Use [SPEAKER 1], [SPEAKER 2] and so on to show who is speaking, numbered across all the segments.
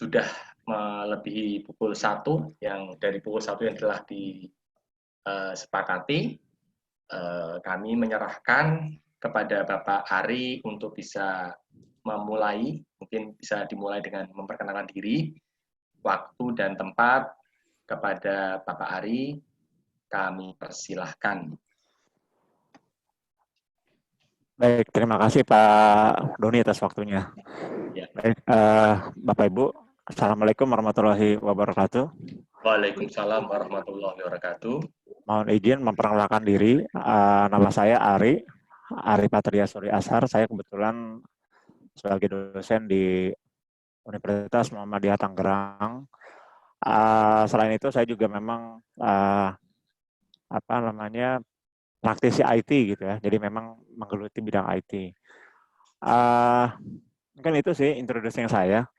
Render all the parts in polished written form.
[SPEAKER 1] sudah melebihi pukul 1 yang dari pukul 1 yang telah disepakati, kami menyerahkan kepada Bapak Ari untuk bisa memulai, mungkin bisa dimulai dengan memperkenalkan diri, waktu dan tempat kepada Bapak Ari, kami persilahkan.
[SPEAKER 2] Baik, terima kasih Pak Doni atas waktunya.
[SPEAKER 1] Ya.
[SPEAKER 2] Baik, Bapak Ibu, Assalamualaikum warahmatullahi wabarakatuh.
[SPEAKER 1] Waalaikumsalam warahmatullahi wabarakatuh.
[SPEAKER 2] Mohon izin memperkenalkan diri. Nama saya Ari Patria Suri Ashar. Saya kebetulan sebagai dosen di Universitas Muhammadiyah Tangerang. Selain itu saya juga memang praktisi IT gitu ya. Jadi memang menggeluti bidang IT. Mungkin itu sih introducing saya.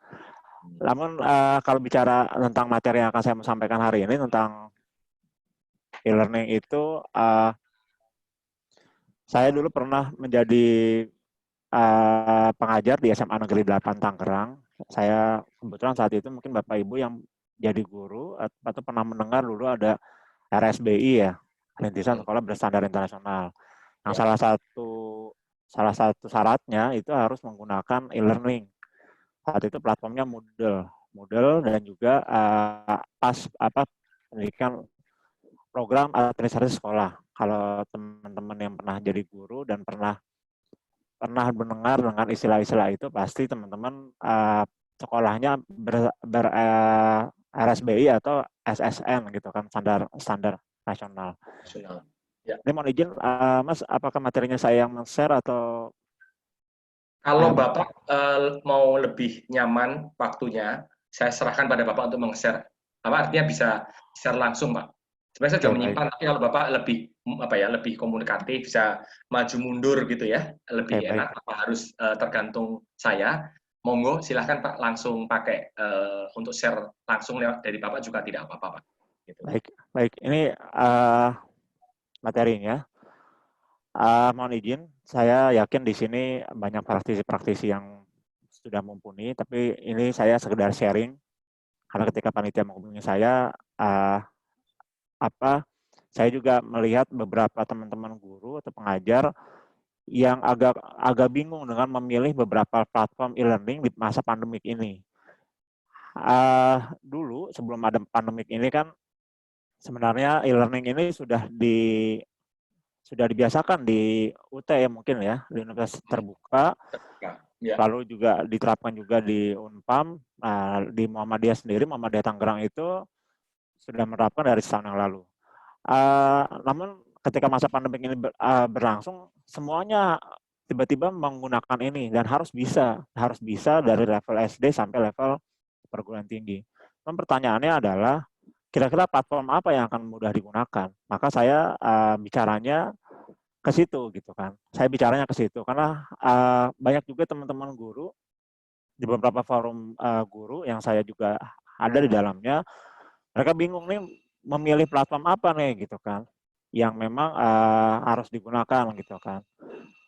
[SPEAKER 2] Namun kalau bicara tentang materi yang akan saya sampaikan hari ini tentang e-learning itu, saya dulu pernah menjadi pengajar di SMA Negeri 8 Tangerang. Saya kebetulan saat itu mungkin Bapak Ibu yang jadi guru atau pernah mendengar dulu ada RSBI ya, Rintisan Sekolah Berstandar Internasional. Yang salah satu syaratnya itu harus menggunakan e-learning. Saat itu platformnya Moodle dan juga pendidikan program administrasi sekolah. Kalau teman-teman yang pernah jadi guru dan pernah mendengar dengan istilah-istilah itu, pasti teman-teman sekolahnya RSBI atau SSN gitu kan, standar nasional. Ya. Ini mohon izin, Mas, apakah materinya saya yang men-share atau?
[SPEAKER 1] Kalau Bapak mau lebih nyaman waktunya, saya serahkan pada Bapak untuk meng-share. Artinya bisa share langsung, Pak. Sebenarnya saya sudah menyimpan, tapi kalau Bapak lebih komunikatif, bisa maju mundur gitu ya, lebih enak. Apa harus tergantung saya? Monggo, silahkan Pak langsung pakai untuk share langsung lewat dari Bapak juga tidak apa-apa, Pak.
[SPEAKER 2] Gitu. Baik. Ini materinya. Mohon izin, saya yakin di sini banyak praktisi-praktisi yang sudah mumpuni, tapi ini saya sekedar sharing karena ketika panitia menghubungi saya, saya juga melihat beberapa teman-teman guru atau pengajar yang agak bingung dengan memilih beberapa platform e-learning di masa pandemik ini. Dulu sebelum ada pandemik ini kan sebenarnya e-learning ini sudah dibiasakan di UT ya mungkin ya, di Universitas Terbuka, lalu juga diterapkan juga di Unpam. Nah, di Muhammadiyah sendiri, Muhammadiyah Tangerang itu sudah menerapkan dari setahun yang lalu. Namun ketika masa pandemi ini berlangsung, semuanya tiba-tiba menggunakan ini dan harus bisa dari level SD sampai level perguruan tinggi. Namun pertanyaannya adalah kira-kira platform apa yang akan mudah digunakan? Maka saya bicaranya ke situ gitu kan. Saya bicaranya ke situ karena banyak juga teman-teman guru di beberapa forum guru yang saya juga ada di dalamnya. Mereka bingung nih memilih platform apa nih gitu kan, yang memang harus digunakan gitu kan.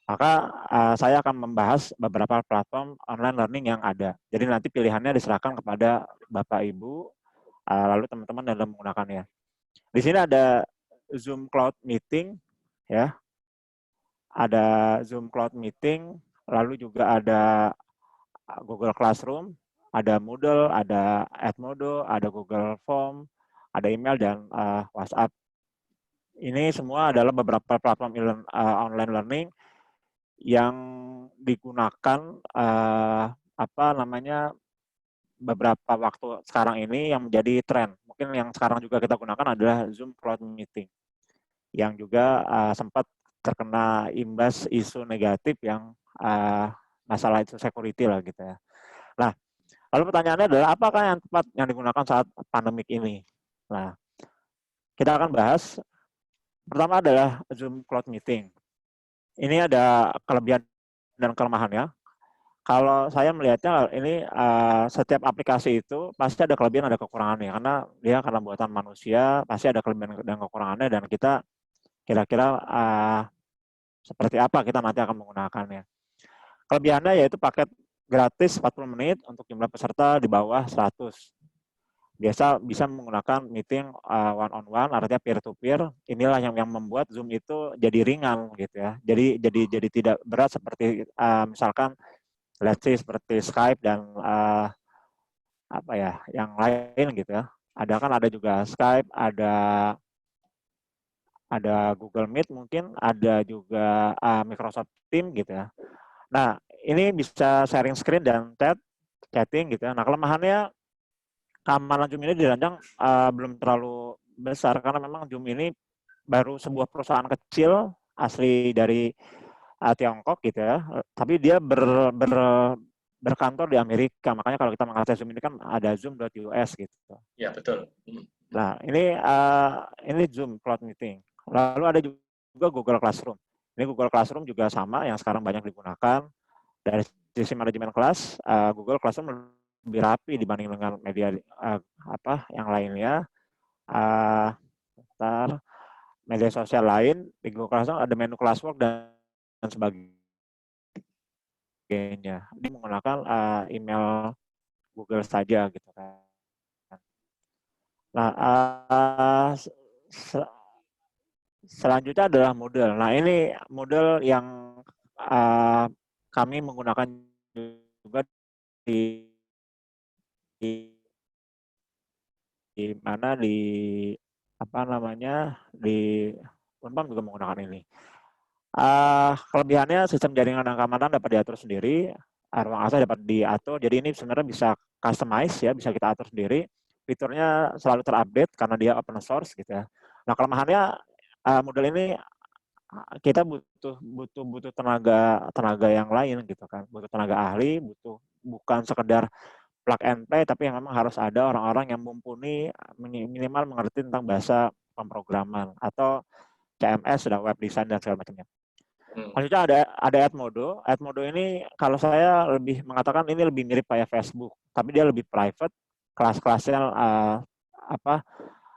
[SPEAKER 2] Maka saya akan membahas beberapa platform online learning yang ada. Jadi nanti pilihannya diserahkan kepada Bapak Ibu, lalu teman-teman dalam menggunakannya. Di sini ada Zoom Cloud Meeting, ya. Ada Zoom Cloud Meeting, lalu juga ada Google Classroom, ada Moodle, ada Edmodo, ada Google Form, ada email dan WhatsApp. Ini semua adalah beberapa platform online learning yang digunakan beberapa waktu sekarang ini yang menjadi tren. Mungkin yang sekarang juga kita gunakan adalah Zoom Cloud Meeting, yang juga sempat terkena imbas isu negatif yang masalah isu security lah gitu ya. Nah, lalu pertanyaannya adalah apakah yang tepat yang digunakan saat pandemik ini? Nah, kita akan bahas. Pertama adalah Zoom Cloud Meeting. Ini ada kelebihan dan kelemahannya. Kalau saya melihatnya ini setiap aplikasi itu pasti ada kelebihan ada kekurangannya karena buatan manusia pasti ada kelebihan dan kekurangannya dan kita kira-kira seperti apa kita nanti akan menggunakannya. Kelebihannya yaitu paket gratis 40 menit untuk jumlah peserta di bawah 100. Biasa bisa menggunakan meeting one on one, artinya peer to peer. Inilah yang membuat Zoom itu jadi ringan gitu ya. Jadi tidak berat seperti misalkan let's say seperti Skype dan apa ya yang lain gitu ya. Ada juga Skype, ada Google Meet mungkin, ada juga Microsoft Teams gitu ya. Nah, ini bisa sharing screen dan chatting gitu ya. Nah, kelemahannya keamanan Zoom ini dirancang belum terlalu besar karena memang Zoom ini baru sebuah perusahaan kecil asli dari Tiongkok gitu ya. Tapi dia berkantor di Amerika. Makanya kalau kita mengakses Zoom ini kan ada zoom.us gitu.
[SPEAKER 1] Ya, betul.
[SPEAKER 2] Nah, ini Zoom Cloud Meeting. Lalu ada juga Google Classroom. Ini Google Classroom juga sama yang sekarang banyak digunakan. Dari sisi manajemen kelas, Google Classroom lebih rapi dibanding dengan media yang lainnya. Media sosial lain di Google Classroom ada menu classwork dan sebagainya. Dia menggunakan email Google saja gitu kan. Nah, selanjutnya adalah model. Nah, ini model yang kami menggunakan juga di mana di Unpam juga menggunakan ini. Kelebihannya sistem jaringan dan keamanan dapat diatur sendiri, ruang akses dapat diatur. Jadi ini sebenarnya bisa customize ya, bisa kita atur sendiri. Fiturnya selalu terupdate karena dia open source gitu ya. Nah, kelemahannya model ini kita butuh tenaga yang lain gitu kan, butuh tenaga ahli, bukan sekedar plug and play, tapi yang memang harus ada orang-orang yang mumpuni minimal mengerti tentang bahasa pemrograman atau CMS, sudah web design dan segala macamnya. Selanjutnya ada Edmodo. Edmodo ini kalau saya lebih mengatakan ini lebih mirip kayak Facebook, tapi dia lebih private. Kelas-kelasnya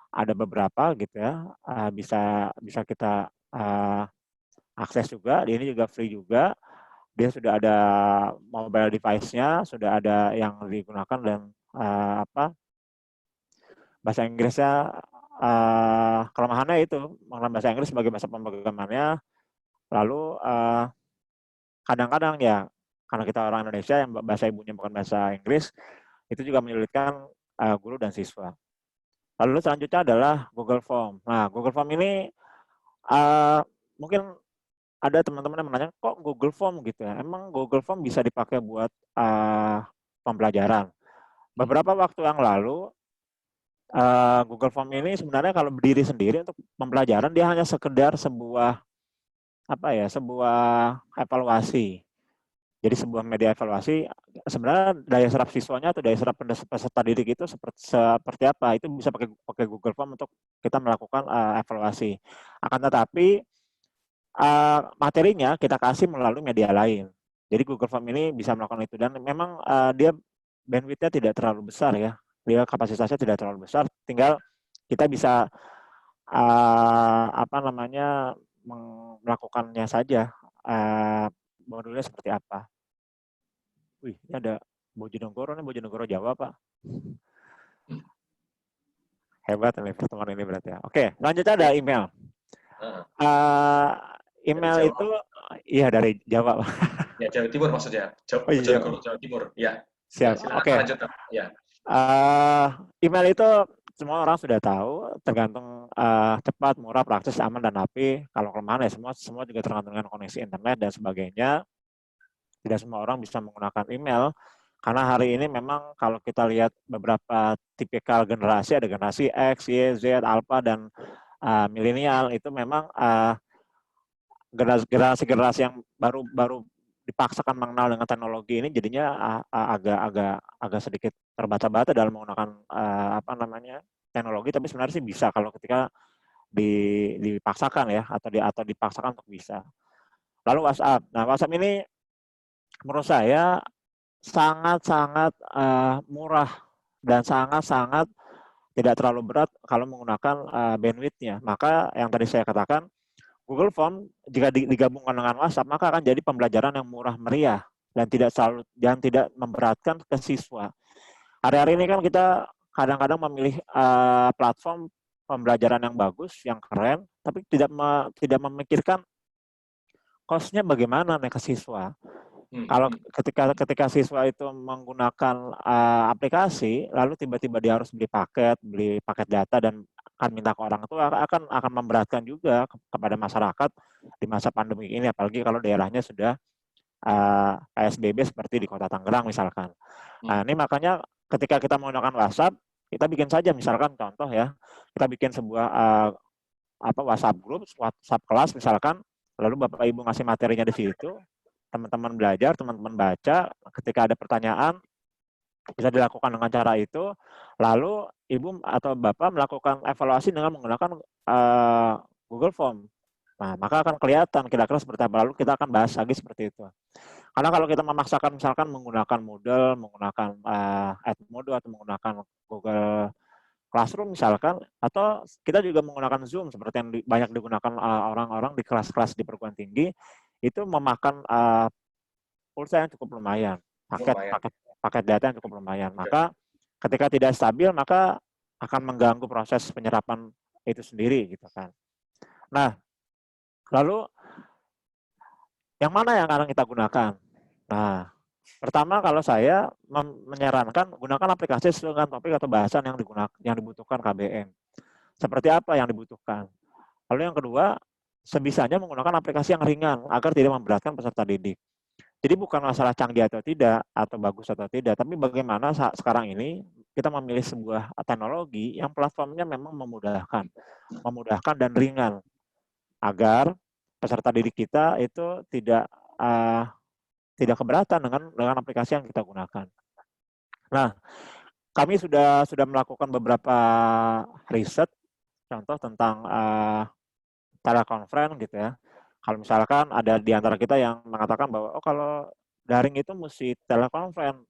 [SPEAKER 2] ada beberapa gitu ya, bisa kita akses juga. Ini juga free juga. Dia sudah ada mobile device-nya, sudah ada yang digunakan dan bahasa Inggrisnya kelemahannya itu mengenai bahasa Inggris sebagai bahasa pemrogramannya. Lalu kadang-kadang ya karena kita orang Indonesia yang bahasa ibunya bukan bahasa Inggris, itu juga menyulitkan guru dan siswa. Lalu selanjutnya adalah Google Form. Nah, Google Form ini mungkin ada teman-teman yang menanya, kok Google Form gitu ya? Emang Google Form bisa dipakai buat pembelajaran? Beberapa waktu yang lalu, Google Form ini sebenarnya kalau berdiri sendiri untuk pembelajaran, dia hanya sekedar sebuah evaluasi. Jadi sebuah media evaluasi, sebenarnya daya serap siswanya atau daya serap peserta didik itu seperti apa? Itu bisa pakai Google Form untuk kita melakukan evaluasi. Akan tetapi materinya kita kasih melalui media lain. Jadi Google Form ini bisa melakukan itu dan memang dia bandwidth-nya tidak terlalu besar ya. Dia kapasitasnya tidak terlalu besar. Tinggal kita bisa melakukannya saja. Modulnya seperti apa? Wih, ini ada Bojonegoro Jawa, Pak. Hebat ini pertemuan ini berarti ya. Oke, selanjutnya ada email. Email itu, iya dari Jawa, Pak.
[SPEAKER 1] Ya, Jawa Timur maksudnya.
[SPEAKER 2] Bojonegoro,
[SPEAKER 1] Jawa Timur. Ya.
[SPEAKER 2] Siap.
[SPEAKER 1] Ya,
[SPEAKER 2] Oke.
[SPEAKER 1] lanjut. Ya.
[SPEAKER 2] Email itu semua orang sudah tahu, tergantung cepat, murah, praktis, aman, dan rapi. Kalau kelemahan ya semua juga tergantung dengan koneksi internet dan sebagainya. Tidak semua orang bisa menggunakan email, karena hari ini memang kalau kita lihat beberapa tipikal generasi, ada generasi X, Y, Z, Alpha, dan milenial, itu memang generasi yang baru dipaksakan mengenal dengan teknologi ini, jadinya agak sedikit terbata-bata dalam menggunakan teknologi, tapi sebenarnya sih bisa kalau ketika dipaksakan ya, atau dipaksakan untuk bisa. Lalu WhatsApp. Nah, WhatsApp ini menurut saya sangat-sangat murah dan sangat-sangat tidak terlalu berat kalau menggunakan bandwidth-nya. Maka yang tadi saya katakan, Google Form jika digabungkan dengan WhatsApp maka akan jadi pembelajaran yang murah meriah dan tidak memberatkan ke siswa. Hari-hari ini kan kita kadang-kadang memilih platform pembelajaran yang bagus, yang keren, tapi tidak memikirkan cost-nya bagaimana nih ke siswa. Kalau ketika siswa itu menggunakan aplikasi, lalu tiba-tiba dia harus beli paket data dan akan minta ke orang itu akan memberatkan juga kepada masyarakat di masa pandemi ini, apalagi kalau daerahnya sudah PSBB seperti di Kota Tangerang misalkan. Nah, ini makanya ketika kita menggunakan WhatsApp, kita bikin saja misalkan contoh ya, kita bikin sebuah WhatsApp group, WhatsApp kelas misalkan, lalu Bapak Ibu ngasih materinya di situ, teman-teman belajar, teman-teman baca, ketika ada pertanyaan bisa dilakukan dengan cara itu, lalu Ibu atau Bapak melakukan evaluasi dengan menggunakan Google Form. Nah, maka akan kelihatan kira-kira seperti apa, lalu kita akan bahas lagi seperti itu. Karena kalau kita memaksakan misalkan menggunakan Moodle, menggunakan Edmodo atau menggunakan Google Classroom misalkan, atau kita juga menggunakan Zoom seperti yang banyak digunakan orang-orang di kelas-kelas di perguruan tinggi, itu memakan pulsa yang cukup lumayan, paket data yang cukup lumayan. Maka ketika tidak stabil, maka akan mengganggu proses penyerapan itu sendiri gitu kan. Nah, lalu yang mana yang akan kita gunakan? Nah, pertama kalau saya menyarankan gunakan aplikasi sesuai dengan topik atau bahasan yang dibutuhkan KBM. Seperti apa yang dibutuhkan? Lalu yang kedua, sebisanya menggunakan aplikasi yang ringan agar tidak memberatkan peserta didik. Jadi bukan masalah canggih atau tidak, atau bagus atau tidak, tapi bagaimana sekarang ini kita memilih sebuah teknologi yang platformnya memang memudahkan dan ringan, agar peserta didik kita itu tidak keberatan dengan aplikasi yang kita gunakan. Nah, kami sudah melakukan beberapa riset, contoh tentang telekonferensi gitu ya. Kalau misalkan ada di antara kita yang mengatakan bahwa kalau daring itu mesti telekonferensi,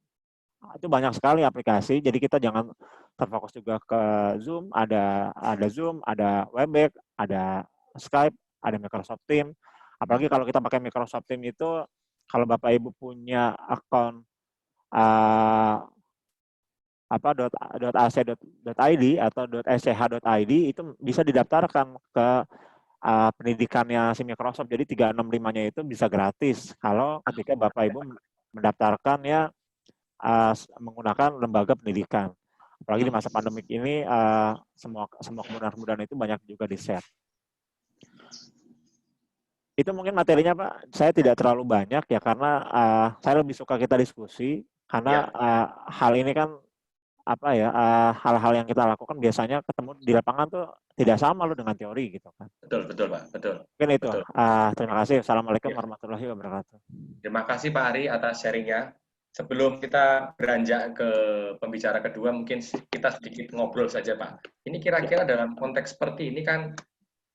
[SPEAKER 2] itu banyak sekali aplikasi, jadi kita jangan terfokus juga ke Zoom, ada Zoom, ada Webex, ada Skype, ada Microsoft Teams. Apalagi kalau kita pakai Microsoft Teams itu, kalau Bapak Ibu punya akun .ac.id atau .sch.id itu bisa didaftarkan ke pendidikannya si Microsoft. Jadi 365-nya itu bisa gratis kalau ketika Bapak Ibu mendaftarkannya menggunakan lembaga pendidikan. Apalagi di masa pandemik ini semua kemudahan-kemudahan itu banyak juga di-share. Itu mungkin materinya Pak, saya tidak terlalu banyak ya karena saya lebih suka kita diskusi karena hal ini kan hal-hal yang kita lakukan biasanya ketemu di lapangan tuh tidak sama loh dengan teori gitu kan.
[SPEAKER 1] Betul Pak, betul.
[SPEAKER 2] Mungkin itu. Terima kasih. Assalamualaikum warahmatullahi wabarakatuh.
[SPEAKER 1] Terima kasih Pak Ari atas sharingnya. Sebelum kita beranjak ke pembicara kedua, mungkin kita sedikit ngobrol saja Pak. Ini kira-kira dalam konteks seperti ini kan,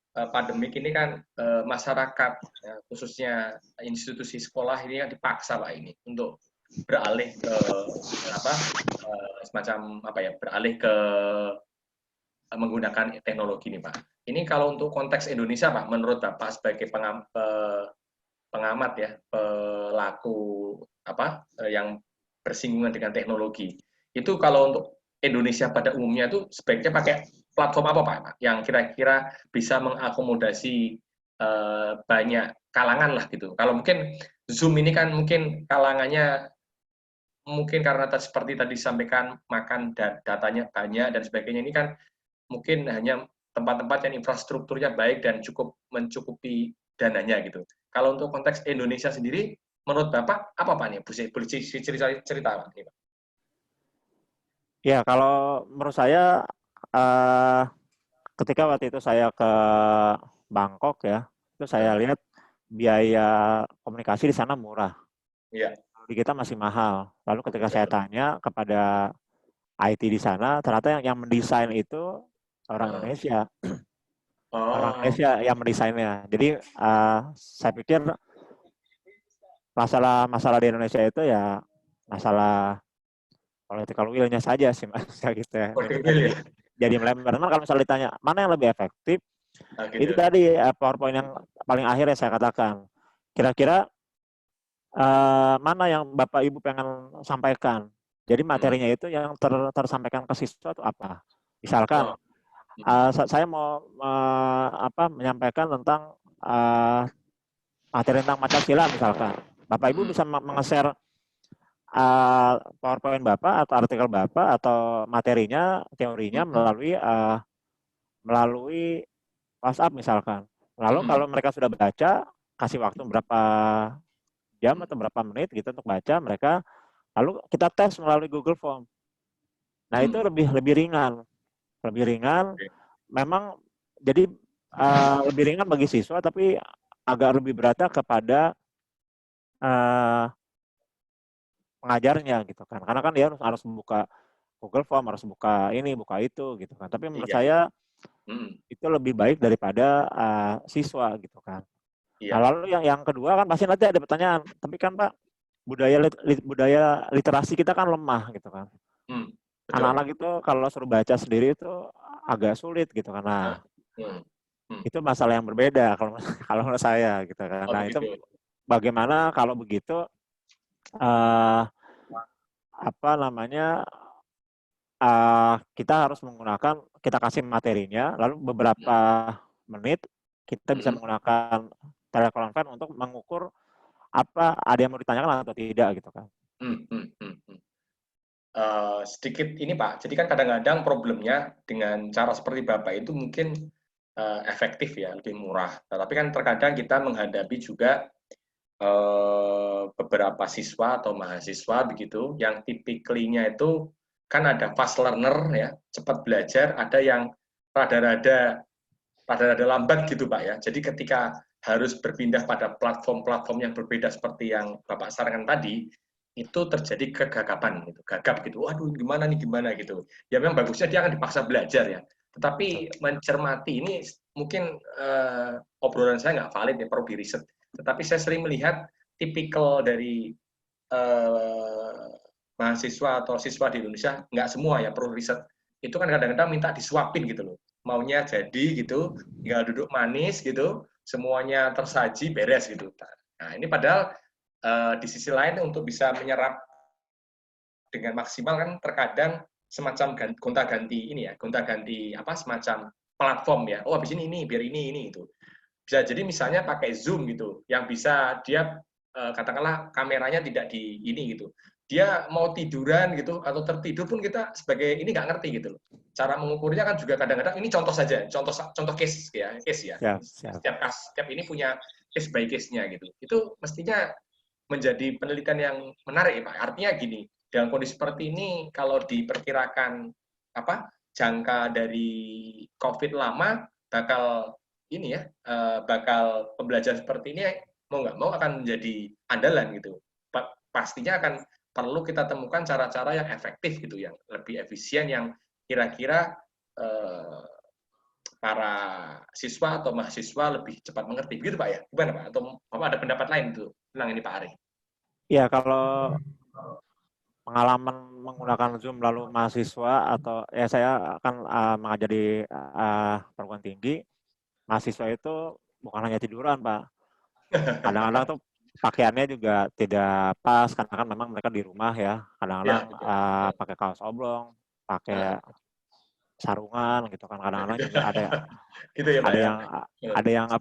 [SPEAKER 1] pandemik ini kan masyarakat, khususnya institusi sekolah ini kan dipaksa Pak ini untuk beralih ke beralih ke menggunakan teknologi ini Pak. Ini kalau untuk konteks Indonesia Pak, menurut Bapak sebagai pengamat ya, pelaku yang bersinggungan dengan teknologi, itu kalau untuk Indonesia pada umumnya itu sebaiknya pakai platform apa Pak? Yang kira-kira bisa mengakomodasi banyak kalangan lah gitu. Kalau mungkin Zoom ini kan mungkin kalangannya mungkin karena seperti tadi disampaikan makan datanya banyak dan sebagainya, ini kan mungkin hanya tempat-tempat yang infrastrukturnya baik dan cukup mencukupi dananya gitu. Kalau untuk konteks Indonesia sendiri, menurut Bapak apa Pak nih? Boleh cerita Pak?
[SPEAKER 2] Ya, kalau menurut saya ketika waktu itu saya ke Bangkok ya, itu saya lihat biaya komunikasi di sana murah.
[SPEAKER 1] Iya.
[SPEAKER 2] Di kita masih mahal. Lalu ketika saya tanya kepada IT di sana, ternyata yang mendesain itu orang Indonesia. Orang Indonesia yang mendesainnya. Jadi saya pikir masalah di Indonesia itu ya masalah political will-nya saja sih Mas, gitu ya. Jadi melebar. Kalau misalnya ditanya mana yang lebih efektif, itu tadi PowerPoint yang paling akhir yang saya katakan. Kira-kira mana yang Bapak Ibu pengen sampaikan. Jadi materinya itu yang tersampaikan ke siswa itu apa? Misalkan saya mau menyampaikan tentang materi tentang Pancasila misalkan. Bapak Ibu bisa meng-share PowerPoint Bapak atau artikel Bapak atau materinya, teorinya melalui WhatsApp misalkan. Lalu kalau mereka sudah baca, kasih waktu berapa jam atau berapa menit gitu untuk baca, mereka lalu kita tes melalui Google Form. Nah itu lebih ringan, Memang jadi lebih ringan bagi siswa, tapi agak lebih berat kepada pengajarnya gitu kan. Karena kan dia harus membuka Google Form, harus buka ini, buka itu gitu kan. Tapi menurut saya itu lebih baik daripada siswa gitu kan. Nah, lalu yang kedua kan pasti nanti ada pertanyaan, tapi kan Pak budaya literasi kita kan lemah gitu kan. Anak-anak itu kalau suruh baca sendiri itu agak sulit gitu kan. Nah, itu masalah yang berbeda kalau menurut saya gitu kan. Nah, itu bagaimana kalau begitu kita harus menggunakan, kita kasih materinya, lalu beberapa menit kita bisa menggunakan telekonferensi untuk mengukur apa ada yang mau ditanyakan atau tidak gitu kan.
[SPEAKER 1] Sedikit ini Pak, jadi kan kadang-kadang problemnya dengan cara seperti Bapak itu mungkin efektif ya, lebih murah. Tapi kan terkadang kita menghadapi juga beberapa siswa atau mahasiswa begitu yang tipikalnya itu kan ada fast learner ya, cepat belajar, ada yang rada-rada lambat gitu Pak ya. Jadi ketika harus berpindah pada platform-platform yang berbeda seperti yang Bapak sarankan tadi, itu terjadi kegagapan gitu, gagap gitu. Waduh, gimana gitu. Ya memang bagusnya dia akan dipaksa belajar ya. Tetapi mencermati ini mungkin obrolan saya nggak valid ya, perlu di riset. Tetapi saya sering melihat tipikal dari mahasiswa atau siswa di Indonesia, nggak semua ya, perlu riset. Itu kan kadang-kadang minta disuapin gitu loh. Maunya jadi gitu, tinggal duduk manis gitu, semuanya tersaji beres gitu. Nah ini padahal di sisi lain untuk bisa menyerap dengan maksimal kan terkadang semacam gonta-ganti ini ya, gonta-ganti apa semacam platform ya. Oh habis ini biar ini itu. Bisa jadi misalnya pakai Zoom gitu, yang bisa dia katakanlah kameranya tidak di ini gitu. Dia mau tiduran gitu atau tertidur pun kita sebagai ini nggak ngerti gitu loh. Cara mengukurnya kan juga kadang-kadang ini contoh saja, contoh case ya. Setiap ini punya case by case-nya gitu. Itu mestinya menjadi penelitian yang menarik ya Pak. Artinya gini, dalam kondisi seperti ini kalau diperkirakan jangka dari COVID lama bakal ini ya, bakal pembelajaran seperti ini mau nggak mau akan menjadi andalan gitu. Pastinya akan perlu kita temukan cara-cara yang efektif gitu, yang lebih efisien, yang kira-kira para siswa atau mahasiswa lebih cepat mengerti. Begitu Pak ya? Gimana Pak? Atau Bapak ada pendapat lain itu tentang ini Pak Ari?
[SPEAKER 2] Ya, kalau pengalaman menggunakan Zoom lalu mahasiswa atau ya saya akan mengajar di perguruan tinggi, mahasiswa itu bukan hanya tiduran Pak. Kadang-kadang tuh pakaiannya juga tidak pas karena kan memang mereka di rumah ya. Kadang-kadang pakai kaos oblong, pakai sarungan gitu kan. Kadang-kadang juga
[SPEAKER 1] gitu ya, Pak,
[SPEAKER 2] ada yang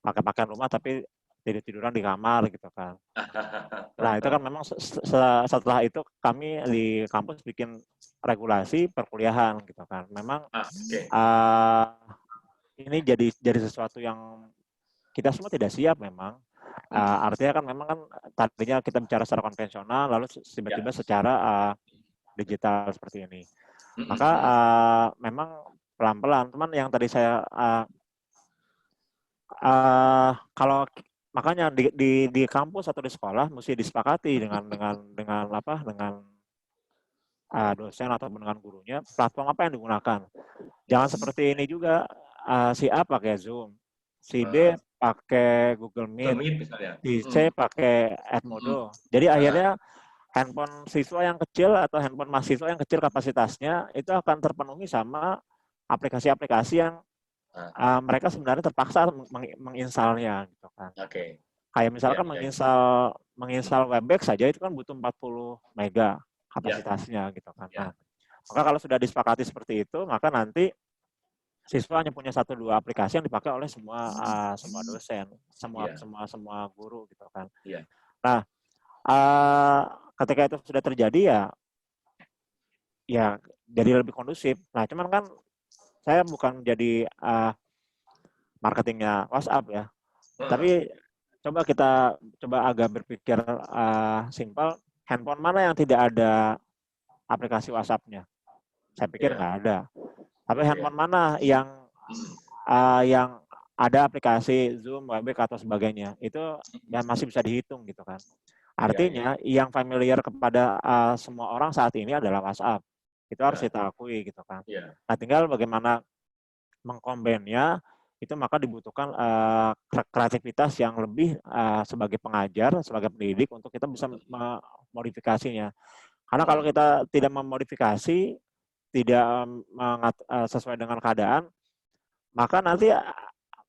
[SPEAKER 2] pakai pakaian rumah tapi tiduran di kamar gitu kan. Nah itu kan memang setelah itu kami di kampus bikin regulasi perkuliahan gitu kan. Memang ini jadi sesuatu yang kita semua tidak siap memang. Artinya kan memang kan tadinya kita bicara secara konvensional lalu tiba-tiba secara digital seperti ini. Maka memang pelan-pelan. Teman yang tadi saya kalau makanya di kampus atau di sekolah mesti disepakati dengan dosen atau dengan gurunya platform apa yang digunakan. Jangan seperti ini juga si A pakai Zoom, si B pakai Google Meet, si C pakai Edmodo. Jadi akhirnya handphone siswa yang kecil atau handphone mahasiswa yang kecil kapasitasnya itu akan terpenuhi sama aplikasi-aplikasi yang mereka sebenarnya terpaksa menginstalnya gitu kan. Kayak misalkan menginstal Webex saja itu kan butuh 40 mega kapasitasnya gitu kan. Nah, maka kalau sudah disepakati seperti itu, maka nanti siswa hanya punya 1-2 aplikasi yang dipakai oleh semua dosen, semua guru gitu kan. Nah, ketika itu sudah terjadi ya jadi lebih kondusif. Nah, cuman kan saya bukan menjadi marketingnya WhatsApp ya, tapi kita agak berpikir simpel, handphone mana yang tidak ada aplikasi WhatsApp-nya? Saya pikir nggak ada. Tapi handphone mana yang ada aplikasi Zoom, Webex atau sebagainya? Itu ya masih bisa dihitung gitu kan. Artinya yang familiar kepada semua orang saat ini adalah WhatsApp. Itu harus kita akui gitu kan. Nah, tinggal bagaimana mengkombinnya, itu maka dibutuhkan kreativitas yang lebih sebagai pengajar, sebagai pendidik untuk kita bisa memodifikasinya. Karena kalau kita tidak memodifikasi, tidak sesuai dengan keadaan, maka nanti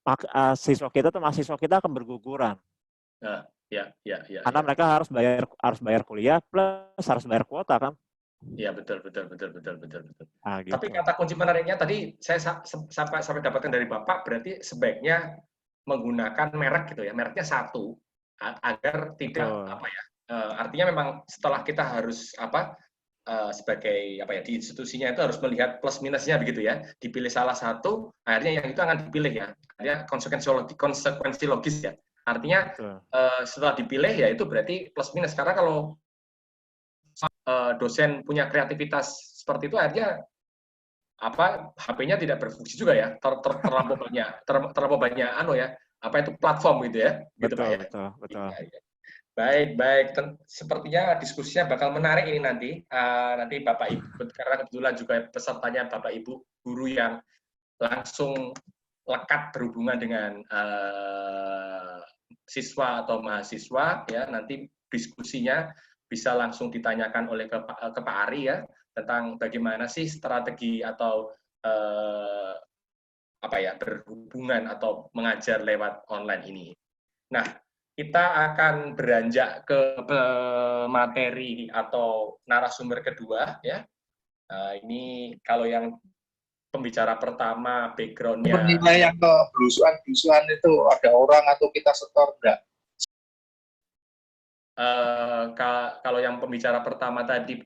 [SPEAKER 2] mahasiswa kita akan berguguran. Karena mereka harus bayar kuliah plus harus bayar kuota kan.
[SPEAKER 1] Iya, betul.
[SPEAKER 2] Gitu.
[SPEAKER 1] Tapi kata kunci menariknya tadi saya sampai dapatkan dari Bapak, berarti sebaiknya menggunakan merek gitu ya, mereknya satu agar tidak artinya memang setelah kita harus sebagai di institusinya itu harus melihat plus minusnya begitu ya, dipilih salah satu, akhirnya yang itu akan dipilih ya, artinya konsekuensi logis ya, artinya setelah dipilih ya itu berarti plus minus, karena kalau dosen punya kreativitas seperti itu akhirnya HP-nya tidak berfungsi juga ya, terlampau banyak itu platform gitu ya, gitu Pak ya.
[SPEAKER 2] Betul.
[SPEAKER 1] Baik. Sepertinya diskusinya bakal menarik ini nanti Bapak Ibu, karena kebetulan juga pesertanya Bapak Ibu guru yang langsung lekat berhubungan dengan siswa atau mahasiswa ya, nanti diskusinya bisa langsung ditanyakan oleh ke Pak Ari ya, tentang bagaimana sih strategi atau berhubungan atau mengajar lewat online ini. Nah, kita akan beranjak ke materi atau narasumber kedua ya. Ini kalau yang pembicara pertama background-nya
[SPEAKER 3] penilaian ke belusuan itu ada orang atau kita setor enggak?
[SPEAKER 1] Kalau yang pembicara pertama tadi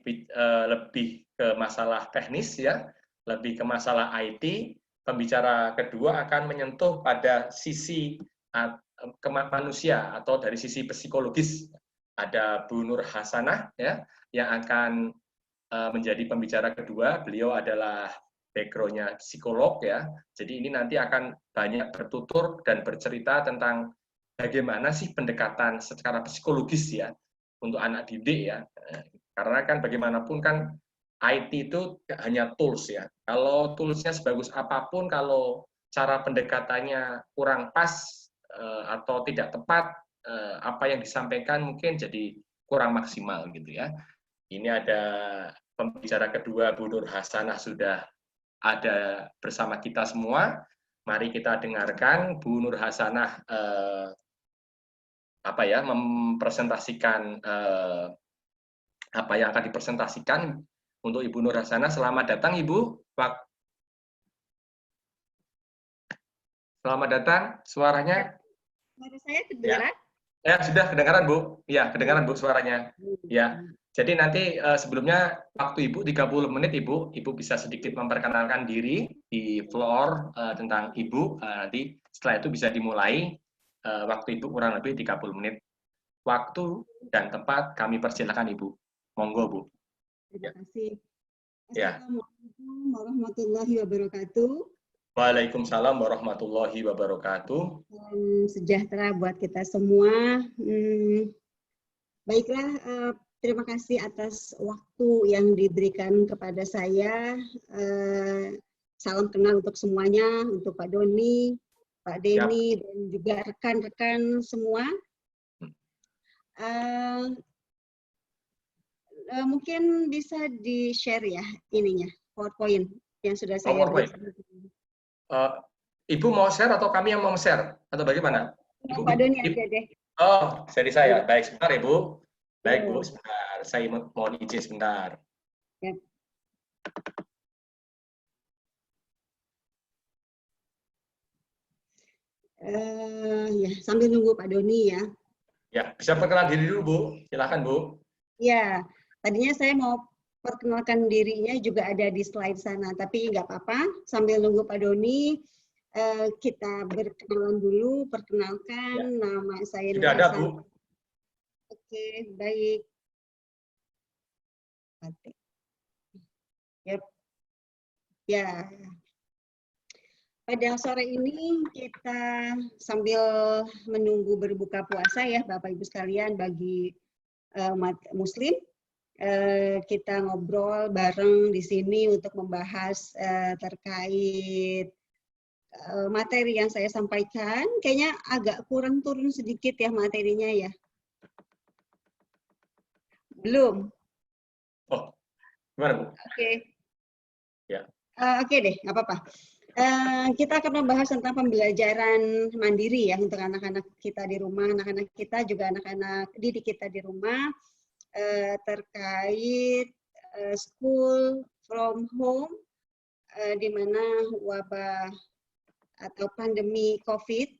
[SPEAKER 1] lebih ke masalah teknis ya, lebih ke masalah IT. Pembicara kedua akan menyentuh pada sisi manusia atau dari sisi psikologis. Ada Bu Nur Hasanah ya yang akan menjadi pembicara kedua. Beliau adalah background-nya psikolog ya. Jadi ini nanti akan banyak bertutur dan bercerita tentang bagaimana sih pendekatan secara psikologis ya untuk anak didik ya. Karena kan bagaimanapun kan IT itu hanya tools ya. Kalau toolsnya sebagus apapun, kalau cara pendekatannya kurang pas atau tidak tepat, apa yang disampaikan mungkin jadi kurang maksimal gitu ya. Ini ada pembicara kedua, Bu Nur Hasanah sudah ada bersama kita semua. Mari kita dengarkan Bu Nur Hasanah mempresentasikan apa yang akan dipresentasikan untuk Ibu Nur Hasanah. Selamat datang Ibu. Selamat datang, suaranya.
[SPEAKER 4] Suara saya kedengaran?
[SPEAKER 1] Ya, sudah kedengaran Bu. Ya, kedengaran Bu suaranya. Ya. Jadi nanti sebelumnya waktu Ibu 30 menit Ibu bisa sedikit memperkenalkan diri di floor tentang Ibu. Nanti setelah itu bisa dimulai. Waktu Ibu kurang lebih 30 menit. Waktu dan tempat kami persilakan Ibu. Monggo Bu.
[SPEAKER 4] Terima kasih.
[SPEAKER 1] Ya.
[SPEAKER 4] Assalamualaikum warahmatullahi wabarakatuh.
[SPEAKER 1] Waalaikumsalam warahmatullahi wabarakatuh.
[SPEAKER 4] Sejahtera buat kita semua. Baiklah, terima kasih atas waktu yang diberikan kepada saya. Salam kenal untuk semuanya, untuk Pak Doni, Pak Denny, dan juga rekan-rekan semua. Mungkin bisa di-share ya ininya, PowerPoint yang sudah saya
[SPEAKER 1] beri. Ibu mau share atau kami yang mau share? Atau bagaimana?
[SPEAKER 4] Pak Doni aja deh.
[SPEAKER 1] Oh, jadi saya. Baik, sebentar Ibu. Baik Bu,
[SPEAKER 4] Betul.
[SPEAKER 1] sebentar. Saya mohon izin sebentar.
[SPEAKER 4] Ya. Ya, sambil nunggu Pak Doni ya.
[SPEAKER 1] Ya, bisa perkenalan diri dulu Bu. Silakan Bu.
[SPEAKER 4] Ya, tadinya saya mau perkenalkan dirinya juga ada di slide sana, tapi nggak apa-apa. Sambil nunggu Pak Doni, kita berkenalan dulu. Perkenalkan, nama saya Nur
[SPEAKER 1] Sudah ada
[SPEAKER 4] Hasan.
[SPEAKER 1] Bu.
[SPEAKER 4] Oke, baik. Yep. Ya, pada sore ini kita sambil menunggu berbuka puasa ya Bapak Ibu sekalian bagi umat Muslim, kita ngobrol bareng di sini untuk membahas terkait materi yang saya sampaikan. Kayaknya agak kurang turun sedikit ya materinya ya. Belum.
[SPEAKER 1] Oh, gimana Bu?
[SPEAKER 4] Oke.
[SPEAKER 1] Ya.
[SPEAKER 4] Oke deh, nggak apa-apa. Kita akan membahas tentang pembelajaran mandiri ya untuk anak-anak kita di rumah, anak-anak kita juga anak-anak didik kita di rumah terkait school from home di mana wabah atau pandemi COVID.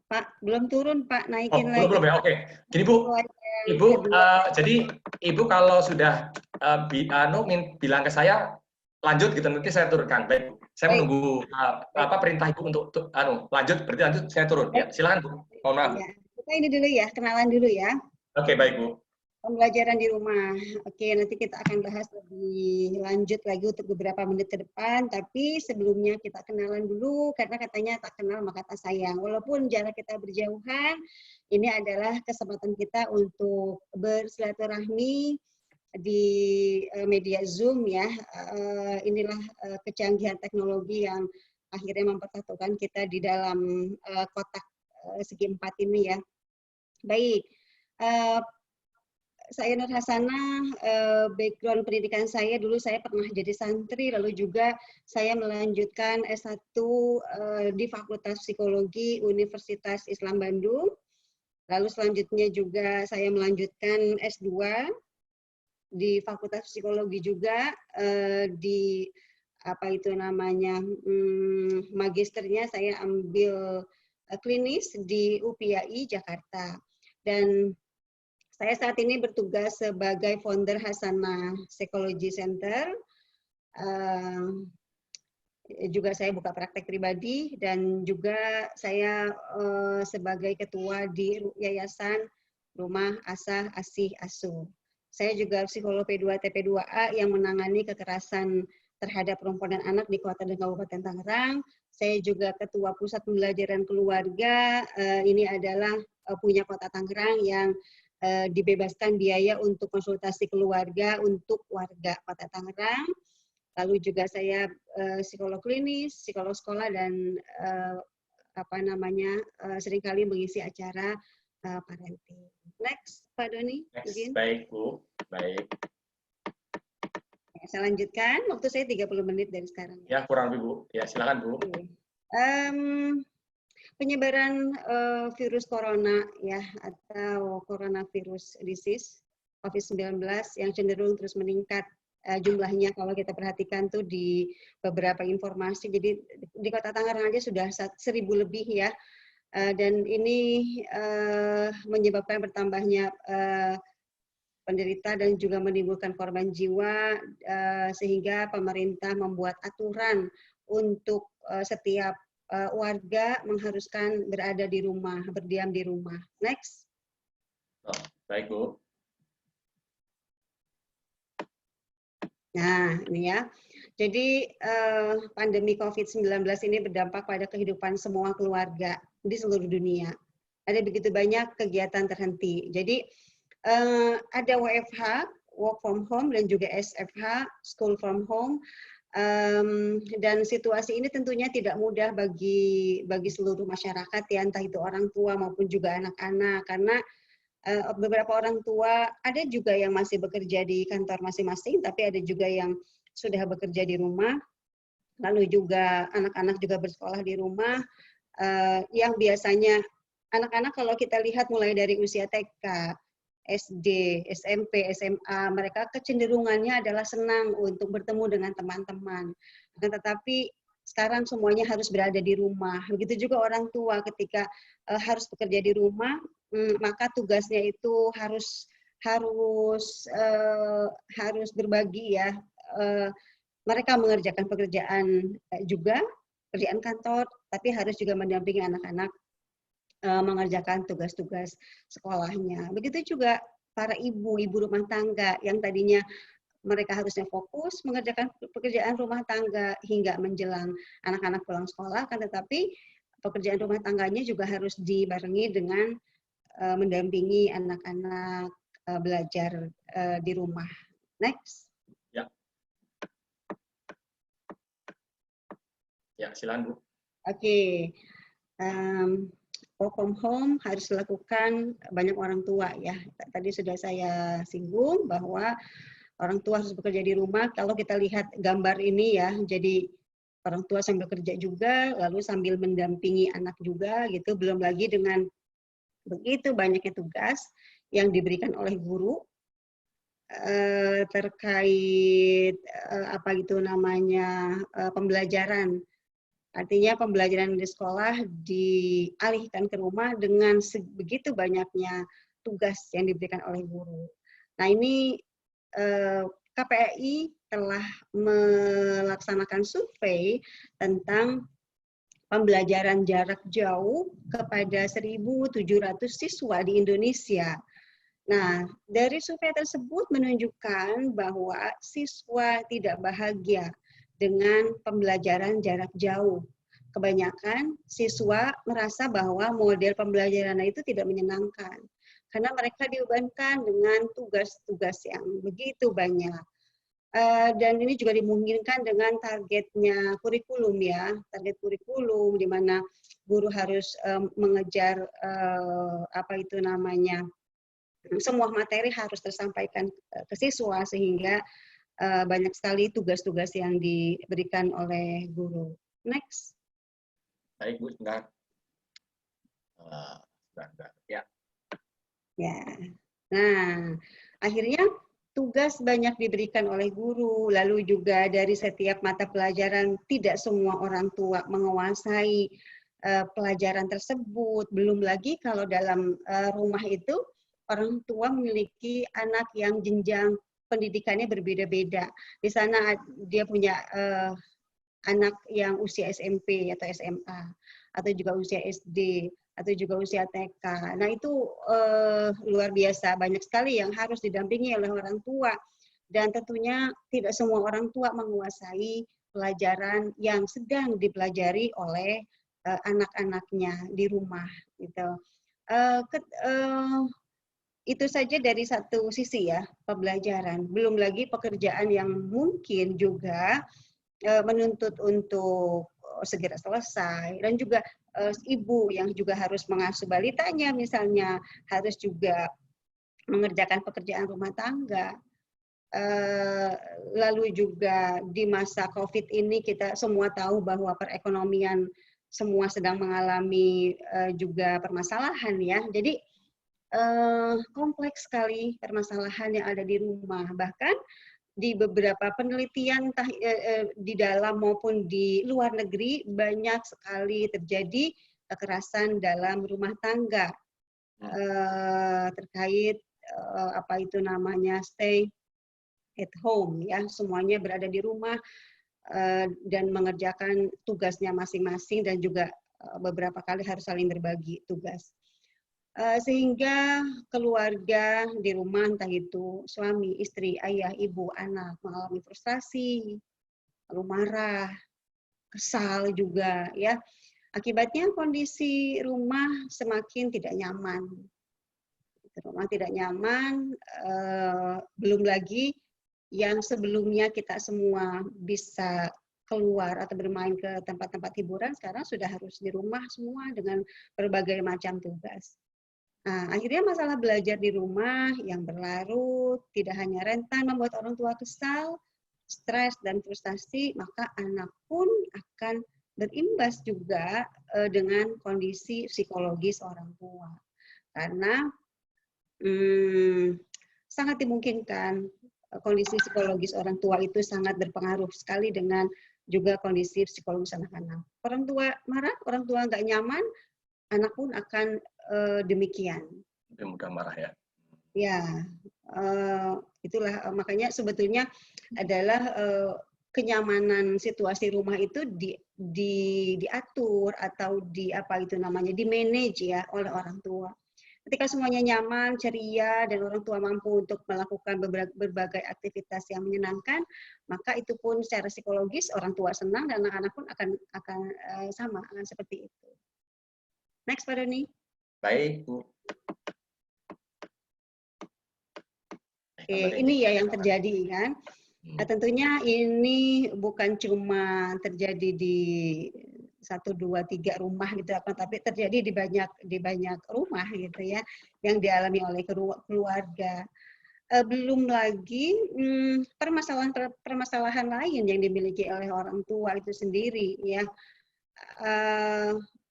[SPEAKER 4] Pak, belum turun Pak, naikin lagi.
[SPEAKER 1] Belum ya, oke. Gini Bu, Ibu, jadi Ibu kalau sudah bilang ke saya lanjut gitu nanti saya turunkan. Baik, saya menunggu perintah Ibu untuk lanjut. Berarti lanjut saya turun. Ya, silakan Bu. Mohon maaf.
[SPEAKER 4] Ya, kita ini dulu ya, kenalan dulu ya.
[SPEAKER 1] Oke, baik Bu.
[SPEAKER 4] Pembelajaran di rumah. Oke, nanti kita akan bahas lebih lanjut lagi untuk beberapa menit ke depan. Tapi sebelumnya kita kenalan dulu karena katanya tak kenal maka tak sayang. Walaupun jarak kita berjauhan, ini adalah kesempatan kita untuk bersilaturahmi di media Zoom ya. Inilah kecanggihan teknologi yang akhirnya mempersatukan kita di dalam kotak segi empat ini ya. Baik. Saya Nur Hasanah, background pendidikan saya dulu saya pernah jadi santri, lalu juga saya melanjutkan S1 di Fakultas Psikologi Universitas Islam Bandung. Lalu selanjutnya juga saya melanjutkan S2 di Fakultas Psikologi juga di apa itu namanya magisternya saya ambil klinis di UPAI Jakarta. Dan saya saat ini bertugas sebagai founder Hasanah Psychology Center. Juga saya buka praktek pribadi dan juga saya sebagai ketua di Yayasan Rumah Asah Asih Asuh. Saya juga psikolog P2 TP2A yang menangani kekerasan terhadap perempuan dan anak di Kota dan Kabupaten Tangerang. Saya juga ketua Pusat Pembelajaran Keluarga. Ini adalah punya Kota Tangerang yang dibebaskan biaya untuk konsultasi keluarga untuk warga Kota Tangerang. Lalu juga saya psikolog klinis, psikolog sekolah dan seringkali mengisi acara parenting. Next, Pak Doni.
[SPEAKER 1] Next. Baik Bu, baik.
[SPEAKER 4] Saya lanjutkan. Waktu saya 30 menit dari sekarang.
[SPEAKER 1] Ya kurang lebih Bu. Ya silakan Bu.
[SPEAKER 4] Penyebaran virus corona ya atau coronavirus disease COVID-19 yang cenderung terus meningkat jumlahnya kalau kita perhatikan tuh di beberapa informasi. Jadi di Kota Tangerang aja sudah 1.000 lebih ya. Dan ini menyebabkan bertambahnya penderita dan juga menimbulkan korban jiwa sehingga pemerintah membuat aturan untuk setiap warga mengharuskan berada di rumah, berdiam di rumah. Next.
[SPEAKER 1] Oh, baik Bu.
[SPEAKER 4] Nah, ini ya. Jadi pandemi COVID-19 ini berdampak pada kehidupan semua keluarga di seluruh dunia. Ada begitu banyak kegiatan terhenti. Jadi ada WFH, work from home, dan juga SFH, school from home. Dan situasi ini tentunya tidak mudah bagi seluruh masyarakat ya, entah itu orang tua maupun juga anak-anak, karena beberapa orang tua ada juga yang masih bekerja di kantor masing-masing, tapi ada juga yang sudah bekerja di rumah, lalu juga anak-anak juga bersekolah di rumah, yang biasanya anak-anak kalau kita lihat mulai dari usia TK, SD, SMP, SMA, mereka kecenderungannya adalah senang untuk bertemu dengan teman-teman. Tetapi sekarang semuanya harus berada di rumah. Begitu juga orang tua ketika harus bekerja di rumah, maka tugasnya itu harus berbagi ya. Mereka mengerjakan pekerjaan juga, pekerjaan kantor, tapi harus juga mendampingi anak-anak mengerjakan tugas-tugas sekolahnya. Begitu juga para ibu rumah tangga yang tadinya mereka harusnya fokus mengerjakan pekerjaan rumah tangga hingga menjelang anak-anak pulang sekolah, kan tetapi pekerjaan rumah tangganya juga harus dibarengi dengan mendampingi anak-anak belajar di rumah. Next.
[SPEAKER 1] Ya. Ya, silakan Bu.
[SPEAKER 4] Oke. Work from home harus dilakukan banyak orang tua ya. Tadi sudah saya singgung bahwa orang tua harus bekerja di rumah. Kalau kita lihat gambar ini ya, jadi orang tua sambil kerja juga, lalu sambil mendampingi anak juga gitu. Belum lagi dengan begitu banyaknya tugas yang diberikan oleh guru terkait apa itu namanya pembelajaran. Artinya pembelajaran di sekolah dialihkan ke rumah dengan begitu banyaknya tugas yang diberikan oleh guru. Nah ini KPAI telah melaksanakan survei tentang pembelajaran jarak jauh kepada 1.700 siswa di Indonesia. Nah, dari survei tersebut menunjukkan bahwa siswa tidak bahagia dengan pembelajaran jarak jauh. Kebanyakan siswa merasa bahwa model pembelajaran itu tidak menyenangkan karena mereka dibebankan dengan tugas-tugas yang begitu banyak. Dan ini juga dimungkinkan dengan targetnya kurikulum ya, target kurikulum di mana guru harus mengejar apa itu namanya, semua materi harus tersampaikan ke siswa sehingga banyak sekali tugas-tugas yang diberikan oleh guru. Next.
[SPEAKER 1] Baik Bu, sebentar. Ya.
[SPEAKER 4] Ya. Nah, akhirnya tugas banyak diberikan oleh guru, lalu juga dari setiap mata pelajaran tidak semua orang tua menguasai pelajaran tersebut. Belum lagi kalau dalam rumah itu orang tua memiliki anak yang jenjang pendidikannya berbeda-beda. Di sana dia punya anak yang usia SMP atau SMA, atau juga usia SD, atau juga usia TK. Nah itu luar biasa, banyak sekali yang harus didampingi oleh orang tua. Dan tentunya tidak semua orang tua menguasai pelajaran yang sedang dipelajari oleh anak-anaknya di rumah. Gitu. Itu saja dari satu sisi ya, pembelajaran. Belum lagi pekerjaan yang mungkin juga menuntut untuk segera selesai, dan juga ibu yang juga harus mengasuh balitanya misalnya, harus juga mengerjakan pekerjaan rumah tangga. Lalu juga di masa COVID ini kita semua tahu bahwa perekonomian semua sedang mengalami juga permasalahan ya. Jadi kompleks sekali permasalahan yang ada di rumah. Bahkan di beberapa penelitian di dalam maupun di luar negeri banyak sekali terjadi kekerasan dalam rumah tangga terkait apa itu namanya stay at home ya, semuanya berada di rumah dan mengerjakan tugasnya masing-masing dan juga beberapa kali harus saling berbagi tugas. Sehingga keluarga di rumah, entah itu suami, istri, ayah, ibu, anak, mengalami frustasi, lalu marah, kesal juga, ya. Akibatnya kondisi rumah semakin tidak nyaman. Rumah tidak nyaman, belum lagi yang sebelumnya kita semua bisa keluar atau bermain ke tempat-tempat hiburan, sekarang sudah harus di rumah semua dengan berbagai macam tugas. Nah, akhirnya masalah belajar di rumah yang berlarut tidak hanya rentan membuat orang tua kesal, stres, dan frustasi, maka anak pun akan berimbas juga dengan kondisi psikologis orang tua. Karena sangat dimungkinkan kondisi psikologis orang tua itu sangat berpengaruh sekali dengan juga kondisi psikologis anak-anak. Orang tua marah, orang tua nggak nyaman, anak pun akan demikian.
[SPEAKER 1] Lebih mudah marah ya.
[SPEAKER 4] Ya, itulah makanya sebetulnya adalah kenyamanan situasi rumah itu diatur atau di manage ya oleh orang tua. Ketika semuanya nyaman, ceria, dan orang tua mampu untuk melakukan berbagai aktivitas yang menyenangkan, maka itu pun secara psikologis orang tua senang dan anak-anak pun akan sama, akan seperti itu. Next, Pak Doni.
[SPEAKER 1] Baik, Bu.
[SPEAKER 4] Oke, ini ya yang terjadi kan. Nah, tentunya ini bukan cuma terjadi di 1, 2, 3 rumah gitu, tapi terjadi di banyak rumah gitu ya, yang dialami oleh keluarga. Belum lagi permasalahan lain yang dimiliki oleh orang tua itu sendiri ya.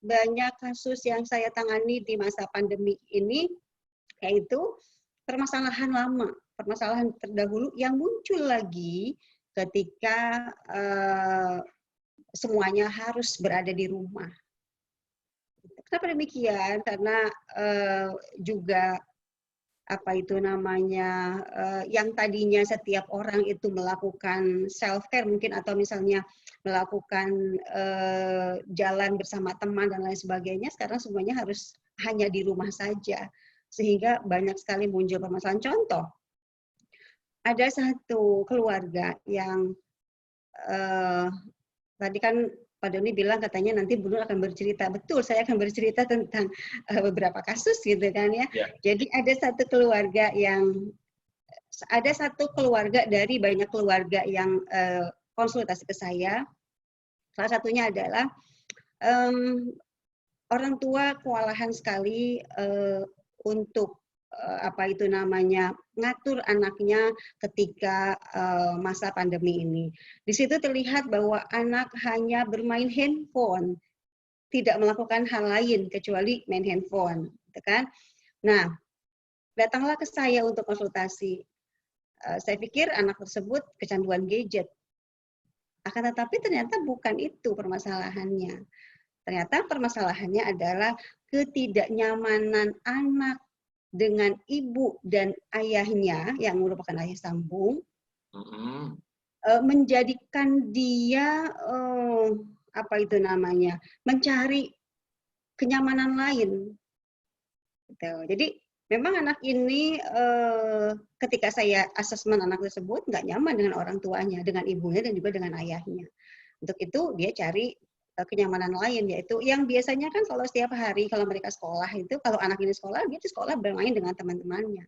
[SPEAKER 4] Banyak kasus yang saya tangani di masa pandemi ini, yaitu permasalahan lama, permasalahan terdahulu yang muncul lagi ketika semuanya harus berada di rumah. Kenapa demikian? Karena juga yang tadinya setiap orang itu melakukan self care mungkin atau misalnya melakukan jalan bersama teman dan lain sebagainya, sekarang semuanya harus hanya di rumah saja, sehingga banyak sekali muncul permasalahan. Contoh, ada satu keluarga yang tadi kan Pak Doni bilang katanya nanti Bu Nur akan bercerita. Betul, saya akan bercerita tentang beberapa kasus gitu kan ya. Jadi ada satu keluarga dari banyak keluarga yang konsultasi ke saya. Salah satunya adalah orang tua kewalahan sekali untuk ngatur anaknya ketika masa pandemi ini. Di situ terlihat bahwa anak hanya bermain handphone, tidak melakukan hal lain kecuali main handphone, gitu kan? Nah, datanglah ke saya untuk konsultasi. Saya pikir anak tersebut kecanduan gadget. Akan tetapi ternyata bukan itu permasalahannya. Ternyata permasalahannya adalah ketidaknyamanan anak dengan ibu dan ayahnya yang merupakan ayah sambung, menjadikan dia mencari kenyamanan lain. Gitu. Jadi memang anak ini ketika saya asesmen anak tersebut nggak nyaman dengan orang tuanya, dengan ibunya dan juga dengan ayahnya. Untuk itu dia cari kenyamanan lain, yaitu yang biasanya kan kalau setiap hari kalau mereka sekolah itu, kalau anak ini sekolah, dia di sekolah bermain dengan teman-temannya.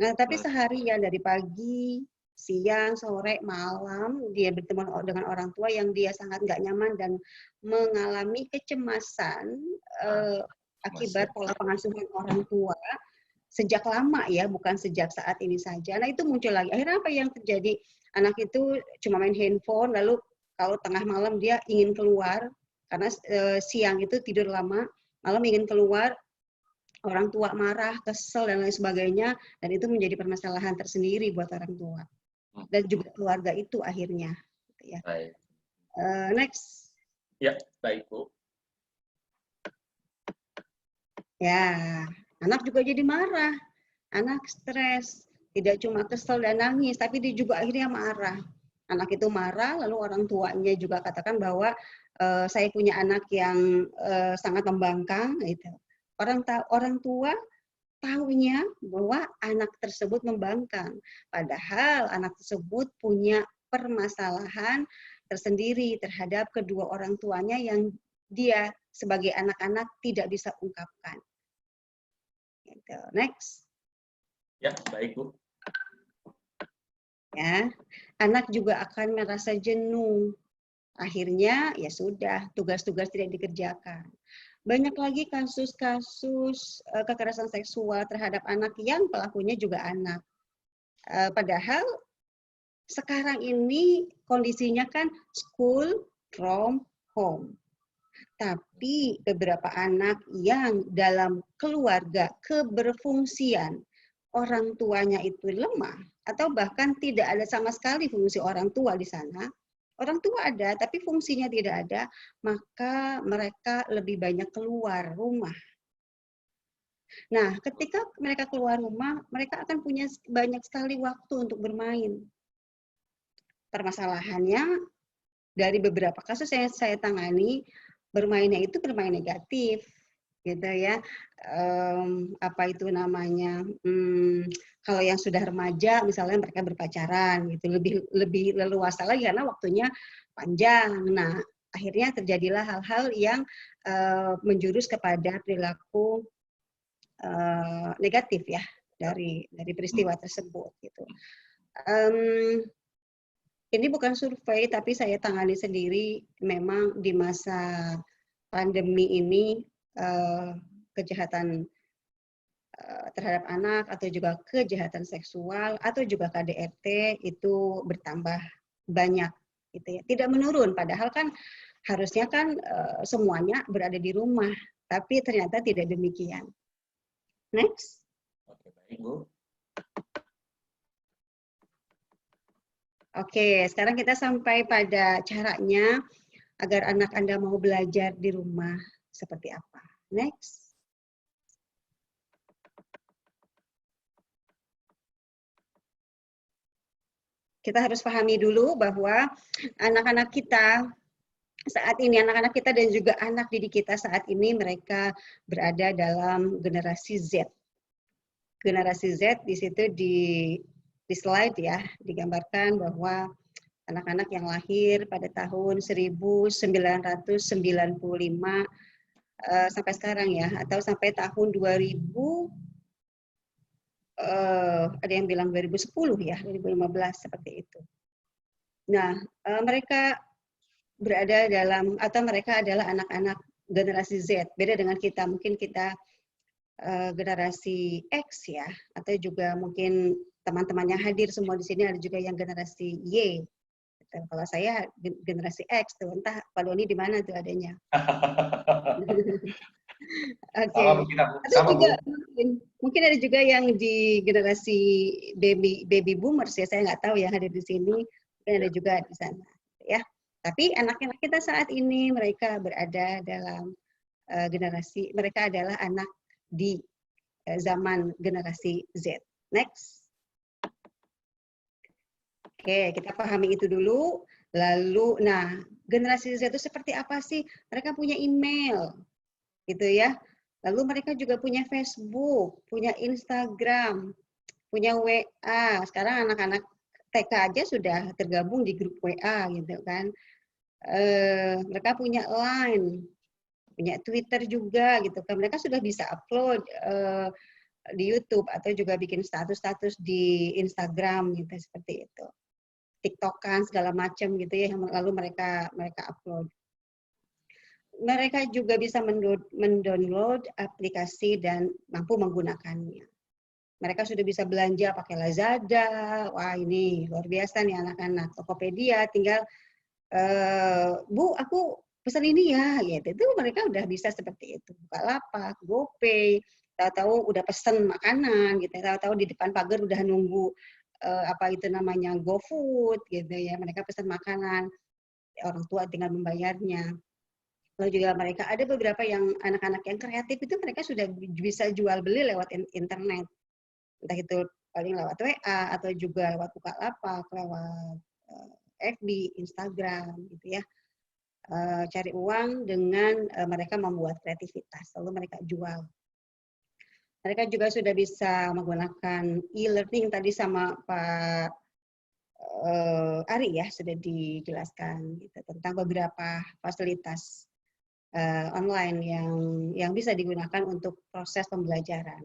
[SPEAKER 4] Nah, tapi seharian dari pagi, siang, sore, malam, dia bertemu dengan orang tua yang dia sangat nggak nyaman dan mengalami kecemasan akibat pola pengasuhan orang tua sejak lama ya, bukan sejak saat ini saja. Nah, itu muncul lagi. Akhirnya apa yang terjadi? Anak itu cuma main handphone, lalu kalau tengah malam dia ingin keluar, karena siang itu tidur lama, malam ingin keluar, orang tua marah, kesel, dan lain sebagainya, dan itu menjadi permasalahan tersendiri buat orang tua. Dan juga keluarga itu akhirnya. Ya.
[SPEAKER 1] Baik.
[SPEAKER 4] Next.
[SPEAKER 1] Ya, baik Bu.
[SPEAKER 4] Ya, anak juga jadi marah, anak stres, tidak cuma kesel dan nangis, tapi dia juga akhirnya marah. Anak itu marah, lalu orang tuanya juga katakan bahwa saya punya anak yang sangat membangkang, gitu. Orang tua tahunya bahwa anak tersebut membangkang, padahal anak tersebut punya permasalahan tersendiri terhadap kedua orang tuanya yang dia sebagai anak-anak tidak bisa ungkapkan. Gitu. Next.
[SPEAKER 1] Ya, baik Bu.
[SPEAKER 4] Ya, anak juga akan merasa jenuh. Akhirnya ya sudah, tugas-tugas tidak dikerjakan. Banyak lagi kasus-kasus kekerasan seksual terhadap anak yang pelakunya juga anak. Padahal sekarang ini kondisinya kan school from home. Tapi beberapa anak yang dalam keluarga keberfungsian orang tuanya itu lemah, atau bahkan tidak ada sama sekali fungsi orang tua di sana, orang tua ada tapi fungsinya tidak ada, maka mereka lebih banyak keluar rumah. Nah, ketika mereka keluar rumah, mereka akan punya banyak sekali waktu untuk bermain. Permasalahannya, dari beberapa kasus yang saya tangani, bermainnya itu bermain negatif, gitu ya. Apa itu namanya? Kalau yang sudah remaja, misalnya mereka berpacaran, gitu, lebih leluasa lagi karena waktunya panjang. Nah, akhirnya terjadilah hal-hal yang menjurus kepada perilaku negatif ya dari peristiwa tersebut, gitu. Ini bukan survei, tapi saya tangani sendiri. Memang di masa pandemi ini kejahatan terhadap anak atau juga kejahatan seksual atau juga KDRT itu bertambah banyak, gitu ya. Tidak menurun, padahal kan harusnya kan semuanya berada di rumah, tapi ternyata tidak demikian. Next.
[SPEAKER 1] Oke, baik Bu.
[SPEAKER 4] Oke, sekarang kita sampai pada caranya agar anak Anda mau belajar di rumah seperti apa. Next. Kita harus pahami dulu bahwa anak-anak kita saat ini, anak-anak kita dan juga anak didik kita saat ini, mereka berada dalam generasi Z. Generasi Z di situ di slide ya, digambarkan bahwa anak-anak yang lahir pada tahun 1995 sampai sekarang ya, atau sampai tahun 2000, ada yang bilang 2010 ya, 2015 seperti itu. Nah, mereka berada dalam, atau mereka adalah anak-anak generasi Z. Beda dengan kita, mungkin kita generasi X ya, atau juga mungkin teman-teman yang hadir semua di sini ada juga yang generasi Y. Kalau saya generasi X tuh, entah Pak Doni di mana tuh adanya. Oke. Atau juga mungkin ada juga yang di generasi baby boomers ya, saya nggak tahu yang hadir di sini, mungkin ada juga di sana ya. Tapi anak-anak kita saat ini mereka berada dalam generasi, mereka adalah anak di zaman generasi Z. Next. Oke, kita pahami itu dulu. Lalu, nah, generasi Z itu seperti apa sih? Mereka punya email, gitu ya. Lalu mereka juga punya Facebook, punya Instagram, punya WA. Sekarang anak-anak TK aja sudah tergabung di grup WA, gitu kan. Mereka punya Line, punya Twitter juga, gitu kan. Mereka sudah bisa upload di YouTube atau juga bikin status-status di Instagram, gitu, seperti itu. TikTokan segala macam gitu ya, lalu mereka upload. Mereka juga bisa mendownload aplikasi dan mampu menggunakannya. Mereka sudah bisa belanja pakai Lazada. Wah, ini luar biasa nih anak-anak. Tokopedia, tinggal Bu, aku pesan ini ya, gitu. Itu mereka udah bisa seperti itu. Bukalapak, GoPay, tahu-tahu udah pesan makanan, gitu. Tahu-tahu di depan pagar udah nunggu apa itu namanya GoFood gitu ya, mereka pesan makanan, orang tua tinggal membayarnya. Lalu juga mereka ada beberapa yang anak-anak yang kreatif itu mereka sudah bisa jual beli lewat internet, entah itu paling lewat WA atau juga lewat Bukalapak, lewat FB, Instagram gitu ya. Cari uang dengan mereka membuat kreativitas, lalu mereka jual. Mereka juga sudah bisa menggunakan e-learning tadi sama Pak Ari ya, sudah dijelaskan gitu, tentang beberapa fasilitas online yang bisa digunakan untuk proses pembelajaran.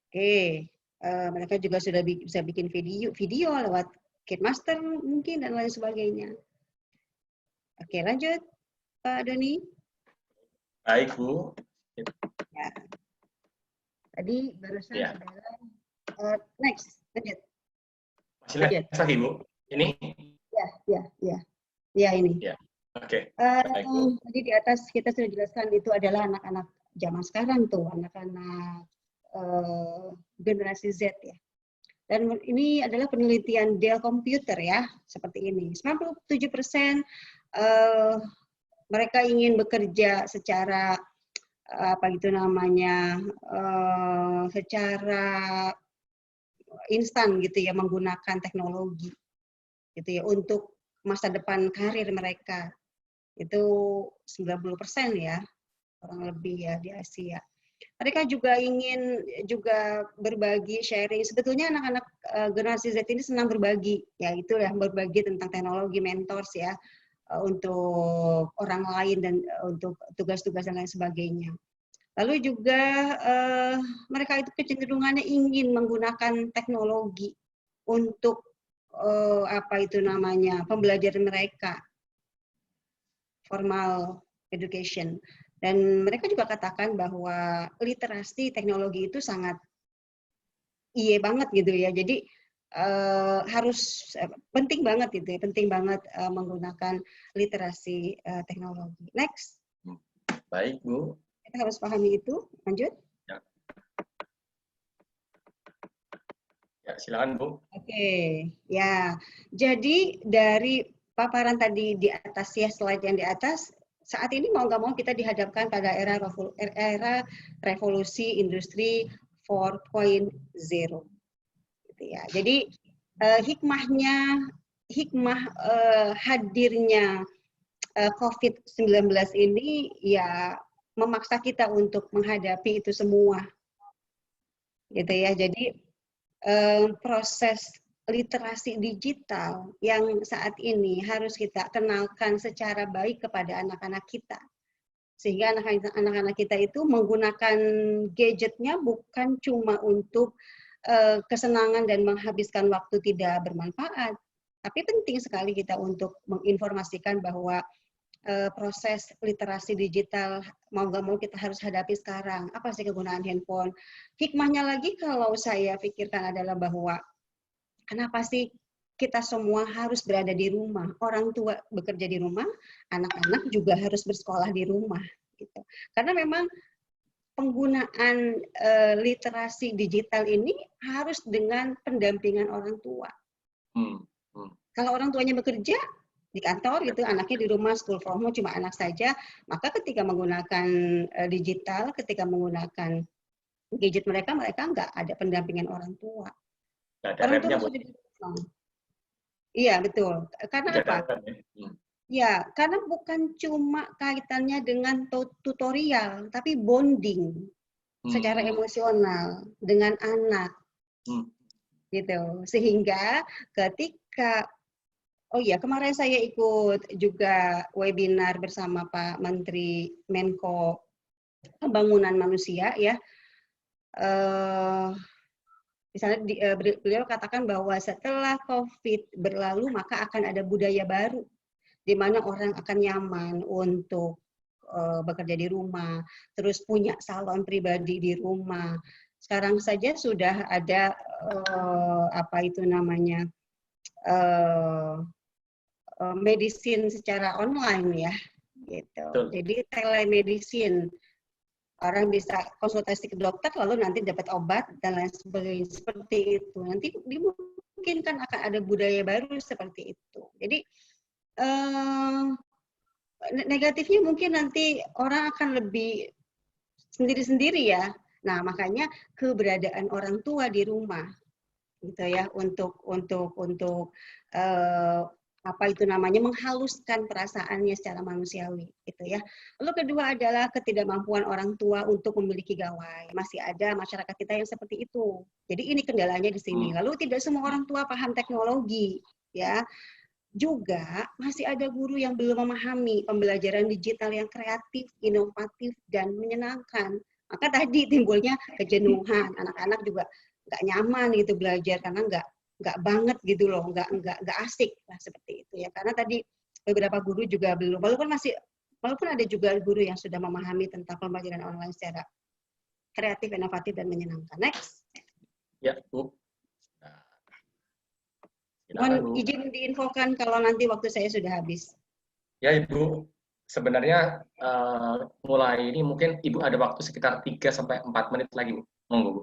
[SPEAKER 4] Oke, mereka juga sudah bisa bikin video lewat KidMaster mungkin dan lain sebagainya. Oke, lanjut Pak Doni.
[SPEAKER 1] Baik Bu.
[SPEAKER 4] Ya. Tadi barusan adalah next, lanjut.
[SPEAKER 1] Masih lagi Bu? Ini?
[SPEAKER 4] Ya ini.
[SPEAKER 1] Ya. Oke. Baik, Bu.
[SPEAKER 4] Tadi di atas kita sudah jelaskan itu adalah anak-anak zaman sekarang tuh, anak-anak generasi Z ya. Dan ini adalah penelitian Dell Computer ya, seperti ini. 97% mereka ingin bekerja secara apa itu namanya, secara instan gitu ya, menggunakan teknologi gitu ya untuk masa depan karir mereka. Itu 90% ya, kurang lebih ya di Asia. Mereka juga ingin juga berbagi, sharing. Sebetulnya anak-anak generasi Z ini senang berbagi, ya itu ya, berbagi tentang teknologi, mentors ya, untuk orang lain dan untuk tugas-tugas dan lain sebagainya. Lalu juga mereka itu kecenderungannya ingin menggunakan teknologi untuk apa itu namanya, pembelajaran mereka, formal education. Dan mereka juga katakan bahwa literasi teknologi itu sangat banget gitu ya. Jadi harus penting banget gitu ya, penting banget menggunakan literasi teknologi. Next.
[SPEAKER 1] Baik, Bu.
[SPEAKER 4] Kita harus pahami itu. Lanjut.
[SPEAKER 1] Ya, ya silakan, Bu.
[SPEAKER 4] Oke, ya. Jadi dari paparan tadi di atas ya, slide yang di atas, saat ini mau nggak mau kita dihadapkan pada era revolusi industri 4.0. Gitu ya. Jadi hikmah hadirnya COVID-19 ini ya memaksa kita untuk menghadapi itu semua. Gitu ya. Jadi proses literasi digital yang saat ini harus kita kenalkan secara baik kepada anak-anak kita. Sehingga anak-anak kita itu menggunakan gadgetnya bukan cuma untuk kesenangan dan menghabiskan waktu tidak bermanfaat. Tapi penting sekali kita untuk menginformasikan bahwa proses literasi digital mau nggak mau kita harus hadapi sekarang. Apa sih kegunaan handphone? Hikmahnya lagi kalau saya pikirkan adalah bahwa kenapa sih kita semua harus berada di rumah? Orang tua bekerja di rumah, anak-anak juga harus bersekolah di rumah. Gitu. Karena memang penggunaan literasi digital ini harus dengan pendampingan orang tua. Kalau orang tuanya bekerja di kantor gitu, anaknya di rumah, school from home cuma anak saja, maka ketika menggunakan digital, ketika menggunakan gadget mereka nggak ada pendampingan orang tua. Orang tua sudah di rumah. Iya betul. Karena apa? Ya, karena bukan cuma kaitannya dengan tutorial, tapi bonding secara emosional dengan anak, gitu. Sehingga ketika kemarin saya ikut juga webinar bersama Pak Menteri Menko Pembangunan Manusia ya. Di sana beliau katakan bahwa setelah COVID berlalu maka akan ada budaya baru di mana orang akan nyaman untuk bekerja di rumah, terus punya salon pribadi di rumah. Sekarang saja sudah ada medicine secara online ya, gitu. Jadi telemedicine, orang bisa konsultasi ke dokter lalu nanti dapat obat dan lain sebagainya seperti itu. Nanti dimungkinkan akan ada budaya baru seperti itu. Jadi negatifnya mungkin nanti orang akan lebih sendiri-sendiri ya. Nah makanya keberadaan orang tua di rumah, gitu ya, untuk menghaluskan perasaannya secara manusiawi, gitu ya. Lalu kedua adalah ketidakmampuan orang tua untuk memiliki gawai. Masih ada masyarakat kita yang seperti itu. Jadi ini kendalanya di sini. Lalu tidak semua orang tua paham teknologi, ya. Juga masih ada guru yang belum memahami pembelajaran digital yang kreatif, inovatif, dan menyenangkan. Maka tadi timbulnya kejenuhan. Anak-anak juga nggak nyaman gitu belajar karena nggak banget gitu loh, nggak asik lah seperti itu ya. Karena tadi beberapa guru juga belum, walaupun ada juga guru yang sudah memahami tentang pembelajaran online secara kreatif, inovatif dan menyenangkan. Next.
[SPEAKER 1] Ya, Bu.
[SPEAKER 4] Mohon izin diinfokan kalau nanti waktu saya sudah habis.
[SPEAKER 1] Ya Ibu, sebenarnya mulai ini mungkin Ibu ada waktu sekitar 3-4 menit lagi, Bu. Monggo, Bu.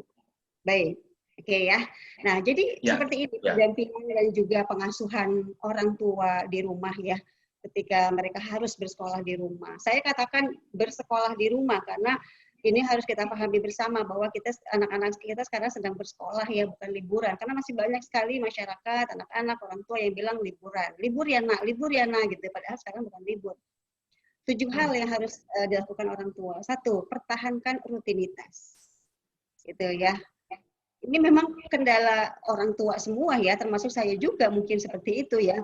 [SPEAKER 4] Baik, oke ya. Nah, jadi
[SPEAKER 1] Ya,
[SPEAKER 4] seperti ini
[SPEAKER 1] ya.
[SPEAKER 4] pendampingan dan juga pengasuhan orang tua di rumah ya, ketika mereka harus bersekolah di rumah. Saya katakan bersekolah di rumah karena ini harus kita pahami bersama bahwa kita anak-anak kita sekarang sedang bersekolah ya, bukan liburan. Karena masih banyak sekali masyarakat, anak-anak, orang tua yang bilang liburan. Libur ya nak gitu. Padahal sekarang bukan libur. 7 hal yang harus dilakukan orang tua. 1, pertahankan rutinitas. Gitu ya. Ini memang kendala orang tua semua ya, termasuk saya juga mungkin seperti itu ya.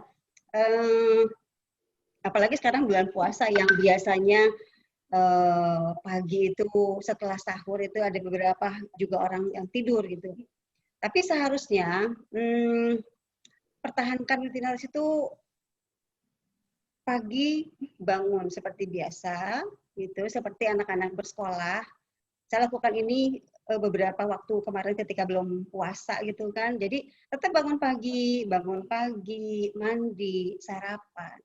[SPEAKER 4] Apalagi sekarang bulan puasa yang biasanya pagi itu setelah sahur itu ada beberapa juga orang yang tidur gitu. Tapi seharusnya pertahankan rutinitas itu pagi bangun seperti biasa gitu, seperti anak-anak bersekolah. Saya lakukan ini beberapa waktu kemarin ketika belum puasa gitu kan. Jadi tetap bangun pagi, mandi, sarapan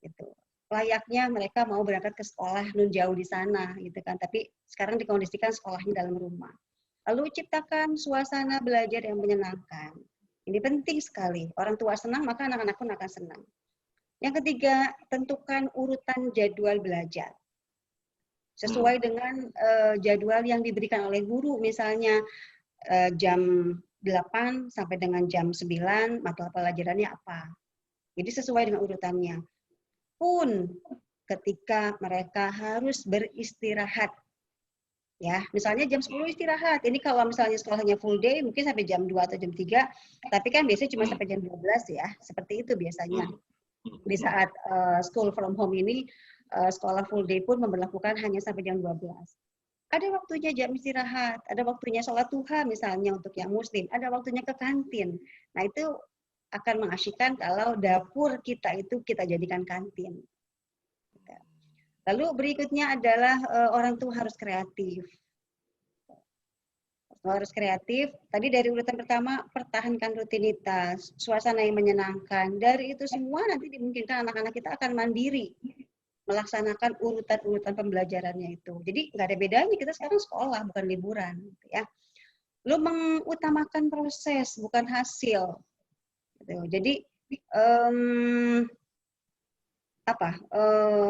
[SPEAKER 4] gitu. Layaknya mereka mau berangkat ke sekolah nun jauh di sana gitu kan. Tapi sekarang dikondisikan sekolahnya dalam rumah. Lalu ciptakan suasana belajar yang menyenangkan. Ini penting sekali. Orang tua senang maka anak-anak pun akan senang. Yang ketiga, tentukan urutan jadwal belajar. Sesuai dengan jadwal yang diberikan oleh guru, misalnya jam 8 sampai dengan jam 9, mata pelajarannya apa. Jadi sesuai dengan urutannya. Pun ketika mereka harus beristirahat. Ya, misalnya jam 10 istirahat. Ini kalau misalnya sekolahnya full day, mungkin sampai jam 2 atau jam 3, tapi kan biasanya cuma sampai jam 12 ya. Seperti itu biasanya. Di saat school from home ini, sekolah full day pun memberlakukan hanya sampai jam 12. Ada waktunya jam istirahat, ada waktunya sholat duha misalnya untuk yang muslim, ada waktunya ke kantin. Nah itu akan mengasyikkan kalau dapur kita itu kita jadikan kantin. Lalu berikutnya adalah orang tua harus kreatif. Harus kreatif. Tadi dari urutan pertama, pertahankan rutinitas, suasana yang menyenangkan. Dari itu semua nanti dimungkinkan anak-anak kita akan mandiri melaksanakan urutan-urutan pembelajarannya itu. Jadi nggak ada bedanya, kita sekarang sekolah, bukan liburan. Ya. Lu mengutamakan proses, bukan hasil. Jadi,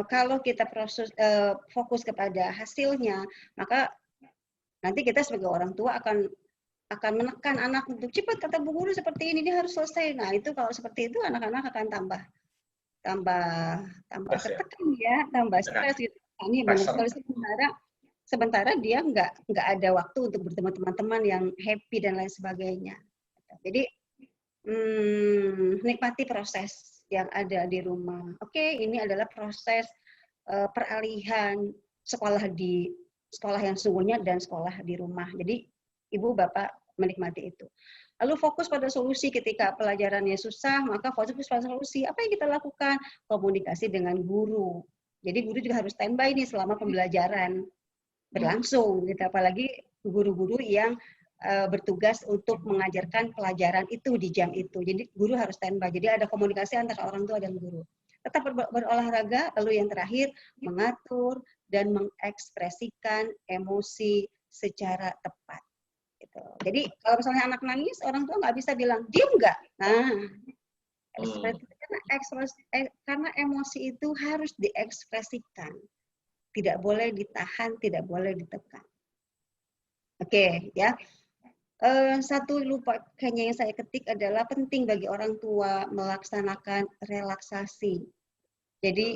[SPEAKER 4] kalau kita fokus kepada hasilnya, maka nanti kita sebagai orang tua akan menekan anak untuk cepat kata bu guru seperti ini, dia harus selesai. Nah itu kalau seperti itu anak-anak akan tambah tertekan ya, tambah stres gitu. Ini sementara dia nggak ada waktu untuk bertemu teman-teman yang happy dan lain sebagainya. Jadi nikmati proses yang ada di rumah. Oke, ini adalah proses peralihan sekolah yang sesungguhnya dan sekolah di rumah. Jadi ibu bapak menikmati itu. Lalu fokus pada solusi ketika pelajarannya susah, maka fokus pada solusi. Apa yang kita lakukan? Komunikasi dengan guru. Jadi guru juga harus standby nih selama pembelajaran berlangsung. Gitu. Apalagi guru-guru yang bertugas untuk mengajarkan pelajaran itu di jam itu. Jadi guru harus standby. Jadi ada komunikasi antara orang tua dan guru. Tetap berolahraga. Lalu yang terakhir, mengatur dan mengekspresikan emosi secara tepat. Gitu. Jadi kalau misalnya anak nangis, orang tua nggak bisa bilang diem nggak. Nah, karena emosi itu harus diekspresikan, tidak boleh ditahan, tidak boleh ditekan. Oke, ya. Satu lupa kayaknya yang saya ketik adalah penting bagi orang tua melaksanakan relaksasi. Jadi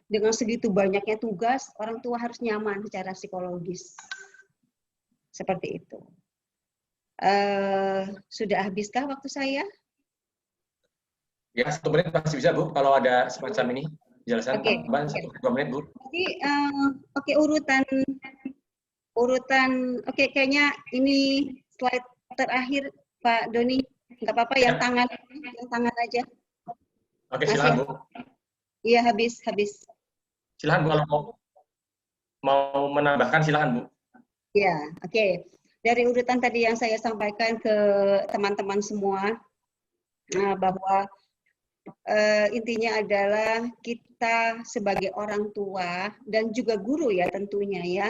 [SPEAKER 4] dengan segitu banyaknya tugas, orang tua harus nyaman secara psikologis. Seperti itu. Sudah habiskah waktu saya?
[SPEAKER 1] Ya, 1 menit masih bisa, Bu. Kalau ada semacam ini, jelasan tambahan 1-2 menit, Bu.
[SPEAKER 4] Jadi, urutan, kayaknya ini slide terakhir, Pak Doni. Nggak apa-apa, yang tangan aja.
[SPEAKER 1] Oke, silakan, Bu.
[SPEAKER 4] Iya, habis.
[SPEAKER 1] Silakan, Bu, kalau mau menambahkan, silakan, Bu.
[SPEAKER 4] Ya, oke. Dari urutan tadi yang saya sampaikan ke teman-teman semua, bahwa intinya adalah kita sebagai orang tua dan juga guru ya tentunya ya,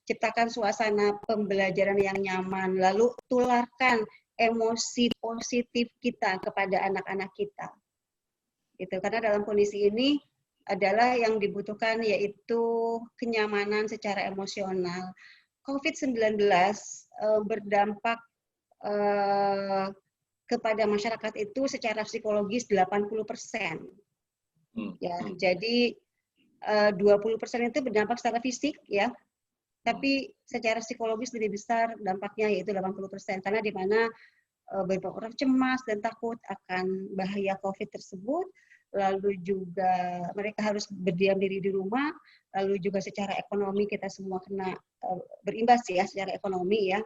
[SPEAKER 4] ciptakan suasana pembelajaran yang nyaman, lalu tularkan emosi positif kita kepada anak-anak kita. Gitu. Karena dalam kondisi ini adalah yang dibutuhkan yaitu kenyamanan secara emosional. COVID-19 berdampak kepada masyarakat itu secara psikologis 80%. Ya, jadi 20% itu berdampak secara fisik ya. Tapi secara psikologis lebih besar dampaknya yaitu 80%, karena di mana beberapa orang cemas dan takut akan bahaya COVID tersebut, lalu juga mereka harus berdiam diri di rumah, lalu juga secara ekonomi kita semua kena berimbas ya secara ekonomi ya,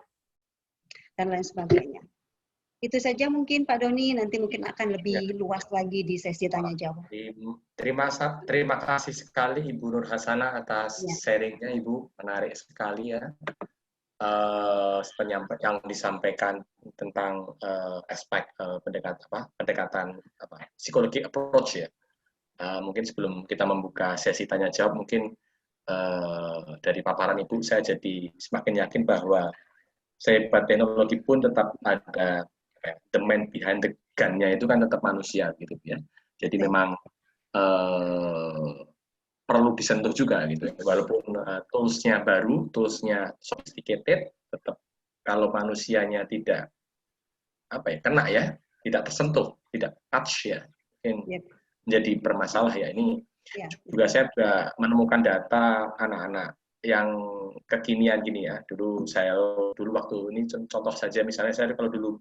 [SPEAKER 4] dan lain sebagainya. Itu saja mungkin Pak Doni, nanti mungkin akan lebih luas lagi di sesi tanya jawab.
[SPEAKER 1] Terima kasih sekali Ibu Nur Hasanah atas sharingnya Ibu, menarik sekali ya. Yang disampaikan tentang aspek pendekatan psikologi approach ya. Mungkin sebelum kita membuka sesi tanya jawab, mungkin dari paparan Ibu saya jadi semakin yakin bahwa sehebat teknologi pun tetap ada the man behind the gun-nya itu kan tetap manusia gitu ya. Jadi memang perlu disentuh juga gitu. Walaupun tools-nya baru, tools-nya sophisticated, tetap kalau manusianya tidak kena ya, tidak tersentuh, tidak touch ya, mungkin menjadi bermasalah ya. Ini juga saya sudah menemukan data anak-anak yang kekinian gini ya. Dulu waktu ini contoh saja, misalnya saya kalau dulu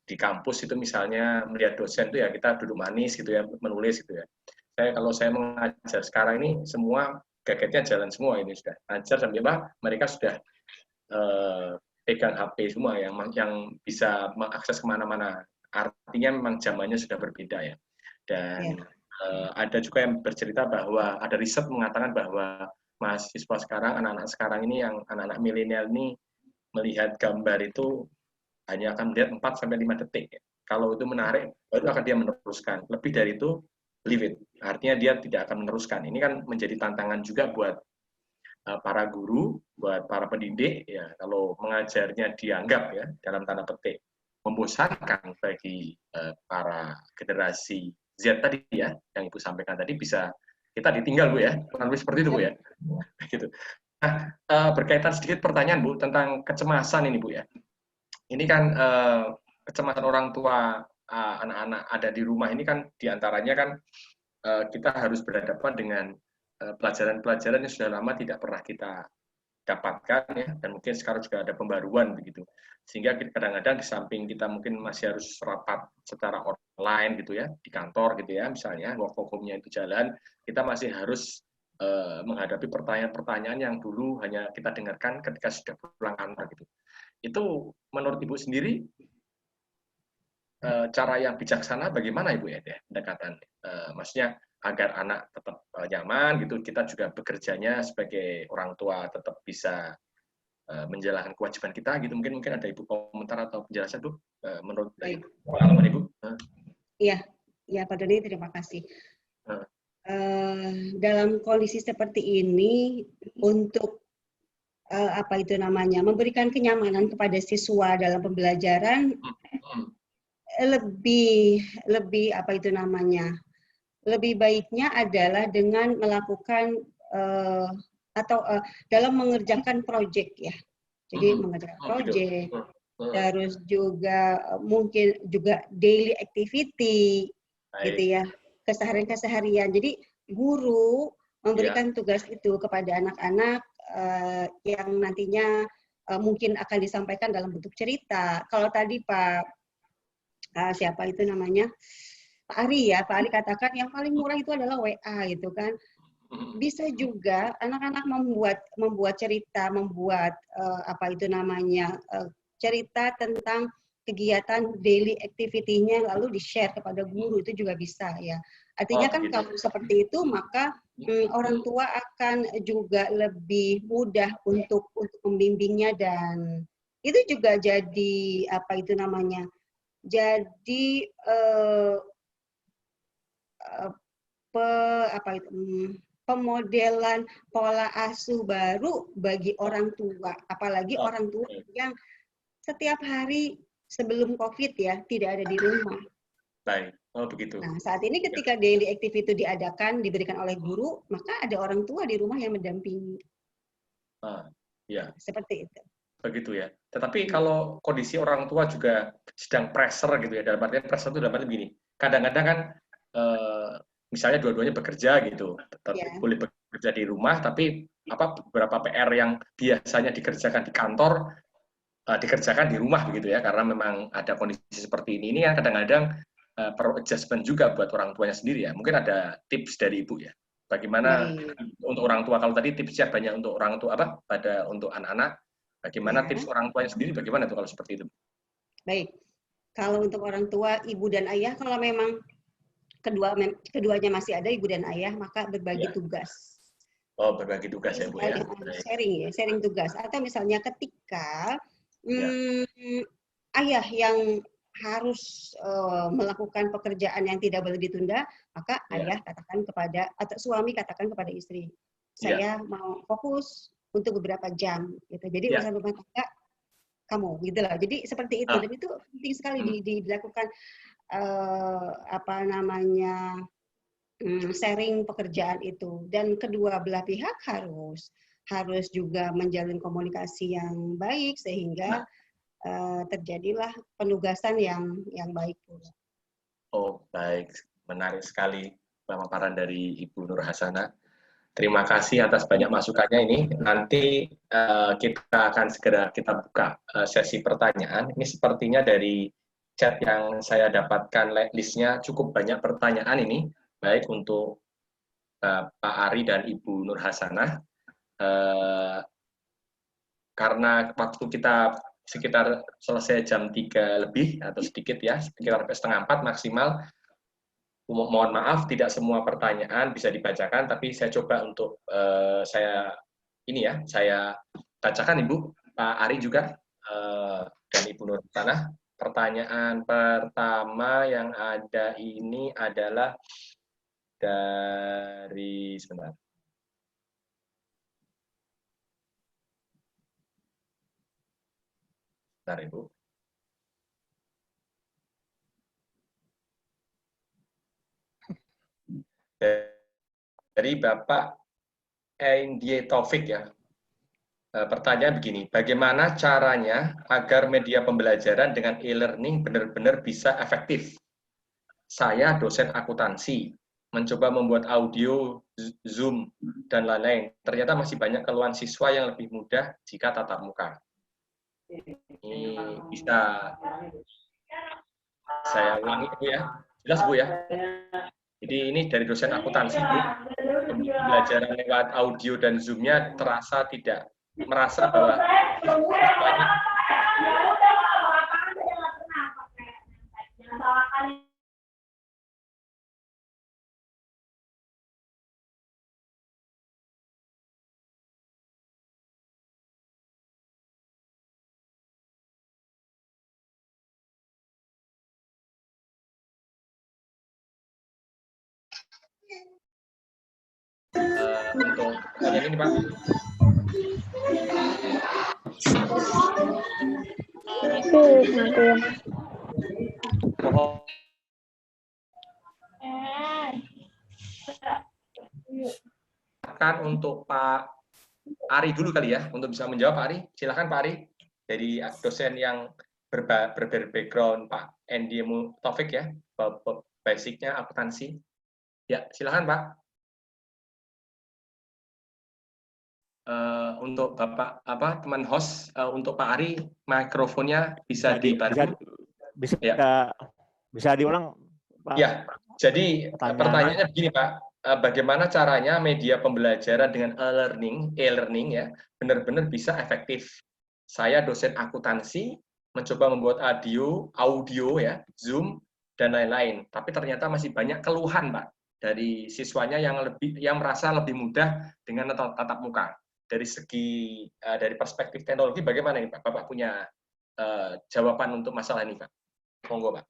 [SPEAKER 1] di kampus itu misalnya melihat dosen itu ya kita duduk manis gitu ya, menulis gitu ya. Kalau saya mengajar sekarang ini semua gadgetnya jalan semua, ini sudah ajar sampai mereka sudah pegang HP semua yang bisa mengakses kemana-mana. Artinya memang zamannya sudah berbeda ya. Dan ada juga yang bercerita bahwa ada riset mengatakan bahwa mahasiswa sekarang, anak-anak sekarang ini yang anak-anak milenial ini melihat gambar itu hanya akan melihat 4-5 detik. Kalau itu menarik, baru akan dia meneruskan. Lebih dari itu, leave it. Artinya dia tidak akan meneruskan. Ini kan menjadi tantangan juga buat para guru, buat para pendidik. Ya, kalau mengajarnya dianggap ya dalam tanda petik membosankan bagi para generasi Z tadi ya, yang Ibu sampaikan tadi, bisa kita ditinggal Bu ya, kurang lebih seperti itu Bu ya. Gitu. Nah, berkaitan sedikit pertanyaan Bu tentang kecemasan ini Bu ya. Ini kan kecemasan orang tua anak-anak ada di rumah ini kan diantaranya kan kita harus berhadapan dengan pelajaran-pelajaran yang sudah lama tidak pernah kita dapatkan ya, dan mungkin sekarang juga ada pembaruan begitu, sehingga kadang-kadang di samping kita mungkin masih harus rapat secara online gitu ya di kantor gitu ya, misalnya work from home-nya itu jalan, kita masih harus menghadapi pertanyaan-pertanyaan yang dulu hanya kita dengarkan ketika sudah pulang kantor gitu. Itu menurut Ibu sendiri cara yang bijaksana bagaimana Ibu ya pendekatan maksudnya agar anak tetap nyaman gitu, kita juga bekerjanya sebagai orang tua tetap bisa menjalankan kewajiban kita gitu. Mungkin ada Ibu komentar atau penjelasan tuh menurut pengalaman Ibu.
[SPEAKER 4] Iya Pak Doni, terima kasih. Dalam kondisi seperti ini untuk memberikan kenyamanan kepada siswa dalam pembelajaran lebih baiknya adalah dengan melakukan dalam mengerjakan proyek ya. Jadi mengerjakan proyek, terus juga mungkin juga daily activity gitu ya, keseharian. Jadi guru memberikan tugas itu kepada anak-anak yang nantinya mungkin akan disampaikan dalam bentuk cerita. Kalau tadi Pak siapa itu namanya? Pak Ari ya, Pak Ari katakan yang paling murah itu adalah WA gitu kan. Bisa juga anak-anak membuat cerita, membuat cerita tentang kegiatan daily activity-nya lalu di-share kepada guru, itu juga bisa ya. Artinya kan kalau seperti itu maka orang tua akan juga lebih mudah untuk membimbingnya, dan itu juga jadi jadi pemodelan pola asuh baru bagi orang tua, apalagi orang tua yang setiap hari sebelum COVID ya tidak ada di rumah.
[SPEAKER 1] Baik, oh begitu.
[SPEAKER 4] Nah, saat ini ketika daily activity itu diadakan, diberikan oleh guru, maka ada orang tua di rumah yang mendampingi.
[SPEAKER 1] Ya.
[SPEAKER 4] Seperti itu.
[SPEAKER 1] Begitu ya. Tetapi kalau kondisi orang tua juga sedang pressure gitu ya, dalam artian pressure itu dalam arti begini. Kadang-kadang kan misalnya dua-duanya bekerja gitu, tetap boleh bekerja di rumah, tapi beberapa PR yang biasanya dikerjakan di kantor dikerjakan di rumah begitu ya, karena memang ada kondisi seperti ini ya kadang-kadang perlu adjustment juga buat orang tuanya sendiri ya. Mungkin ada tips dari Ibu ya. Bagaimana untuk orang tua, kalau tadi tipsnya banyak untuk orang tua untuk anak-anak, bagaimana tips orang tuanya sendiri, bagaimana tuh kalau seperti itu?
[SPEAKER 4] Baik, kalau untuk orang tua, ibu dan ayah, kalau memang keduanya masih ada, ibu dan ayah, maka berbagi tugas.
[SPEAKER 1] Oh, berbagi tugas ya Bu ya.
[SPEAKER 4] Sharing tugas. Atau misalnya ketika ayah yang harus melakukan pekerjaan yang tidak boleh ditunda, maka ayah katakan kepada, atau suami katakan kepada istri, saya mau fokus untuk beberapa jam, gitu. Jadi urusan rumah tangga kamu, gitu lah. Jadi seperti itu, dan itu penting sekali dilakukan sharing pekerjaan itu. Dan kedua belah pihak harus juga menjalin komunikasi yang baik sehingga terjadilah penugasan yang baik.
[SPEAKER 1] Oh baik, menarik sekali pemaparan dari Ibu Nur Hasanah. Terima kasih atas banyak masukannya ini. Nanti kita akan segera buka sesi pertanyaan. Ini sepertinya dari chat yang saya dapatkan listnya cukup banyak pertanyaan ini, baik untuk Pak Ari dan Ibu Nur Hasanah. Karena waktu kita sekitar selesai jam 3 lebih atau sedikit ya, sekitar 3:30 maksimal. Mohon maaf tidak semua pertanyaan bisa dibacakan, tapi saya coba untuk saya bacakan Ibu, Pak Ari juga dan Ibu Nur Hasanah. Pertanyaan pertama yang ada ini adalah dari sebentar. Bentar, Ibu. Dari Bapak Endie Taufik ya. Pertanyaan begini, bagaimana caranya agar media pembelajaran dengan e-learning benar-benar bisa efektif? Saya dosen akuntansi, mencoba membuat audio, Zoom, dan lain-lain. Ternyata masih banyak keluhan siswa yang lebih mudah jika tatap muka. Ini bisa saya ulangi Bu ya, jelas Bu ya. Jadi ini dari dosen akuntansi Bu, pembelajaran lewat audio dan Zoom-nya terasa tidak merasa bahwa siswanya untuk pertanyaan ini Pak. Akan untuk Pak Ari dulu kali ya, untuk bisa menjawab Pak Ari. Silakan Pak Ari, dari dosen yang berbackground Pak Endie Taufik ya, basicnya akuntansi. Ya, silakan Pak. Untuk Bapak teman host, untuk Pak Ari mikrofonnya bisa dibantu.
[SPEAKER 2] Bisa diulang Pak?
[SPEAKER 1] Ya, jadi pertanyaannya begini Pak, bagaimana caranya media pembelajaran dengan e-learning ya benar-benar bisa efektif? Saya dosen akuntansi mencoba membuat audio ya, Zoom dan lain-lain, tapi ternyata masih banyak keluhan Pak dari siswanya yang merasa lebih mudah dengan tatap muka. Dari segi dari perspektif teknologi bagaimana ini Pak? Bapak punya jawaban untuk masalah ini Pak? Monggo Pak.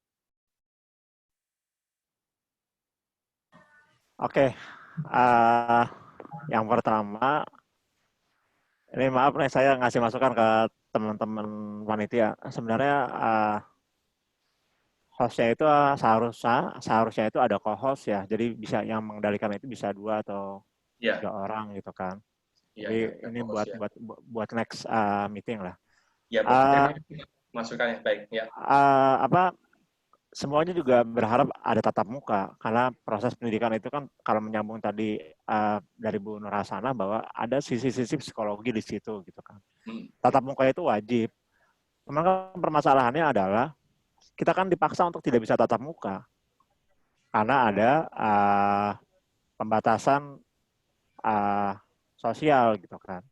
[SPEAKER 2] Oke. Yang pertama, ini maaf nih saya ngasih masukan ke teman-teman panitia. Sebenarnya hostnya itu seharusnya itu ada co-host ya. Jadi bisa yang mengendalikan itu bisa 2 atau 3 orang gitu kan. Jadi ini buat next meeting lah.
[SPEAKER 1] Ya, terima kasih masukannya, baik. Ya.
[SPEAKER 2] Semuanya juga berharap ada tatap muka karena proses pendidikan itu kan kalau menyambung tadi dari Bu Nur Hasanah bahwa ada sisi-sisi psikologi di situ gitu kan. Tatap muka itu wajib. Cuman kan permasalahannya adalah kita kan dipaksa untuk tidak bisa tatap muka karena ada pembatasan sosial gitu kan.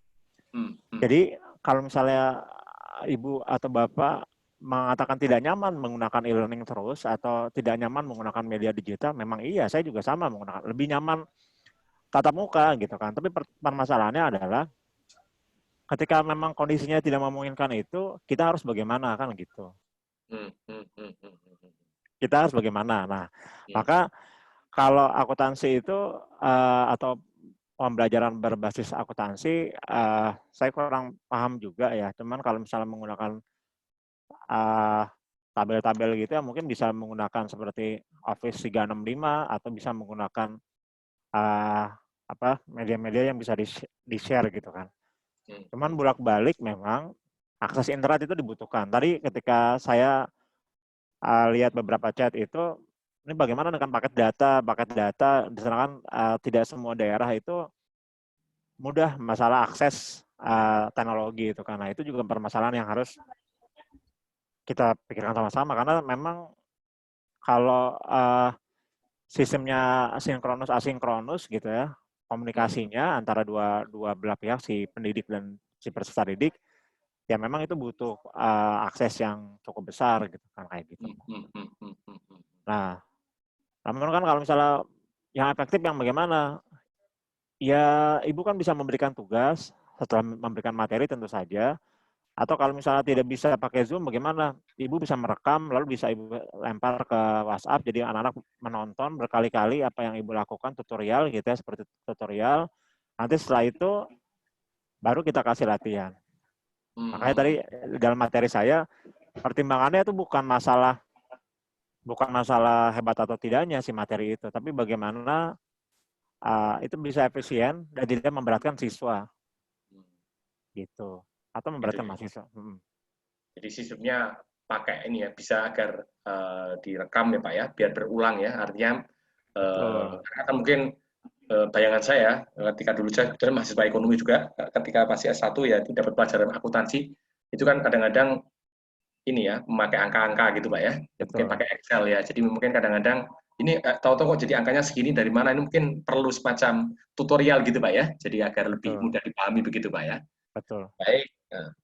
[SPEAKER 2] Jadi kalau misalnya Ibu atau Bapak mengatakan tidak nyaman menggunakan e-learning terus atau tidak nyaman menggunakan media digital, memang iya, saya juga sama menggunakan, lebih nyaman tatap muka gitu kan. Tapi permasalahannya adalah ketika memang kondisinya tidak memungkinkan itu, kita harus bagaimana kan gitu. Kita harus bagaimana. Nah, maka kalau akuntansi itu atau pembelajaran berbasis akuntansi, saya kurang paham juga ya. Cuman kalau misalnya menggunakan tabel-tabel gitu ya mungkin bisa menggunakan seperti Office 365 atau bisa menggunakan media-media yang bisa di-share gitu kan. Cuman bolak-balik memang akses internet itu dibutuhkan. Tadi ketika saya lihat beberapa chat itu, ini bagaimana dengan paket data, misalkan tidak semua daerah itu mudah masalah akses teknologi itu karena itu juga permasalahan yang harus kita pikirkan sama-sama karena memang kalau sistemnya sinkronus asinkronus gitu ya komunikasinya antara dua belah pihak si pendidik dan si peserta didik ya memang itu butuh akses yang cukup besar gitu kan kayak gitu. Nah, namun kan kalau misalnya yang efektif yang bagaimana? Ya ibu kan bisa memberikan tugas setelah memberikan materi tentu saja. Atau kalau misalnya tidak bisa pakai Zoom, bagaimana? Ibu bisa merekam, lalu bisa Ibu lempar ke WhatsApp, jadi anak-anak menonton berkali-kali apa yang Ibu lakukan, tutorial gitu ya, seperti tutorial. Nanti setelah itu, baru kita kasih latihan. Makanya tadi dalam materi saya, pertimbangannya itu bukan masalah hebat atau tidaknya si materi itu, tapi bagaimana itu bisa efisien dan tidak memberatkan siswa. Gitu. Atau memberatkan mahasiswa.
[SPEAKER 1] Jadi sistemnya pakai ini ya, bisa agar direkam ya Pak ya, biar berulang ya. Artinya karena mungkin bayangan saya ketika dulu saya mahasiswa ekonomi juga, ketika masih S1 ya itu dapat pelajaran akuntansi, itu kan kadang-kadang ini ya memakai angka-angka gitu Pak ya. Mungkin pakai Excel ya. Jadi mungkin kadang-kadang ini tahu-tahu kok jadi angkanya segini dari mana, ini mungkin perlu semacam tutorial gitu Pak ya. Jadi agar lebih mudah dipahami begitu Pak ya.
[SPEAKER 2] Betul.
[SPEAKER 1] Baik,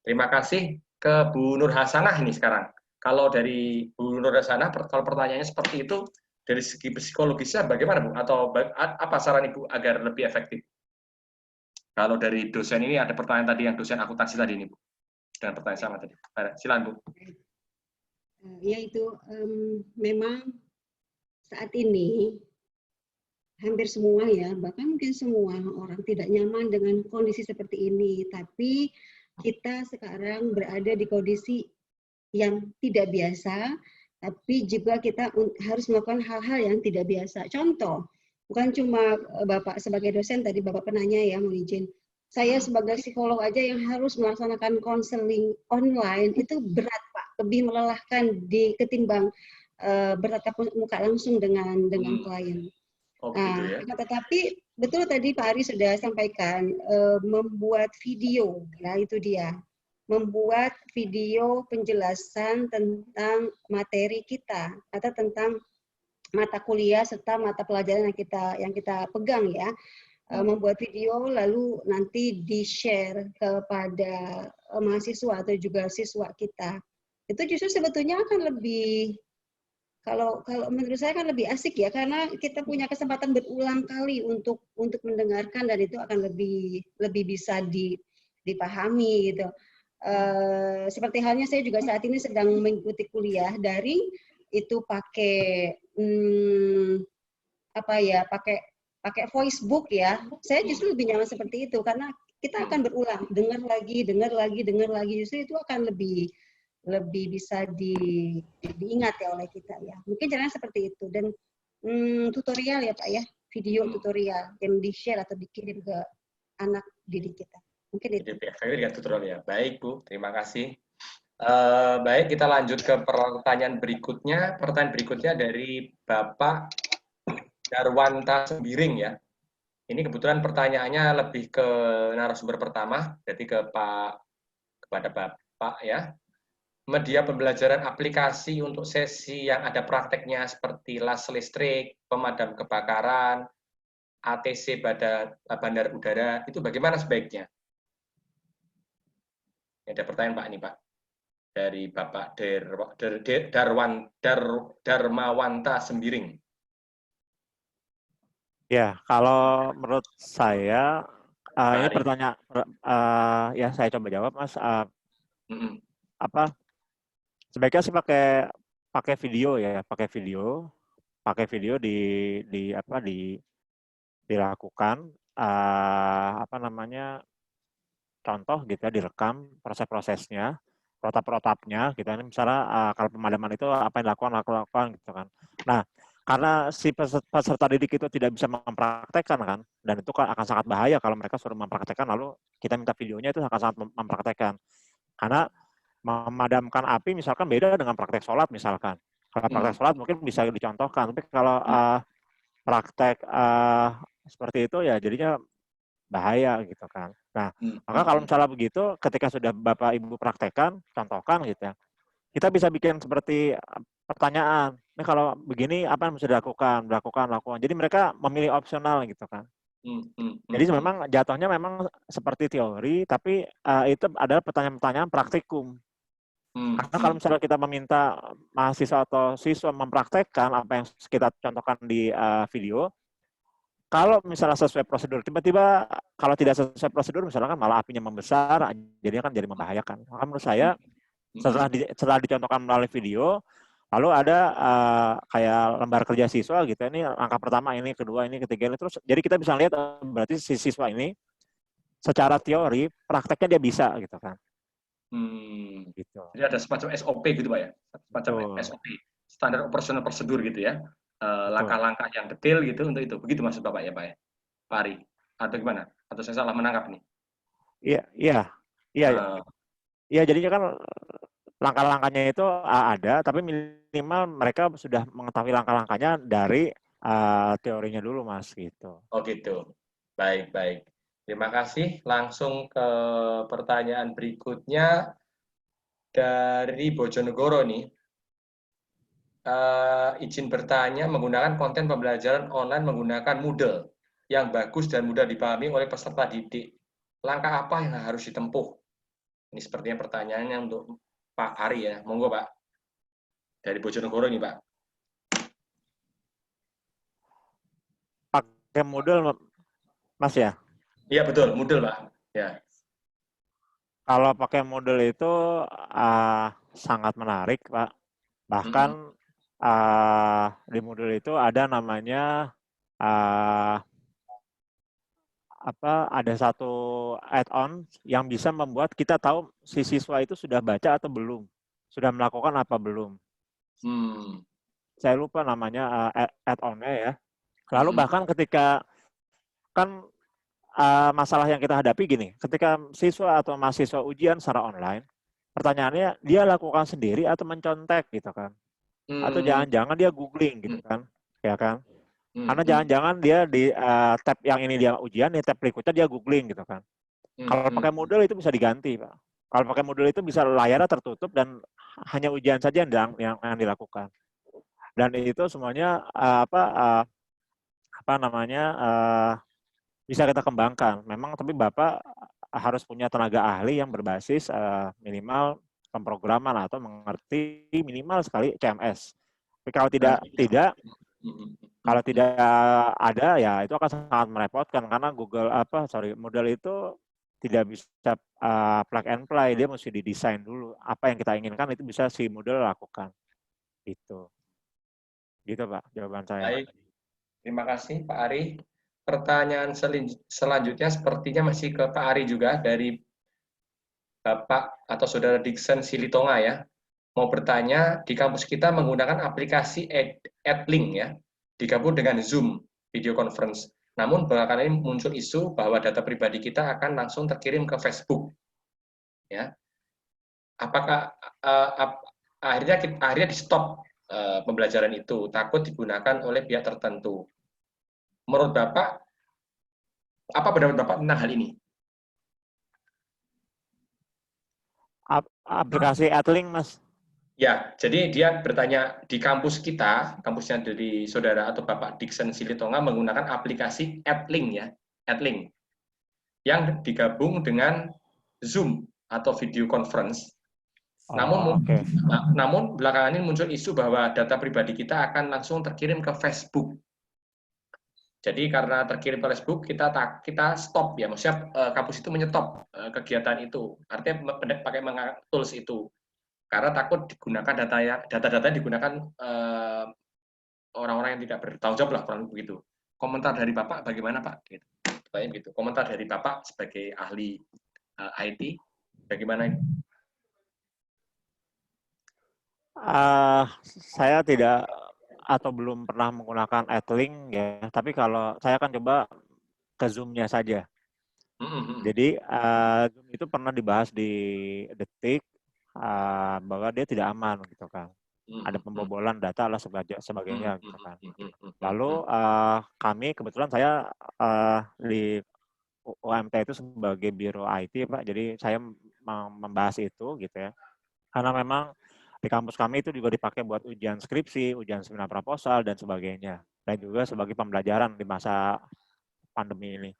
[SPEAKER 1] terima kasih ke Bu Nur Hasanah ini sekarang. Kalau dari Bu Nur Hasanah, kalau pertanyaannya seperti itu, dari segi psikologisnya bagaimana Bu? Atau apa saran Ibu agar lebih efektif? Kalau dari dosen ini ada pertanyaan tadi yang dosen akuntansi tadi ini Bu. Dengan pertanyaan sama tadi. Silakan Bu.
[SPEAKER 4] Ya itu memang saat ini hampir semua ya, bahkan mungkin semua orang tidak nyaman dengan kondisi seperti ini. Tapi kita sekarang berada di kondisi yang tidak biasa, tapi juga kita harus melakukan hal-hal yang tidak biasa. Contoh, bukan cuma Bapak sebagai dosen, tadi Bapak penanya ya, mohon izin. Saya sebagai psikolog aja yang harus melaksanakan konseling online, itu berat Pak, lebih melelahkan ketimbang bertatap muka langsung dengan klien.
[SPEAKER 1] Gitu ya.
[SPEAKER 4] Tetapi betul tadi Pak Ari sudah sampaikan membuat video, ya itu dia, membuat video penjelasan tentang materi kita atau tentang mata kuliah serta mata pelajaran yang kita pegang ya, membuat video lalu nanti di-share kepada mahasiswa atau juga siswa kita. Itu justru sebetulnya akan lebih kalau menurut saya kan lebih asik ya karena kita punya kesempatan berulang kali untuk mendengarkan dan itu akan lebih bisa dipahami gitu. Seperti halnya saya juga saat ini sedang mengikuti kuliah daring itu pakai pakai voicebook ya, saya justru lebih nyaman seperti itu karena kita akan berulang, dengar lagi, justru itu akan lebih bisa diingat ya oleh kita ya. Mungkin caranya seperti itu dan tutorial ya Pak ya, video tutorial yang di-share atau dikirim ke anak didik kita. Mungkin itu.
[SPEAKER 1] Dengan tutorial ya. Baik Bu, terima kasih. Baik, kita lanjut ke pertanyaan berikutnya. Pertanyaan berikutnya dari Bapak Darwanta Sembiring ya. Ini kebetulan pertanyaannya lebih ke narasumber pertama, jadi kepada Bapak ya. Media pembelajaran aplikasi untuk sesi yang ada prakteknya seperti las listrik, pemadam kebakaran, ATC bandar udara, itu bagaimana sebaiknya? Ada pertanyaan Pak ini Pak. Dari Bapak Darmawanta Sembiring.
[SPEAKER 2] Ya, kalau menurut saya ini pertanyaan ya saya coba jawab Mas. Apa sebaiknya sih pakai video ya, pakai video dilakukan apa namanya contoh gitu ya, direkam proses-prosesnya, protap-protapnya gitu. Ini misalnya kalau pemadaman itu apa yang dilakukan gitu kan. Nah, karena si peserta didik itu tidak bisa mempraktekkan kan, dan itu akan sangat bahaya kalau mereka suruh mempraktekkan lalu kita minta videonya, itu akan sangat mempraktekkan. Karena memadamkan api misalkan beda dengan praktek sholat misalkan. Kalau praktek sholat mungkin bisa dicontohkan, tapi kalau praktek seperti itu ya jadinya bahaya gitu kan. Nah, maka kalau misalnya begitu, ketika sudah Bapak Ibu praktekkan, contohkan gitu ya, kita bisa bikin seperti pertanyaan, ini kalau begini apa yang mesti dilakukan, lakukan. Jadi mereka memilih opsional gitu kan. Jadi memang jatuhnya memang seperti teori, tapi itu adalah pertanyaan-pertanyaan praktikum. Karena kalau misalnya kita meminta mahasiswa atau siswa mempraktekkan apa yang kita contohkan di video, kalau misalnya sesuai prosedur, tiba-tiba kalau tidak sesuai prosedur, misalnya kan malah apinya membesar, jadinya kan jadi membahayakan. Maka menurut saya, setelah dicontohkan melalui video, lalu ada kayak lembar kerja siswa gitu, ini langkah pertama, ini kedua, ini ketiga, ini terus. Jadi kita bisa lihat berarti si siswa ini secara teori prakteknya dia bisa gitu kan.
[SPEAKER 1] Gitu. Jadi ada semacam SOP gitu Pak ya, semacam SOP, standar operasional prosedur gitu ya, langkah-langkah yang detail gitu untuk itu. Begitu maksud Bapak ya Pak ya, Pak Ari? Atau gimana? Atau saya salah menangkap nih?
[SPEAKER 2] Iya, jadinya kan langkah-langkahnya itu ada, tapi minimal mereka sudah mengetahui langkah-langkahnya dari teorinya dulu Mas gitu.
[SPEAKER 1] Oh gitu, baik. Terima kasih. Langsung ke pertanyaan berikutnya dari Bojonegoro nih. Izin bertanya, menggunakan konten pembelajaran online menggunakan Moodle yang bagus dan mudah dipahami oleh peserta didik. Langkah apa yang harus ditempuh? Ini sepertinya pertanyaannya untuk Pak Ari ya. Monggo Pak. Dari Bojonegoro nih Pak.
[SPEAKER 2] Pakai Moodle Mas ya?
[SPEAKER 1] Iya betul, Moodle Pak. Ya.
[SPEAKER 2] Kalau pakai Moodle itu sangat menarik Pak. Bahkan di Moodle itu ada namanya ada satu add-on yang bisa membuat kita tahu si siswa itu sudah baca atau belum, sudah melakukan apa belum. Saya lupa namanya add-on-nya ya. Lalu bahkan ketika kan masalah yang kita hadapi gini, ketika siswa atau mahasiswa ujian secara online, pertanyaannya dia lakukan sendiri atau mencontek gitu kan, atau jangan-jangan dia googling gitu kan, ya kan? Karena jangan-jangan dia di tab yang ini dia ujian, di tab berikutnya dia googling gitu kan. Kalau pakai Moodle itu bisa diganti Pak. Kalau pakai Moodle itu bisa layarnya tertutup dan hanya ujian saja yang dilakukan. Dan itu semuanya bisa kita kembangkan. Memang tapi Bapak harus punya tenaga ahli yang berbasis minimal pemrograman atau mengerti minimal sekali CMS. Tapi kalau tidak ada ya itu akan sangat merepotkan karena Moodle itu tidak bisa plug and play, dia mesti didesain dulu. Apa yang kita inginkan itu bisa si Moodle lakukan. Gitu Pak jawaban saya.
[SPEAKER 1] Baik. Terima kasih Pak Ari. pertanyaan selanjutnya sepertinya masih ke Pak Ari juga dari Bapak atau Saudara Dixon Silitonga ya. Mau bertanya, di kampus kita menggunakan aplikasi AdLink ya, digabung dengan Zoom video conference. Namun belakangan ini muncul isu bahwa data pribadi kita akan langsung terkirim ke Facebook. Ya, apakah akhirnya di stop pembelajaran itu, takut digunakan oleh pihak tertentu. Menurut Bapak, apa pendapat Bapak tentang hal ini?
[SPEAKER 2] Aplikasi AdLink, Mas.
[SPEAKER 1] Ya, jadi dia bertanya di kampus kita, kampusnya dari Saudara atau Bapak Dixon Silitonga menggunakan aplikasi AdLink ya, AdLink yang digabung dengan Zoom atau video conference. Namun belakangan ini muncul isu bahwa data pribadi kita akan langsung terkirim ke Facebook. Jadi karena terkirim ke Facebook, kita stop ya, maksudnya kampus itu menyetop kegiatan itu. Artinya pakai tools itu, karena takut digunakan data-data digunakan orang-orang yang tidak bertanggung jawab lah, kurang begitu. Komentar dari Bapak bagaimana Pak? Gitu. Gitu. Komentar dari Bapak sebagai ahli IT, bagaimana?
[SPEAKER 2] Saya tidak atau belum pernah menggunakan AdLink ya, tapi kalau saya akan coba ke Zoom-nya saja. Jadi Zoom itu pernah dibahas di Detik bahwa dia tidak aman gitu kan. Ada pembobolan data lah sebagainya gitu kan. Lalu kami kebetulan saya di UMT itu sebagai Biro IT Pak, jadi saya membahas itu gitu ya. Karena memang di kampus kami itu juga dipakai buat ujian skripsi, ujian seminar proposal, dan sebagainya. Dan juga sebagai pembelajaran di masa pandemi ini.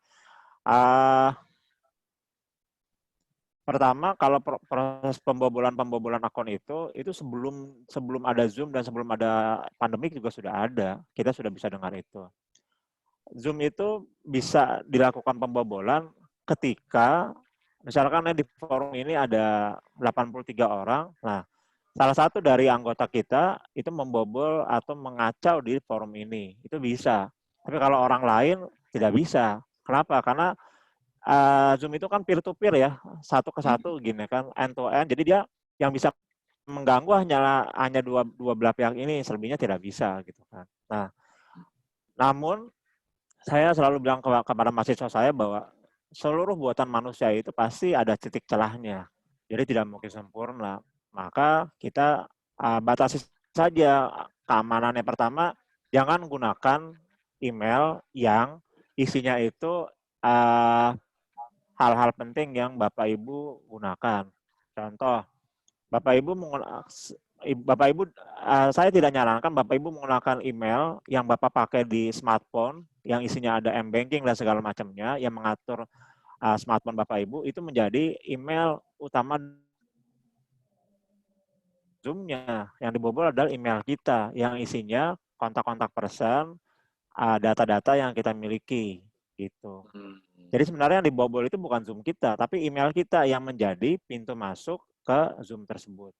[SPEAKER 2] Pertama, kalau proses pembobolan akun itu sebelum ada Zoom dan sebelum ada pandemi juga sudah ada. Kita sudah bisa dengar itu. Zoom itu bisa dilakukan pembobolan ketika, misalkan di forum ini ada 83 orang, nah salah satu dari anggota kita itu membobol atau mengacau di forum ini, itu bisa. Tapi kalau orang lain tidak bisa. Kenapa? Karena Zoom itu kan peer-to-peer ya, satu ke satu gini kan, end-to-end. Jadi dia yang bisa mengganggu hanya dua belah pihak ini, selebihnya tidak bisa gitu kan. Nah, namun saya selalu bilang kepada mahasiswa saya bahwa seluruh buatan manusia itu pasti ada titik celahnya. Jadi tidak mungkin sempurna. Maka kita batasi saja keamanannya. Pertama, jangan gunakan email yang isinya itu hal-hal penting yang Bapak Ibu gunakan. Contoh, Bapak Ibu, saya tidak nyarankan Bapak Ibu menggunakan email yang Bapak pakai di smartphone, yang isinya ada m-banking dan segala macamnya, yang mengatur smartphone Bapak Ibu, itu menjadi email utama Zoom-nya. Yang dibobol adalah email kita, yang isinya kontak-kontak person, data-data yang kita miliki. Gitu. Jadi sebenarnya yang dibobol itu bukan Zoom kita, tapi email kita yang menjadi pintu masuk ke Zoom tersebut.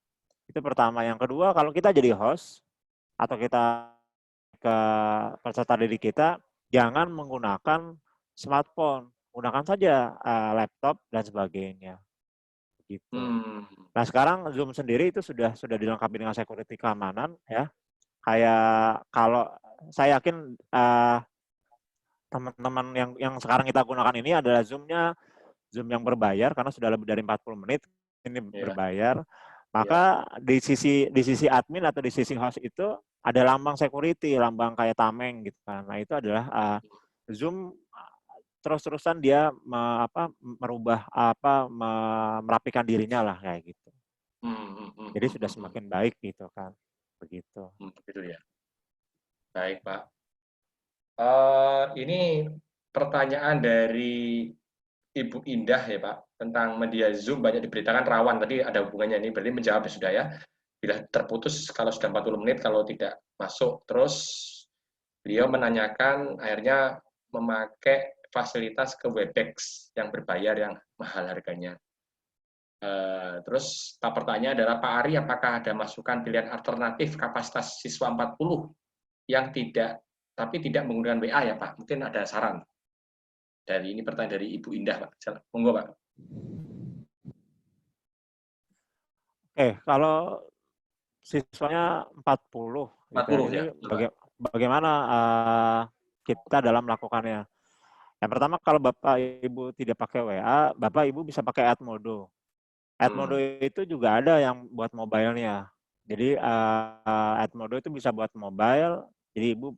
[SPEAKER 2] Itu pertama. Yang kedua, kalau kita jadi host atau kita ke peserta didik kita, jangan menggunakan smartphone, gunakan saja laptop dan sebagainya. Gitu. Nah sekarang Zoom sendiri itu sudah dilengkapi dengan security keamanan ya. Kayak kalau saya yakin teman-teman yang sekarang kita gunakan ini adalah Zoom yang berbayar karena sudah lebih dari 40 menit ini berbayar. Maka di sisi admin atau di sisi host itu ada lambang security, lambang kayak tameng gitu kan. Nah, itu adalah Zoom terus-terusan dia merapikan dirinya lah kayak gitu. Jadi sudah semakin baik gitu kan. Begitu.
[SPEAKER 1] Begitu ya. Baik, Pak. Ini pertanyaan dari Ibu Indah ya Pak, tentang media Zoom banyak diberitakan rawan. Tadi ada hubungannya ini, berarti menjawab sudah ya. Bila terputus kalau sudah 40 menit, kalau tidak masuk. Terus beliau menanyakan akhirnya memakai fasilitas ke Webex yang berbayar yang mahal harganya. Terus pertanyaan adalah Pak Ari, apakah ada masukan pilihan alternatif kapasitas siswa 40 yang tidak, tapi tidak menggunakan WA ya Pak? Mungkin ada saran. Dari ini pertanyaan dari Ibu Indah, Pak. Monggo, Pak.
[SPEAKER 2] Oke, kalau siswanya 40 gitu ya.
[SPEAKER 1] 40
[SPEAKER 2] Jadi
[SPEAKER 1] ya.
[SPEAKER 2] bagaimana kita dalam melakukannya? Yang pertama, kalau Bapak Ibu tidak pakai WA, Bapak Ibu bisa pakai Edmodo. Edmodo itu juga ada yang buat mobile-nya. Jadi Edmodo itu bisa buat mobile. Jadi Ibu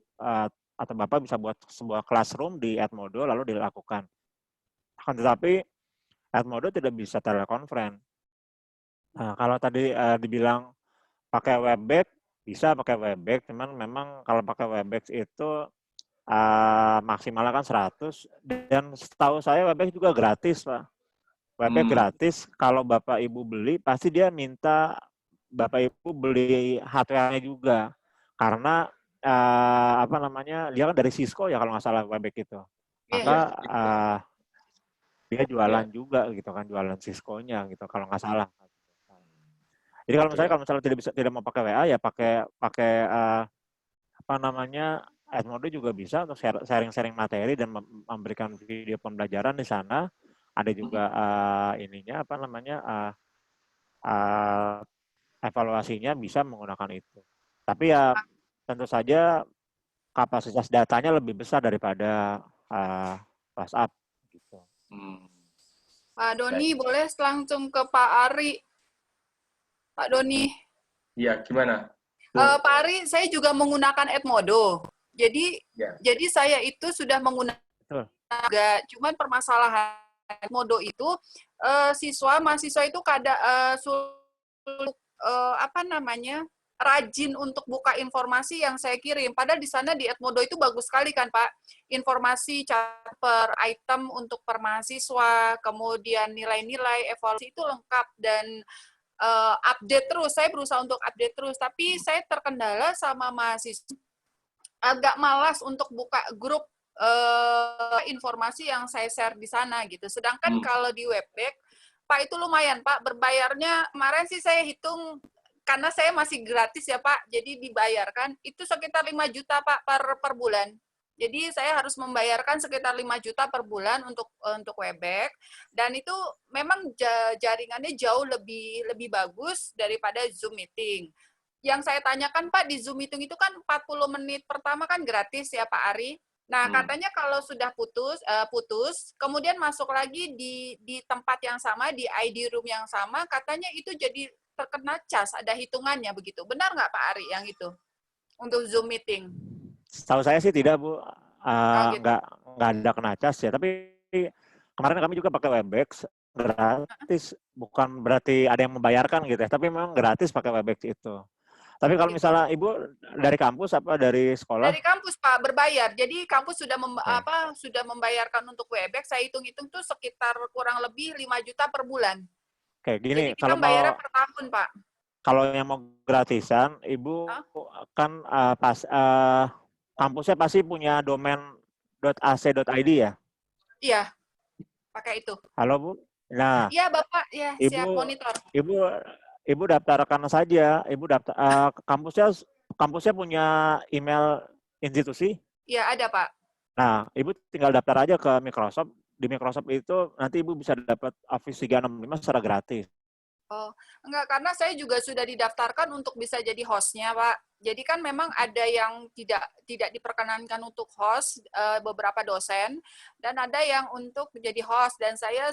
[SPEAKER 2] atau Bapak bisa buat sebuah classroom di Edmodo lalu dilakukan. Akan tetapi Edmodo tidak bisa telekonferensi. Nah, kalau tadi dibilang pakai Webex, bisa pakai Webex, cuman memang kalau pakai Webex itu maksimalnya kan 100, dan setahu saya Webex juga gratis, Pak. Webex gratis, kalau Bapak Ibu beli, pasti dia minta Bapak Ibu beli hardware-nya juga. Karena dia kan dari Cisco ya kalau nggak salah Webex itu. Maka dia jualan juga gitu kan, jualan Cisco-nya gitu kalau nggak salah. Jadi kalau misalnya tidak mau pakai WA ya pakai Edmodo juga bisa untuk sharing materi dan memberikan video pembelajaran di sana. Ada juga evaluasinya bisa menggunakan itu. Tapi ya tentu saja kapasitas datanya lebih besar daripada WhatsApp gitu.
[SPEAKER 5] Pak Doni, boleh langsung ke Pak Ari. Pak Doni.
[SPEAKER 1] Iya, gimana?
[SPEAKER 5] Pak Ari, saya juga menggunakan Edmodo. Jadi saya itu sudah menggunakan cuman permasalahan Edmodo itu mahasiswa itu rajin untuk buka informasi yang saya kirim. Padahal di sana di Edmodo itu bagus sekali kan, Pak. Informasi per item untuk per mahasiswa, kemudian nilai-nilai, evaluasi itu lengkap dan update terus. Saya berusaha untuk update terus, tapi saya terkendala sama mahasiswa agak malas untuk buka grup informasi yang saya share di sana gitu. Sedangkan kalau di Webex, Pak, itu lumayan, Pak, berbayarnya kemarin sih saya hitung karena saya masih gratis ya, Pak. Jadi dibayarkan itu sekitar 5 juta, Pak, per bulan. Jadi saya harus membayarkan sekitar 5 juta per bulan untuk Webex, dan itu memang jaringannya jauh lebih bagus daripada Zoom meeting. Yang saya tanyakan, Pak, di Zoom meeting itu kan 40 menit pertama kan gratis ya, Pak Ari. Nah, katanya kalau sudah putus, kemudian masuk lagi di tempat yang sama, di ID room yang sama, katanya itu jadi terkena cas, ada hitungannya begitu. Benar nggak, Pak Ari, yang itu untuk Zoom meeting?
[SPEAKER 2] Setahu saya sih tidak, Bu. Nggak ada kena cas ya. Tapi kemarin kami juga pakai Webex gratis. Bukan berarti ada yang membayarkan gitu ya. Tapi memang gratis pakai Webex itu. Tapi kalau misalnya Ibu dari kampus apa dari sekolah?
[SPEAKER 5] Dari kampus, Pak, berbayar. Jadi kampus sudah sudah membayarkan untuk Webex. Saya hitung-hitung tuh sekitar kurang lebih 5 juta per bulan.
[SPEAKER 2] Oke, gini,
[SPEAKER 5] jadi kita bayarnya per tahun, Pak.
[SPEAKER 2] Kalau yang mau gratisan, Ibu kan kampusnya pasti punya domain .ac.id ya?
[SPEAKER 5] Iya, pakai itu.
[SPEAKER 2] Halo, Bu? Nah,
[SPEAKER 5] iya, Bapak, ya, siap monitor.
[SPEAKER 2] Ibu daftarkan saja. Ibu daftar kampusnya punya email institusi?
[SPEAKER 5] Iya, ada, Pak.
[SPEAKER 2] Nah, Ibu tinggal daftar aja ke Microsoft. Di Microsoft itu nanti Ibu bisa dapat Office 365 secara gratis.
[SPEAKER 5] Oh, enggak, karena saya juga sudah didaftarkan untuk bisa jadi hostnya, Pak. Jadi kan memang ada yang tidak diperkenankan untuk host, beberapa dosen, dan ada yang untuk jadi host, dan saya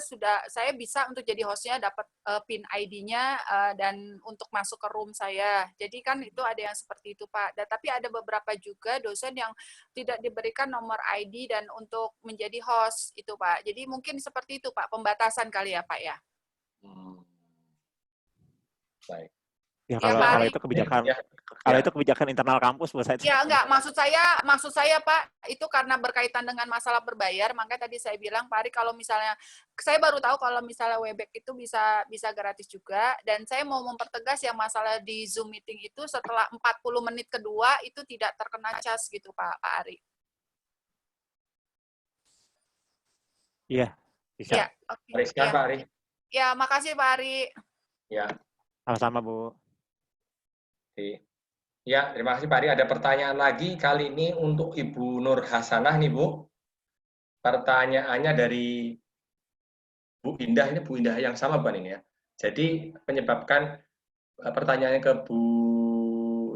[SPEAKER 5] bisa untuk jadi hostnya, dapat PIN ID-nya dan untuk masuk ke room saya. Jadi kan itu ada yang seperti itu, Pak. Tapi ada beberapa juga dosen yang tidak diberikan nomor ID dan untuk menjadi host itu, Pak. Jadi mungkin seperti itu, Pak, pembatasan kali ya, Pak ya.
[SPEAKER 1] Baik.
[SPEAKER 2] Ya, kalau itu kebijakan kalau itu kebijakan internal kampus buat saya.
[SPEAKER 5] Ya, enggak, maksud saya Pak, itu karena berkaitan dengan masalah berbayar, makanya tadi saya bilang Pak Ari, kalau misalnya saya baru tahu kalau misalnya Webex itu bisa gratis juga, dan saya mau mempertegas yang masalah di Zoom meeting itu setelah 40 menit kedua itu tidak terkena cas gitu, Pak Ari.
[SPEAKER 2] Iya, bisa.
[SPEAKER 5] Ya,
[SPEAKER 1] okay. Ya. Pak Ari.
[SPEAKER 5] Ya, makasih Pak Ari.
[SPEAKER 1] Ya.
[SPEAKER 2] Sama-sama, Bu.
[SPEAKER 1] Oke. Ya, terima kasih Pak Ari. Ada pertanyaan lagi kali ini untuk Ibu Nur Hasanah nih, Bu. pertanyaannya dari Bu Indah, ini Bu Indah yang sama bukan ini ya? Jadi menyebabkan pertanyaannya ke Bu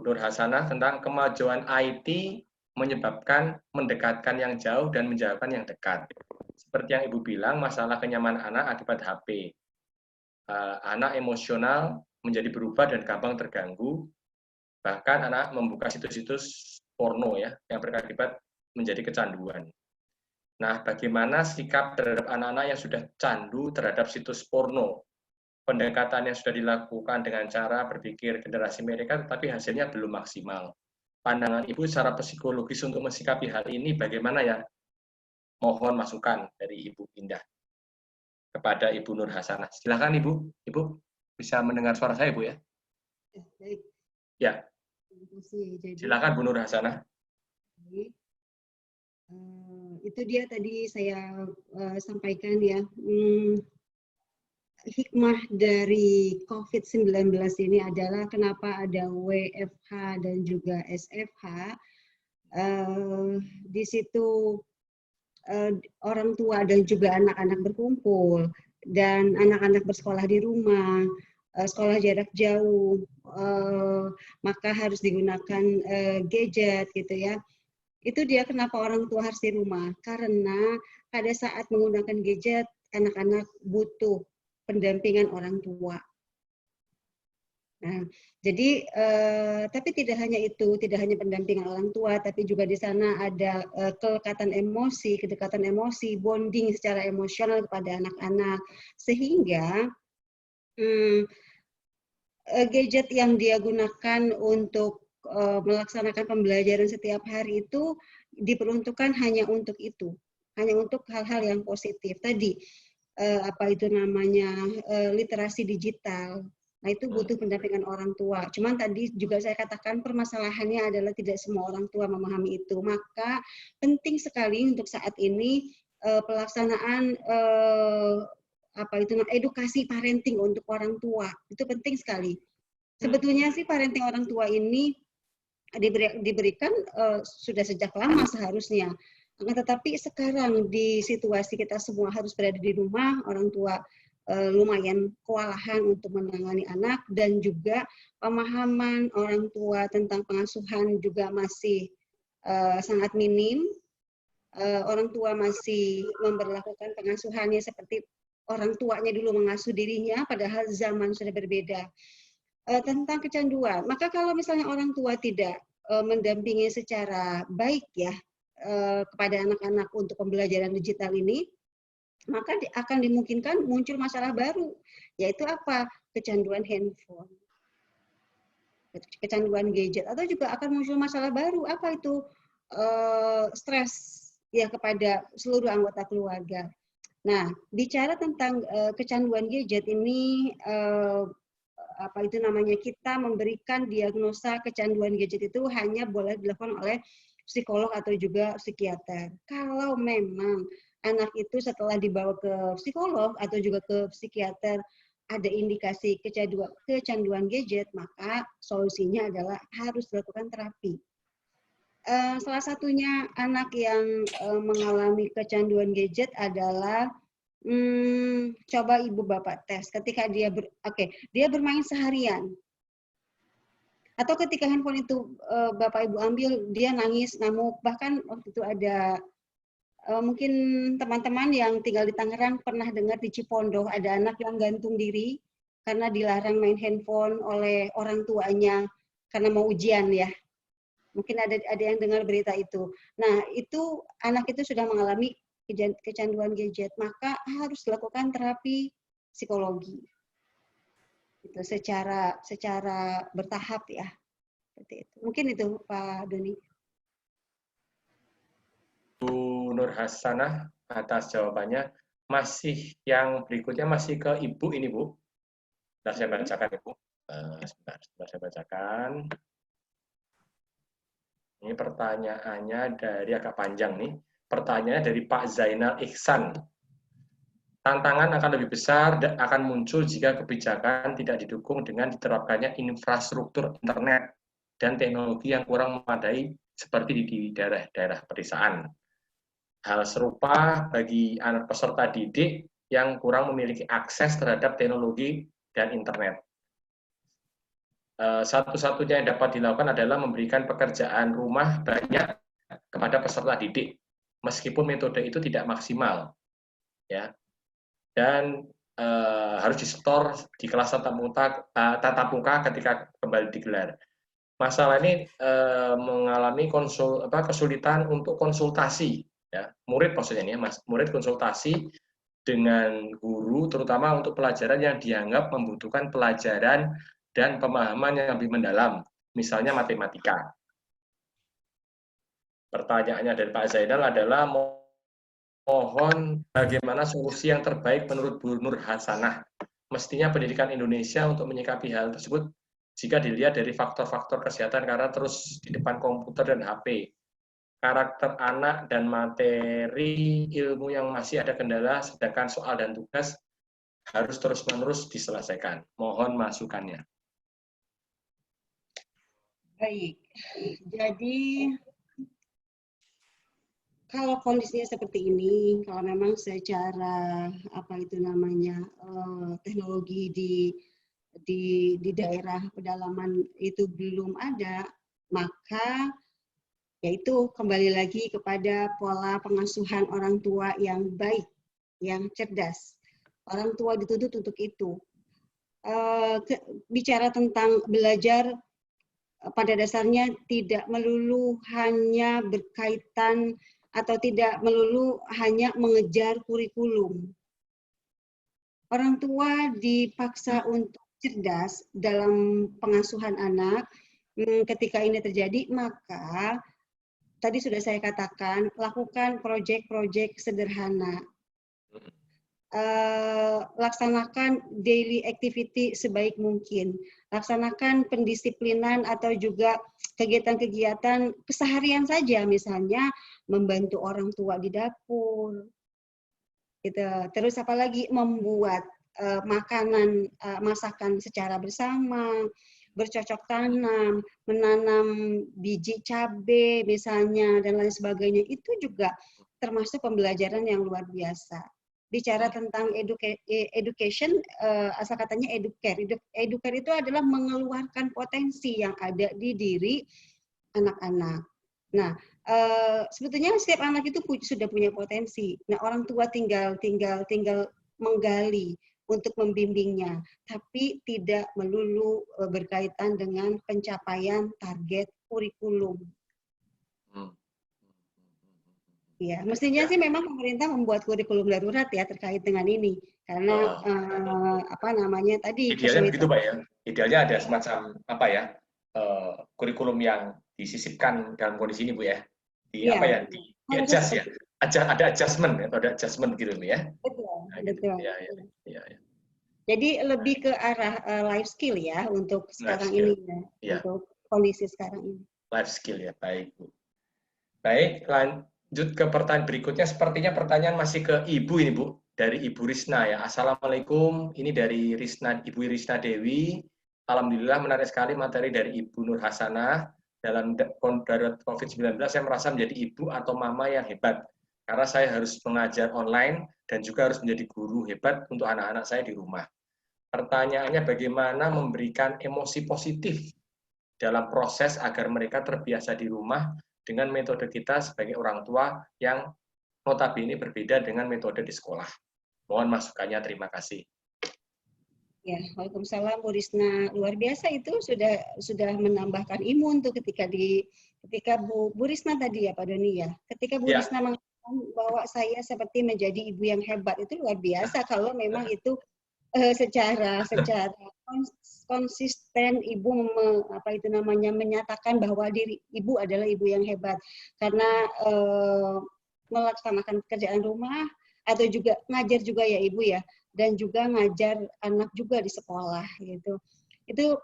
[SPEAKER 1] Nur Hasanah tentang kemajuan IT menyebabkan mendekatkan yang jauh dan menjauhkan yang dekat. Seperti yang Ibu bilang, masalah kenyamanan anak akibat HP. Anak emosional menjadi berubah dan gampang terganggu. Bahkan anak membuka situs-situs porno ya, yang berakibat menjadi kecanduan. Nah, bagaimana sikap terhadap anak-anak yang sudah candu terhadap situs porno? Pendekatan yang sudah dilakukan dengan cara berpikir generasi mereka, tetapi hasilnya belum maksimal. Pandangan Ibu secara psikologis untuk mensikapi hal ini bagaimana ya? Mohon masukan dari Ibu Indah kepada Ibu Nur Hasanah. Silakan Ibu. Ibu bisa mendengar suara saya, Bu ya?
[SPEAKER 4] Baik.
[SPEAKER 1] Ya.
[SPEAKER 4] Terima kasih. Jadi,
[SPEAKER 1] silakan Bu Nur Hasanah.
[SPEAKER 4] Itu dia tadi saya sampaikan ya. Hikmah dari COVID-19 ini adalah kenapa ada WFH dan juga SFH. Di situ orang tua dan juga anak-anak berkumpul dan anak-anak bersekolah di rumah, sekolah jarak jauh, maka harus digunakan gadget gitu ya. Itu dia kenapa orang tua harus di rumah, karena pada saat menggunakan gadget anak-anak butuh pendampingan orang tua. Nah, jadi tapi tidak hanya itu, tidak hanya pendampingan orang tua, tapi juga di sana ada kedekatan emosi, bonding secara emosional kepada anak-anak, sehingga gadget yang dia gunakan untuk melaksanakan pembelajaran setiap hari itu diperuntukkan hanya untuk itu, hanya untuk hal-hal yang positif. Tadi apa itu namanya literasi digital. Nah, itu butuh pendampingan orang tua. Cuman tadi juga saya katakan permasalahannya adalah tidak semua orang tua memahami itu. Maka penting sekali untuk saat ini pelaksanaan apa itu edukasi parenting untuk orang tua. Itu penting sekali. Sebetulnya sih parenting orang tua ini diberikan sudah sejak lama seharusnya. Tetapi sekarang di situasi kita semua harus berada di rumah, orang tua lumayan kewalahan untuk menangani anak, dan juga pemahaman orang tua tentang pengasuhan juga masih sangat minim. Orang tua masih memperlakukan pengasuhannya seperti orang tuanya dulu mengasuh dirinya, padahal zaman sudah berbeda. Tentang kecanduan, maka kalau misalnya orang tua tidak mendampingi secara baik ya kepada anak-anak untuk pembelajaran digital ini, maka akan dimungkinkan muncul masalah baru, yaitu apa? Kecanduan handphone, kecanduan gadget, atau juga akan muncul masalah baru, apa itu? Stres ya kepada seluruh anggota keluarga. Nah, bicara tentang kecanduan gadget ini, apa itu namanya, kita memberikan diagnosa kecanduan gadget itu hanya boleh dilakukan oleh psikolog atau juga psikiater. Kalau memang anak itu setelah dibawa ke psikolog atau juga ke psikiater ada indikasi kecanduan gadget, maka solusinya adalah harus dilakukan terapi. Salah satunya anak yang mengalami kecanduan gadget adalah coba ibu bapak tes ketika dia dia bermain seharian, atau ketika handphone itu bapak ibu ambil, dia nangis, ngamuk. Bahkan waktu itu ada mungkin teman-teman yang tinggal di Tangerang pernah dengar di Cipondoh ada anak yang gantung diri karena dilarang main handphone oleh orang tuanya karena mau ujian ya. Mungkin ada yang dengar berita itu. Nah, itu anak itu sudah mengalami kecanduan gadget, maka harus dilakukan terapi psikologi. Itu secara bertahap ya. Seperti itu. Mungkin itu Pak Doni.
[SPEAKER 1] Bu Nur Hasanah atas jawabannya. Masih yang berikutnya masih ke Ibu ini, Bu. Sebentar saya bacakan, Ibu. Sebentar saya bacakan. Ini pertanyaannya dari agak panjang nih. Pertanyaannya dari Pak Zainal Ihsan. Tantangan akan lebih besar dan akan muncul jika kebijakan tidak didukung dengan diterapkannya infrastruktur internet dan teknologi yang kurang memadai seperti di daerah-daerah pedesaan. Hal serupa bagi anak peserta didik yang kurang memiliki akses terhadap teknologi dan internet. Satu-satunya yang dapat dilakukan adalah memberikan pekerjaan rumah banyak kepada peserta didik, meskipun metode itu tidak maksimal, ya. Dan harus disetor di kelas tatap muka ketika kembali digelar. Masalah ini mengalami kesulitan untuk konsultasi, ya. Murid maksudnya ini, Mas. Murid konsultasi dengan guru, terutama untuk pelajaran yang dianggap membutuhkan pelajaran dan pemahaman yang lebih mendalam, misalnya matematika. Pertanyaannya dari Pak Zainal adalah, mohon bagaimana solusi yang terbaik menurut Bu Nur Hasanah? Mestinya pendidikan Indonesia untuk menyikapi hal tersebut jika dilihat dari faktor-faktor kesehatan karena terus di depan komputer dan HP. Karakter anak dan materi ilmu yang masih ada kendala, sedangkan soal dan tugas harus terus-menerus diselesaikan. Mohon masukannya.
[SPEAKER 4] Baik, jadi kalau kondisinya seperti ini, kalau memang secara teknologi di daerah pedalaman itu belum ada, maka yaitu kembali lagi kepada pola pengasuhan orang tua yang baik, yang cerdas. Orang tua dituntut untuk itu. Bicara tentang belajar, pada dasarnya tidak melulu hanya berkaitan atau tidak melulu hanya mengejar kurikulum. Orang tua dipaksa untuk cerdas dalam pengasuhan anak. Ketika ini terjadi, maka tadi sudah saya katakan, lakukan proyek-proyek sederhana. Laksanakan daily activity sebaik mungkin. Laksanakan pendisiplinan atau juga kegiatan-kegiatan keseharian saja, misalnya membantu orang tua di dapur. Gitu. Terus apalagi membuat makanan, masakan secara bersama, bercocok tanam, menanam biji cabai misalnya, dan lain sebagainya. Itu juga termasuk pembelajaran yang luar biasa. Bicara tentang education, asal katanya educare. Educare itu adalah mengeluarkan potensi yang ada di diri anak-anak. Nah, sebetulnya setiap anak itu sudah punya potensi. Nah, orang tua tinggal menggali untuk membimbingnya, tapi tidak melulu berkaitan dengan pencapaian target kurikulum. Ya, mestinya sih memang pemerintah membuat kurikulum darurat ya terkait dengan ini, karena tadi
[SPEAKER 1] idealnya begitu, Pak ya. Idealnya ada semacam kurikulum yang disisipkan dalam kondisi ini, Bu ya. Di adjust ya. Ada adjustment ya, ada adjustment gitu ya.
[SPEAKER 4] Betul.
[SPEAKER 1] Nah, gitu.
[SPEAKER 4] Betul.
[SPEAKER 1] Ya.
[SPEAKER 4] Jadi lebih ke arah life skill ya untuk sekarang ini ya. Untuk kondisi sekarang ini.
[SPEAKER 1] Life skill ya, baik, Bu. Baik, lanjut ke pertanyaan berikutnya. Sepertinya pertanyaan masih ke Ibu ini, Bu. Dari Ibu Risna ya. Assalamualaikum. Ini dari Ibu Risna Dewi. Alhamdulillah menarik sekali materi dari Ibu Nur Hasanah. Dalam darurat COVID-19 saya merasa menjadi ibu atau mama yang hebat. Karena saya harus mengajar online dan juga harus menjadi guru hebat untuk anak-anak saya di rumah. Pertanyaannya bagaimana memberikan emosi positif dalam proses agar mereka terbiasa di rumah dengan metode kita sebagai orang tua yang notabene berbeda dengan metode di sekolah. Mohon masukannya, terima kasih.
[SPEAKER 4] Ya, waalaikumsalam Bu Risna. Luar biasa itu sudah menambahkan imun tuh ketika Bu Risna tadi ya Pak Doni ya. Ketika Bu Risna mengatakan bahwa saya seperti menjadi ibu yang hebat, itu luar biasa kalau memang itu secara konsisten ibu menyatakan bahwa diri ibu adalah ibu yang hebat karena melaksanakan pekerjaan rumah atau juga ngajar juga ya Ibu ya, dan juga ngajar anak juga di sekolah gitu. Itu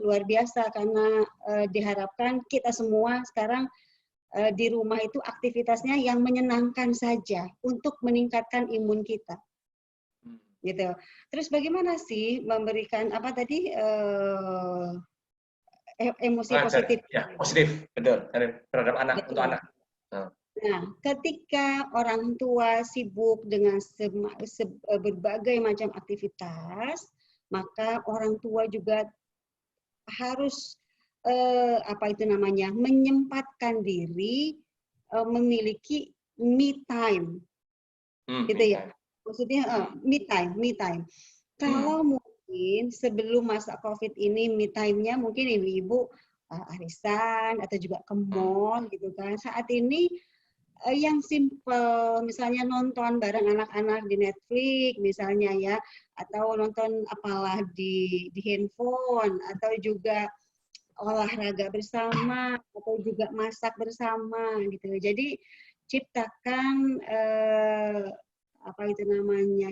[SPEAKER 4] luar biasa karena diharapkan kita semua sekarang di rumah itu aktivitasnya yang menyenangkan saja untuk meningkatkan imun kita. Gitu. Terus bagaimana sih memberikan emosi positif?
[SPEAKER 1] Ya, positif, betul, terhadap anak, betul. Untuk anak.
[SPEAKER 4] Nah, ketika orang tua sibuk dengan berbagai macam aktivitas, maka orang tua juga harus menyempatkan diri memiliki me time, gitu ya. Maksudnya me time. Kalau mungkin sebelum masa COVID ini me time-nya mungkin ibu-ibu arisan atau juga ke mall gitu kan. Saat ini yang simple, misalnya nonton bareng anak-anak di Netflix misalnya ya, atau nonton apalah di handphone, atau juga olahraga bersama, atau juga masak bersama gitu. Jadi ciptakan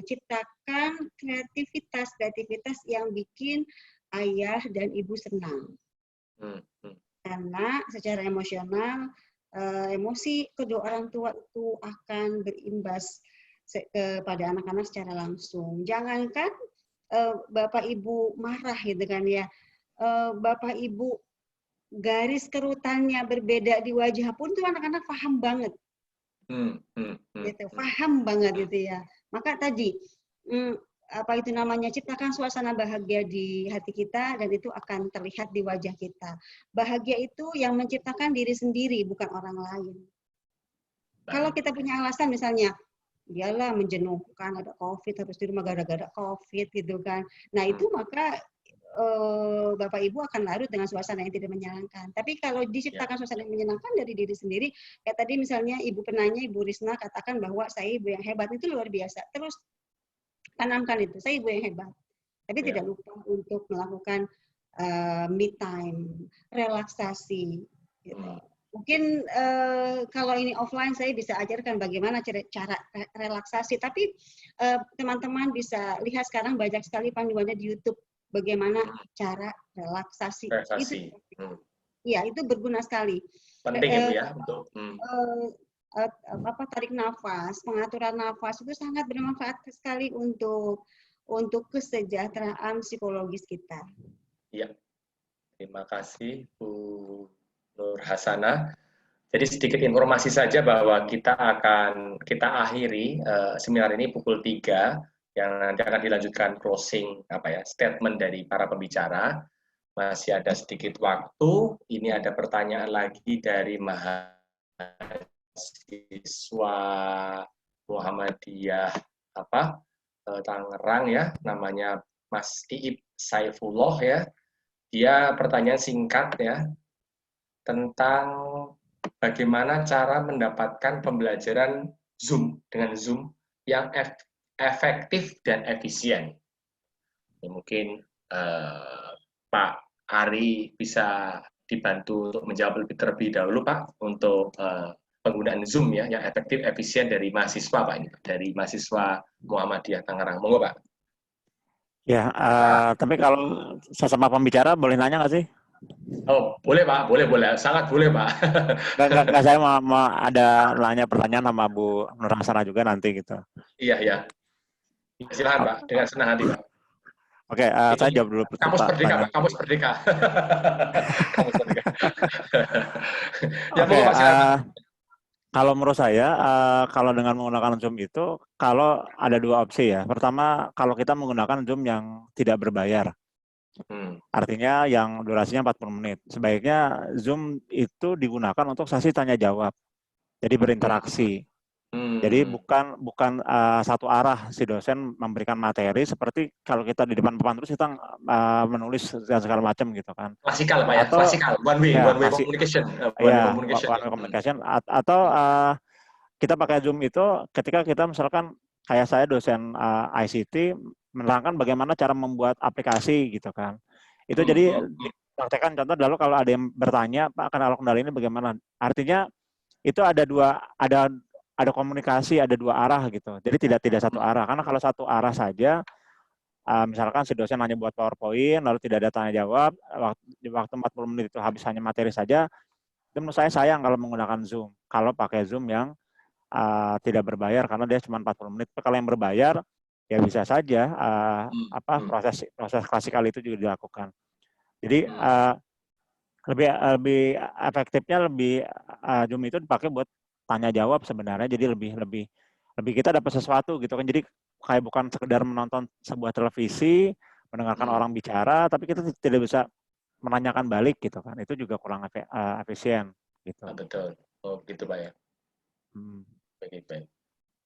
[SPEAKER 4] ciptakan kreativitas yang bikin ayah dan ibu senang. Karena secara emosional, emosi kedua orang tua itu akan berimbas kepada anak-anak secara langsung. Jangankan bapak ibu marah gitu kan ya, bapak ibu garis kerutannya berbeda di wajah pun tuh anak-anak paham banget. Gitu, paham banget gitu ya. Maka tadi ciptakan suasana bahagia di hati kita, dan itu akan terlihat di wajah kita. Bahagia itu yang menciptakan diri sendiri, bukan orang lain. Kalau kita punya alasan misalnya, dialah menjenuhkan, ada COVID, harus di rumah gara-gara COVID gitu kan. Nah itu maka Bapak Ibu akan larut dengan suasana yang tidak menyenangkan. Tapi kalau diciptakan suasana yang menyenangkan dari diri sendiri, kayak tadi misalnya Ibu penanya, Ibu Risna katakan bahwa saya ibu yang hebat, itu luar biasa. Terus tanamkan itu, saya ibu yang hebat. Tapi tidak lupa untuk melakukan me time, relaksasi. Gitu. Mungkin kalau ini offline saya bisa ajarkan bagaimana cara relaksasi. Tapi teman-teman bisa lihat sekarang banyak sekali panduannya di YouTube. Bagaimana cara relaksasi. Itu berguna sekali.
[SPEAKER 1] Penting itu ya untuk
[SPEAKER 4] tarik nafas, pengaturan nafas itu sangat bermanfaat sekali untuk kesejahteraan psikologis kita.
[SPEAKER 1] Iya. Terima kasih Bu Nur Hasanah. Jadi sedikit informasi saja bahwa kita akhiri seminar ini pukul 3. Yang nanti akan dilanjutkan closing statement dari para pembicara. Masih ada sedikit waktu. Ini ada pertanyaan lagi dari mahasiswa Muhammadiyah Tangerang ya, namanya Mas Iib Saifullah ya. Dia pertanyaan singkat ya tentang bagaimana cara mendapatkan pembelajaran dengan Zoom yang efektif dan efisien. Mungkin Pak Ari bisa dibantu untuk menjawab terlebih dahulu Pak untuk penggunaan Zoom ya yang efektif efisien dari mahasiswa Pak ini, dari mahasiswa Muhammadiyah Tangerang. Monggo Pak.
[SPEAKER 2] Ya, tapi kalau sesama pembicara boleh nanya nggak sih?
[SPEAKER 1] Oh, boleh Pak, boleh, sangat boleh Pak.
[SPEAKER 2] Nggak, saya mau ada nanya pertanyaan sama Bu Nur Hasanah juga nanti gitu.
[SPEAKER 1] Iya. Silakan Pak, dengan senang hati Pak.
[SPEAKER 2] Oke, saya jawab dulu.
[SPEAKER 1] Kamus Merdeka Pak, Kamus Merdeka. Kamus Merdeka.
[SPEAKER 2] Oke, kalau menurut saya, kalau dengan menggunakan Zoom itu, kalau ada dua opsi ya. Pertama, kalau kita menggunakan Zoom yang tidak berbayar. Artinya yang durasinya 40 menit. Sebaiknya Zoom itu digunakan untuk sesi tanya jawab. Jadi berinteraksi. Jadi bukan satu arah si dosen memberikan materi seperti kalau kita di depan papan terus kita menulis dan segala macam gitu kan.
[SPEAKER 1] Klasikal Pak ya, klasikal. One way communication.
[SPEAKER 2] One way communication. Atau kita pakai Zoom itu ketika kita misalkan kayak saya dosen ICT menerangkan bagaimana cara membuat aplikasi gitu kan. Itu jadi dipraktekkan contoh lalu kalau ada yang bertanya, Pak kendala ini bagaimana? Artinya itu ada komunikasi, ada dua arah gitu. Jadi tidak satu arah. Karena kalau satu arah saja, misalkan si dosen hanya buat PowerPoint, lalu tidak ada tanya jawab, waktu 40 menit itu habis hanya materi saja, itu menurut saya sayang kalau menggunakan Zoom. Kalau pakai Zoom yang tidak berbayar, karena dia cuma 40 menit. Kalau yang berbayar, ya bisa saja proses klasikal itu juga dilakukan. Jadi lebih efektifnya Zoom itu dipakai buat tanya jawab sebenarnya, jadi lebih kita dapat sesuatu gitu kan. Jadi kayak bukan sekedar menonton sebuah televisi, mendengarkan orang bicara, tapi kita tidak bisa menanyakan balik gitu kan. Itu juga kurang efisien gitu.
[SPEAKER 1] Betul. Oh, gitu Pak ya.
[SPEAKER 2] Hmm.
[SPEAKER 1] Baik.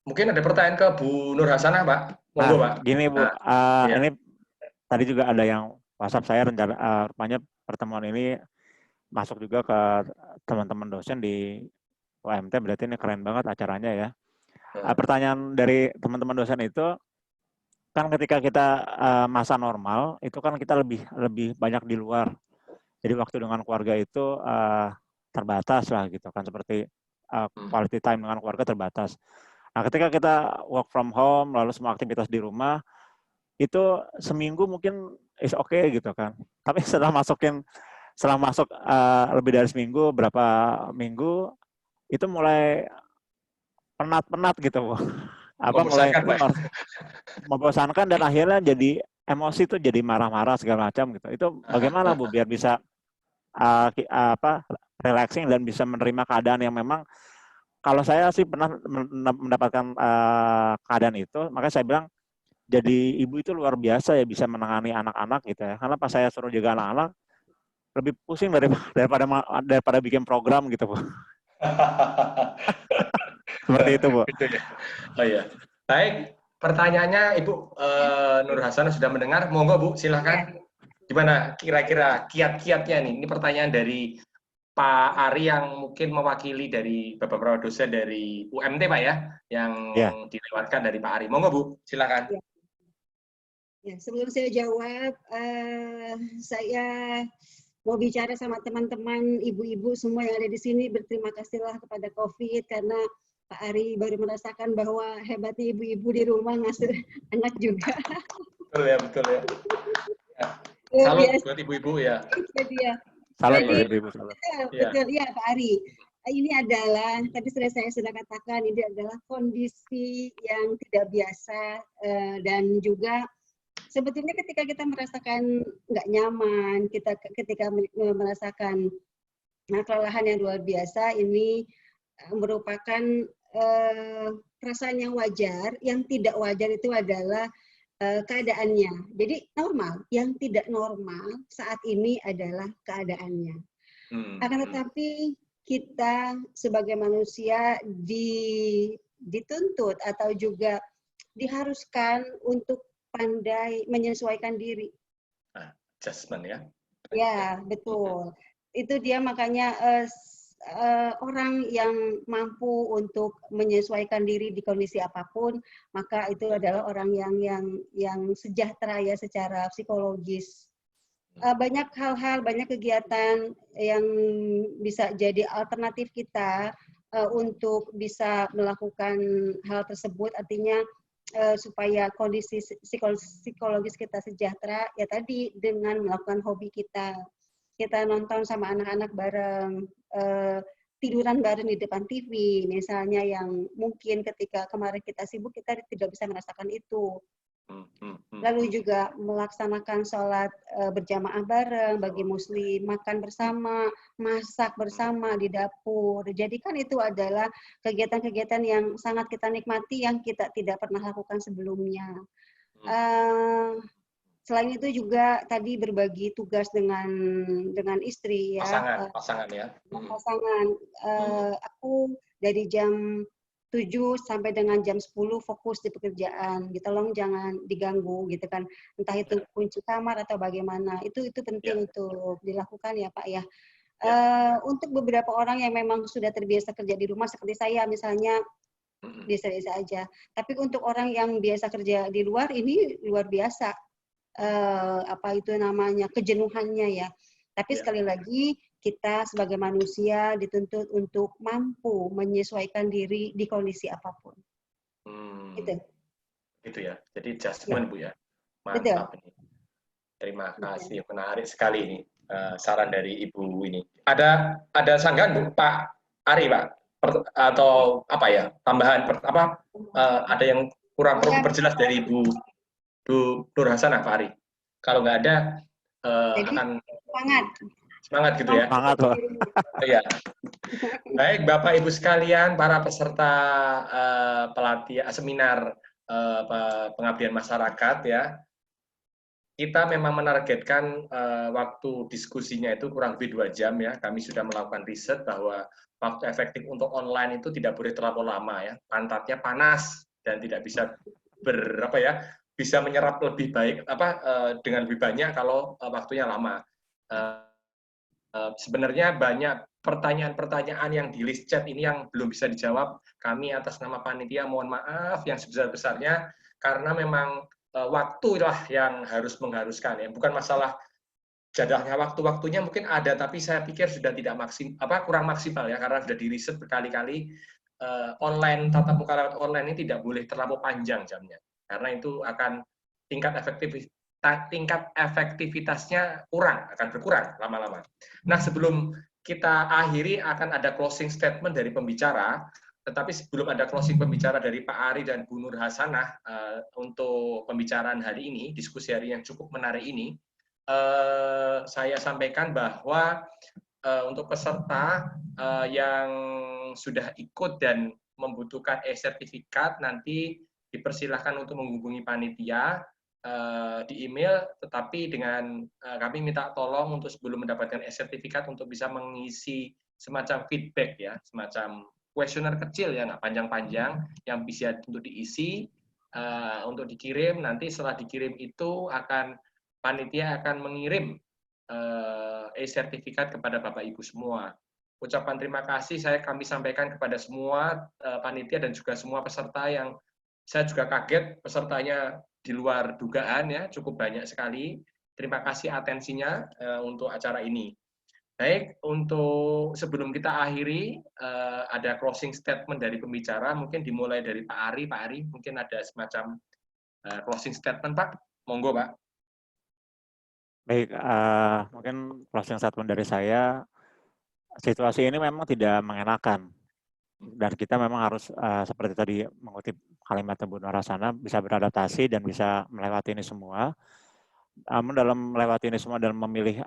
[SPEAKER 1] Mungkin ada pertanyaan ke Bu Nur Hasanah, Pak. Monggo, Pak.
[SPEAKER 2] Gini Bu,
[SPEAKER 1] ya.
[SPEAKER 2] ini tadi juga ada yang WhatsApp saya rencana rupanya pertemuan ini masuk juga ke teman-teman dosen di UMT, berarti ini keren banget acaranya ya. Pertanyaan dari teman-teman dosen itu, kan ketika kita masa normal itu kan kita lebih banyak di luar. Jadi waktu dengan keluarga itu terbatas lah gitu kan, seperti quality time dengan keluarga terbatas. Nah, ketika kita work from home, lalu semua aktivitas di rumah, itu seminggu mungkin is okay gitu kan. Tapi setelah masuk lebih dari seminggu, berapa minggu, itu mulai penat gitu. Mulai membosankan dan akhirnya jadi emosi tuh, jadi marah-marah segala macam gitu. Itu bagaimana Bu biar bisa relaxing dan bisa menerima keadaan yang memang, kalau saya sih pernah mendapatkan keadaan itu, makanya saya bilang jadi ibu itu luar biasa ya, bisa menangani anak-anak gitu ya. Karena pas saya suruh jaga anak-anak, lebih pusing daripada bikin program gitu Bu. Seperti itu Bu.
[SPEAKER 1] Oh iya. Baik, pertanyaannya Ibu Nur Hasanah sudah mendengar. Monggo Bu, silahkan. Gimana kira-kira kiat-kiatnya nih? Ini pertanyaan dari Pak Ari yang mungkin mewakili dari beberapa dosen dari UMT Pak ya, yang dilewatkan dari Pak Ari. Monggo Bu, silakan.
[SPEAKER 4] Ya, sebelum saya jawab, saya mau bicara sama teman-teman ibu-ibu semua yang ada di sini. Berterima kasihlah kepada COVID karena Pak Ari baru merasakan bahwa hebatnya ibu-ibu di rumah ngasuh anak juga.
[SPEAKER 1] Betul ya. Salut buat ibu-ibu ya.
[SPEAKER 2] Salut buat ibu-ibu.
[SPEAKER 4] Betul ya Pak Ari. Ini adalah, tadi saya sudah katakan, ini adalah kondisi yang tidak biasa dan juga sebetulnya ketika kita merasakan nggak nyaman, ketika merasakan kelelahan yang luar biasa, ini merupakan perasaan yang wajar. Yang tidak wajar itu adalah keadaannya. Jadi normal, yang tidak normal saat ini adalah keadaannya. Akan tetapi kita sebagai manusia dituntut atau juga diharuskan untuk pandai menyesuaikan diri.
[SPEAKER 1] Adjustment ya.
[SPEAKER 4] Ya, betul. Itu dia makanya orang yang mampu untuk menyesuaikan diri di kondisi apapun, maka itu adalah orang yang sejahtera ya secara psikologis. Banyak hal-hal, banyak kegiatan yang bisa jadi alternatif kita untuk bisa melakukan hal tersebut, artinya supaya kondisi psikologis kita sejahtera, ya tadi dengan melakukan hobi kita nonton sama anak-anak bareng, tiduran bareng di depan TV, misalnya, yang mungkin ketika kemarin kita sibuk kita tidak bisa merasakan itu. Lalu juga melaksanakan sholat berjamaah bareng bagi muslim, makan bersama, masak bersama di dapur. Jadi kan itu adalah kegiatan-kegiatan yang sangat kita nikmati yang kita tidak pernah lakukan sebelumnya. Selain itu juga tadi berbagi tugas dengan istri ya.
[SPEAKER 1] Pasangan ya.
[SPEAKER 4] Pasangan. Aku dari jam 7 sampai dengan jam 10 fokus di pekerjaan. Tolong jangan diganggu gitu kan. Entah itu kunci kamar atau bagaimana. Itu penting untuk dilakukan ya Pak ya. Untuk beberapa orang yang memang sudah terbiasa kerja di rumah seperti saya misalnya, biasa-biasa aja. Tapi untuk orang yang biasa kerja di luar, ini luar biasa. Kejenuhannya ya. Tapi sekali lagi kita sebagai manusia dituntut untuk mampu menyesuaikan diri di kondisi apapun.
[SPEAKER 1] Gitu ya. Jadi adjustment Bu ya. Mantap ini. Terima kasih. Menarik sekali ini saran dari Ibu ini. Ada sanggahan Bu Pak Ari Pak? Atau apa ya? Tambahan ada yang kurang perlu diperjelas dari Bu Nur Hasanah Pak Ari? Kalau nggak ada,
[SPEAKER 4] jadi,
[SPEAKER 1] Semangat gitu ya.
[SPEAKER 2] Semangat Pak.
[SPEAKER 1] Iya. Baik, Bapak Ibu sekalian, para peserta pelatihan seminar pengabdian masyarakat ya. Kita memang menargetkan waktu diskusinya itu kurang lebih 2 jam ya. Kami sudah melakukan riset bahwa waktu efektif untuk online itu tidak boleh terlalu lama ya. Pantatnya panas dan tidak bisa bisa menyerap lebih baik dengan lebih banyak kalau waktunya lama. Sebenarnya banyak pertanyaan-pertanyaan yang di list chat ini yang belum bisa dijawab. Kami atas nama panitia mohon maaf yang sebesar-besarnya karena memang waktulah yang mengharuskan ya. Bukan masalah jadwalnya, waktunya mungkin ada, tapi saya pikir sudah tidak kurang maksimal ya, karena sudah diriset berkali-kali tatap muka lewat online ini tidak boleh terlalu panjang jamnya, karena itu akan tingkat efektivitasnya akan berkurang lama-lama. Nah, sebelum kita akhiri akan ada closing statement dari pembicara. Tetapi sebelum ada closing pembicara dari Pak Ari dan Bu Nur Hasanah untuk pembicaraan hari ini, diskusi hari yang cukup menarik ini, saya sampaikan bahwa untuk peserta yang sudah ikut dan membutuhkan e-sertifikat, nanti dipersilahkan untuk menghubungi panitia di email, tetapi dengan kami minta tolong untuk sebelum mendapatkan e-sertifikat untuk bisa mengisi semacam feedback ya, semacam kuesioner kecil ya, nggak panjang-panjang, yang bisa untuk diisi, untuk dikirim. Nanti setelah dikirim itu panitia akan mengirim e-sertifikat kepada Bapak Ibu semua. Ucapan terima kasih kami sampaikan kepada semua panitia dan juga semua peserta yang saya juga kaget pesertanya di luar dugaan ya, cukup banyak sekali. Terima kasih atensinya untuk acara ini. Baik, untuk sebelum kita akhiri, ada closing statement dari pembicara, mungkin dimulai dari Pak Ari. Pak Ari, mungkin ada semacam closing statement, Pak. Monggo, Pak.
[SPEAKER 2] Baik, mungkin closing statement dari saya, situasi ini memang tidak mengenakan. Dan kita memang harus, seperti tadi mengutip kalimat Bu Nur Hasanah, bisa beradaptasi dan bisa melewati ini semua. Namun dalam melewati ini semua dan memilih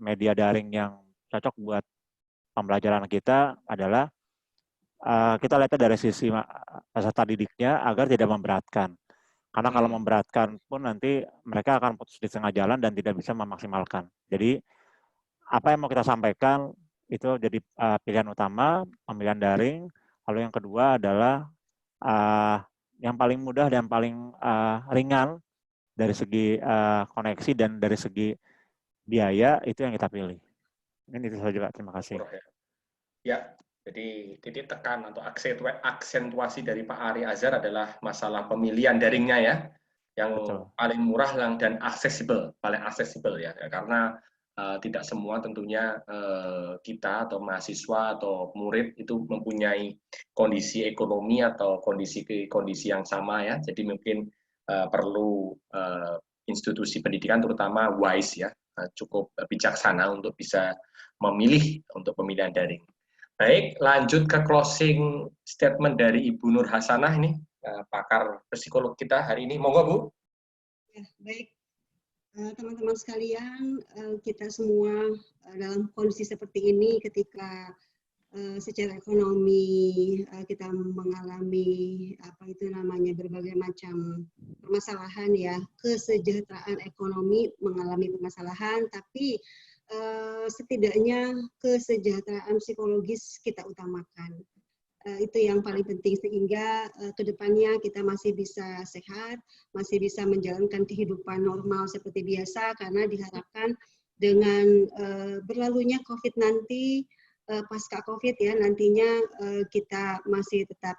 [SPEAKER 2] media daring yang cocok buat pembelajaran kita adalah kita lihat dari sisi peserta didiknya agar tidak memberatkan. Karena kalau memberatkan pun nanti mereka akan putus di tengah jalan dan tidak bisa memaksimalkan. Jadi apa yang mau kita sampaikan itu jadi pilihan utama, pemilihan daring. Lalu yang kedua adalah yang paling mudah dan paling ringan dari segi koneksi dan dari segi biaya itu yang kita pilih. Ini itu saja, Pak. Terima kasih.
[SPEAKER 1] Ya, jadi titik tekan atau aksentuasi dari Pak Ari Azhar adalah masalah pemilihan daringnya ya, yang betul, paling murah dan paling aksesibel ya, karena tidak semua tentunya kita atau mahasiswa atau murid itu mempunyai kondisi ekonomi atau kondisi yang sama ya, jadi mungkin perlu institusi pendidikan terutama WISE ya, cukup bijaksana untuk bisa memilih untuk pemilihan daring. Baik, lanjut ke closing statement dari Ibu Nur Hasanah ini, pakar psikolog kita hari ini. Monggo, Bu.
[SPEAKER 4] Ya, baik. Teman-teman sekalian, kita semua dalam kondisi seperti ini ketika secara ekonomi kita mengalami berbagai macam permasalahan ya, kesejahteraan ekonomi mengalami permasalahan, tapi setidaknya kesejahteraan psikologis kita utamakan. Itu yang paling penting sehingga kedepannya kita masih bisa sehat, masih bisa menjalankan kehidupan normal seperti biasa, karena diharapkan dengan berlalunya COVID nanti, pasca COVID ya, nantinya kita masih tetap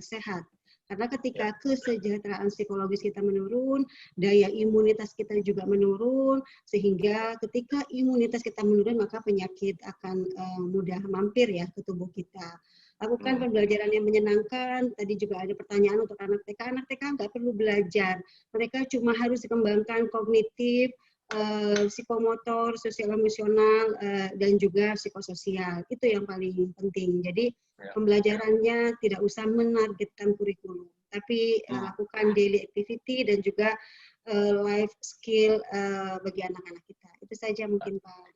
[SPEAKER 4] sehat. Karena ketika kesejahteraan psikologis kita menurun, daya imunitas kita juga menurun, sehingga ketika imunitas kita menurun, maka penyakit akan mudah mampir ya ke tubuh kita. Lakukan pembelajaran yang menyenangkan. Tadi juga ada pertanyaan untuk anak TK. Anak TK nggak perlu belajar. Mereka cuma harus dikembangkan kognitif, psikomotor, sosial emosional, dan juga psikososial. Itu yang paling penting. Jadi pembelajarannya tidak usah menargetkan kurikulum, tapi lakukan daily activity dan juga life skill bagi anak-anak kita. Itu saja mungkin Pak.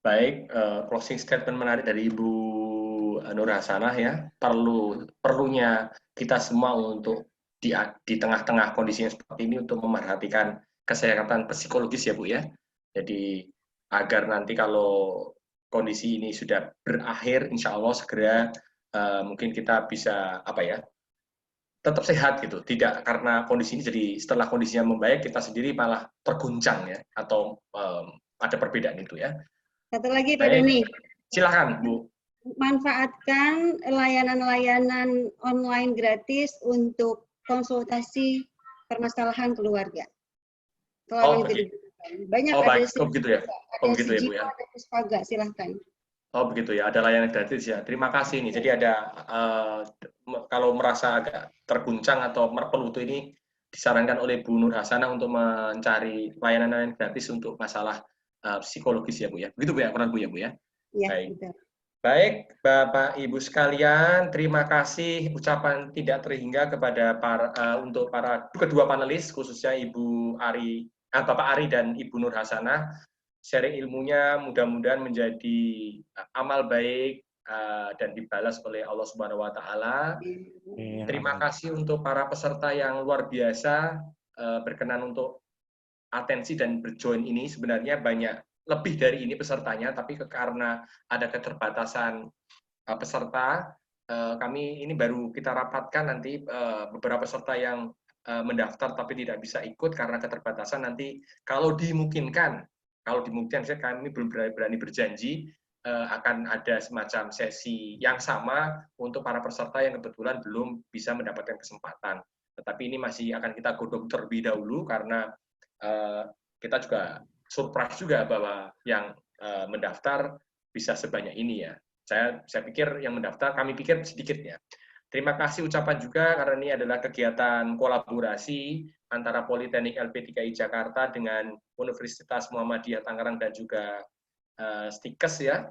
[SPEAKER 1] Baik, closing statement menarik dari Ibu Nur Hasanah ya. Perlunya kita semua untuk di tengah-tengah kondisi yang seperti ini untuk memerhatikan kesehatan psikologis ya Bu ya. Jadi agar nanti kalau kondisi ini sudah berakhir, insya Allah segera mungkin kita bisa tetap sehat gitu. Tidak karena kondisi ini jadi setelah kondisinya membaik kita sendiri malah terguncang ya atau ada perbedaan itu ya.
[SPEAKER 4] Satu lagi Pak Doni.
[SPEAKER 1] Silakan Bu.
[SPEAKER 4] Manfaatkan layanan-layanan online gratis untuk konsultasi permasalahan keluarga. Kalau itu dibutuhkan. Banyak ada
[SPEAKER 1] begitu ya. Begitu ya Bu ya.
[SPEAKER 4] Ada Puspaga, silahkan.
[SPEAKER 1] Oh begitu ya, ada layanan gratis ya. Terima kasih nih. Jadi ada kalau merasa agak terguncang atau perlu ini disarankan oleh Bu Nur Hasanah untuk mencari layanan gratis untuk masalah psikologis ya Bu ya. Begitu Bu ya, kurang Bu ya Bu ya.
[SPEAKER 4] Iya,
[SPEAKER 1] baik.
[SPEAKER 4] betul.
[SPEAKER 1] Baik, Bapak Ibu sekalian, terima kasih ucapan tidak terhingga kepada untuk para kedua panelis khususnya Bapak Ari dan Ibu Nur Hasanah. Sharing ilmunya mudah-mudahan menjadi amal baik dan dibalas oleh Allah Subhanahu wa taala. Terima kasih untuk para peserta yang luar biasa berkenan untuk atensi dan berjoin ini. Sebenarnya banyak lebih dari ini pesertanya, tapi karena ada keterbatasan peserta, kami ini baru kita rapatkan nanti beberapa peserta yang mendaftar tapi tidak bisa ikut karena keterbatasan. Nanti kalau dimungkinkan kami belum berani berjanji akan ada semacam sesi yang sama untuk para peserta yang kebetulan belum bisa mendapatkan kesempatan. Tetapi ini masih akan kita godok terlebih dahulu karena kita juga surprise juga bahwa yang mendaftar bisa sebanyak ini ya. Saya pikir yang mendaftar, kami pikir sedikit ya. Terima kasih ucapan juga karena ini adalah kegiatan kolaborasi antara Politeknik LP3I Jakarta dengan Universitas Muhammadiyah Tangerang dan juga Stikes ya.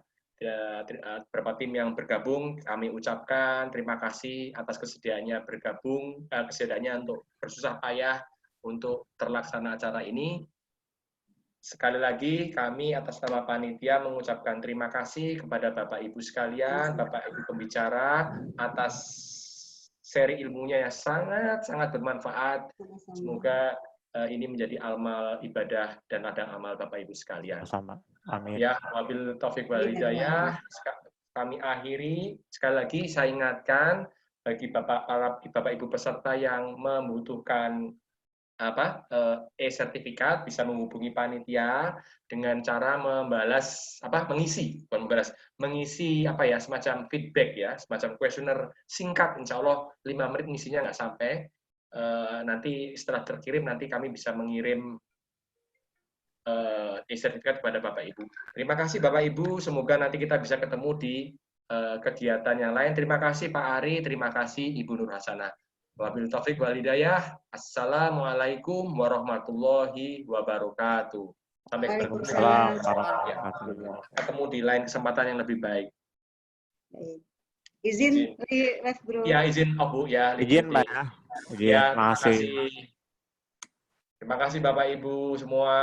[SPEAKER 1] Beberapa tim yang bergabung, kami ucapkan terima kasih atas kesediaannya bergabung, kesediaannya untuk bersusah payah untuk terlaksana acara ini. Sekali lagi kami atas nama panitia mengucapkan terima kasih kepada Bapak Ibu sekalian, Bapak Ibu pembicara atas seri ilmunya yang sangat bermanfaat. Semoga ini menjadi amal ibadah dan ladang amal Bapak Ibu sekalian.
[SPEAKER 2] Sama. Amin.
[SPEAKER 1] Ya, wabil taufik wal hidayah. Kami akhiri, sekali lagi saya ingatkan bagi Bapak Ibu peserta yang membutuhkan e-sertifikat bisa menghubungi panitia dengan cara mengisi semacam feedback ya, semacam kuesioner singkat, insya Allah 5 menit ngisinya nggak sampai. Nanti setelah terkirim nanti kami bisa mengirim e-sertifikat kepada Bapak Ibu. Terima kasih Bapak Ibu, semoga nanti kita bisa ketemu di kegiatan yang lain. Terima kasih Pak Ari, terima kasih Ibu Nur Hasanah. Wabil taufik wal hidayah. Assalamualaikum warahmatullahi wabarakatuh. Sampai ketemu. Ketemu di lain kesempatan yang lebih baik.
[SPEAKER 4] Izin live bro.
[SPEAKER 1] Ya, izin Bu ya.
[SPEAKER 2] Izin Mbak ya.
[SPEAKER 1] Terima kasih. Terima kasih Bapak Ibu semua.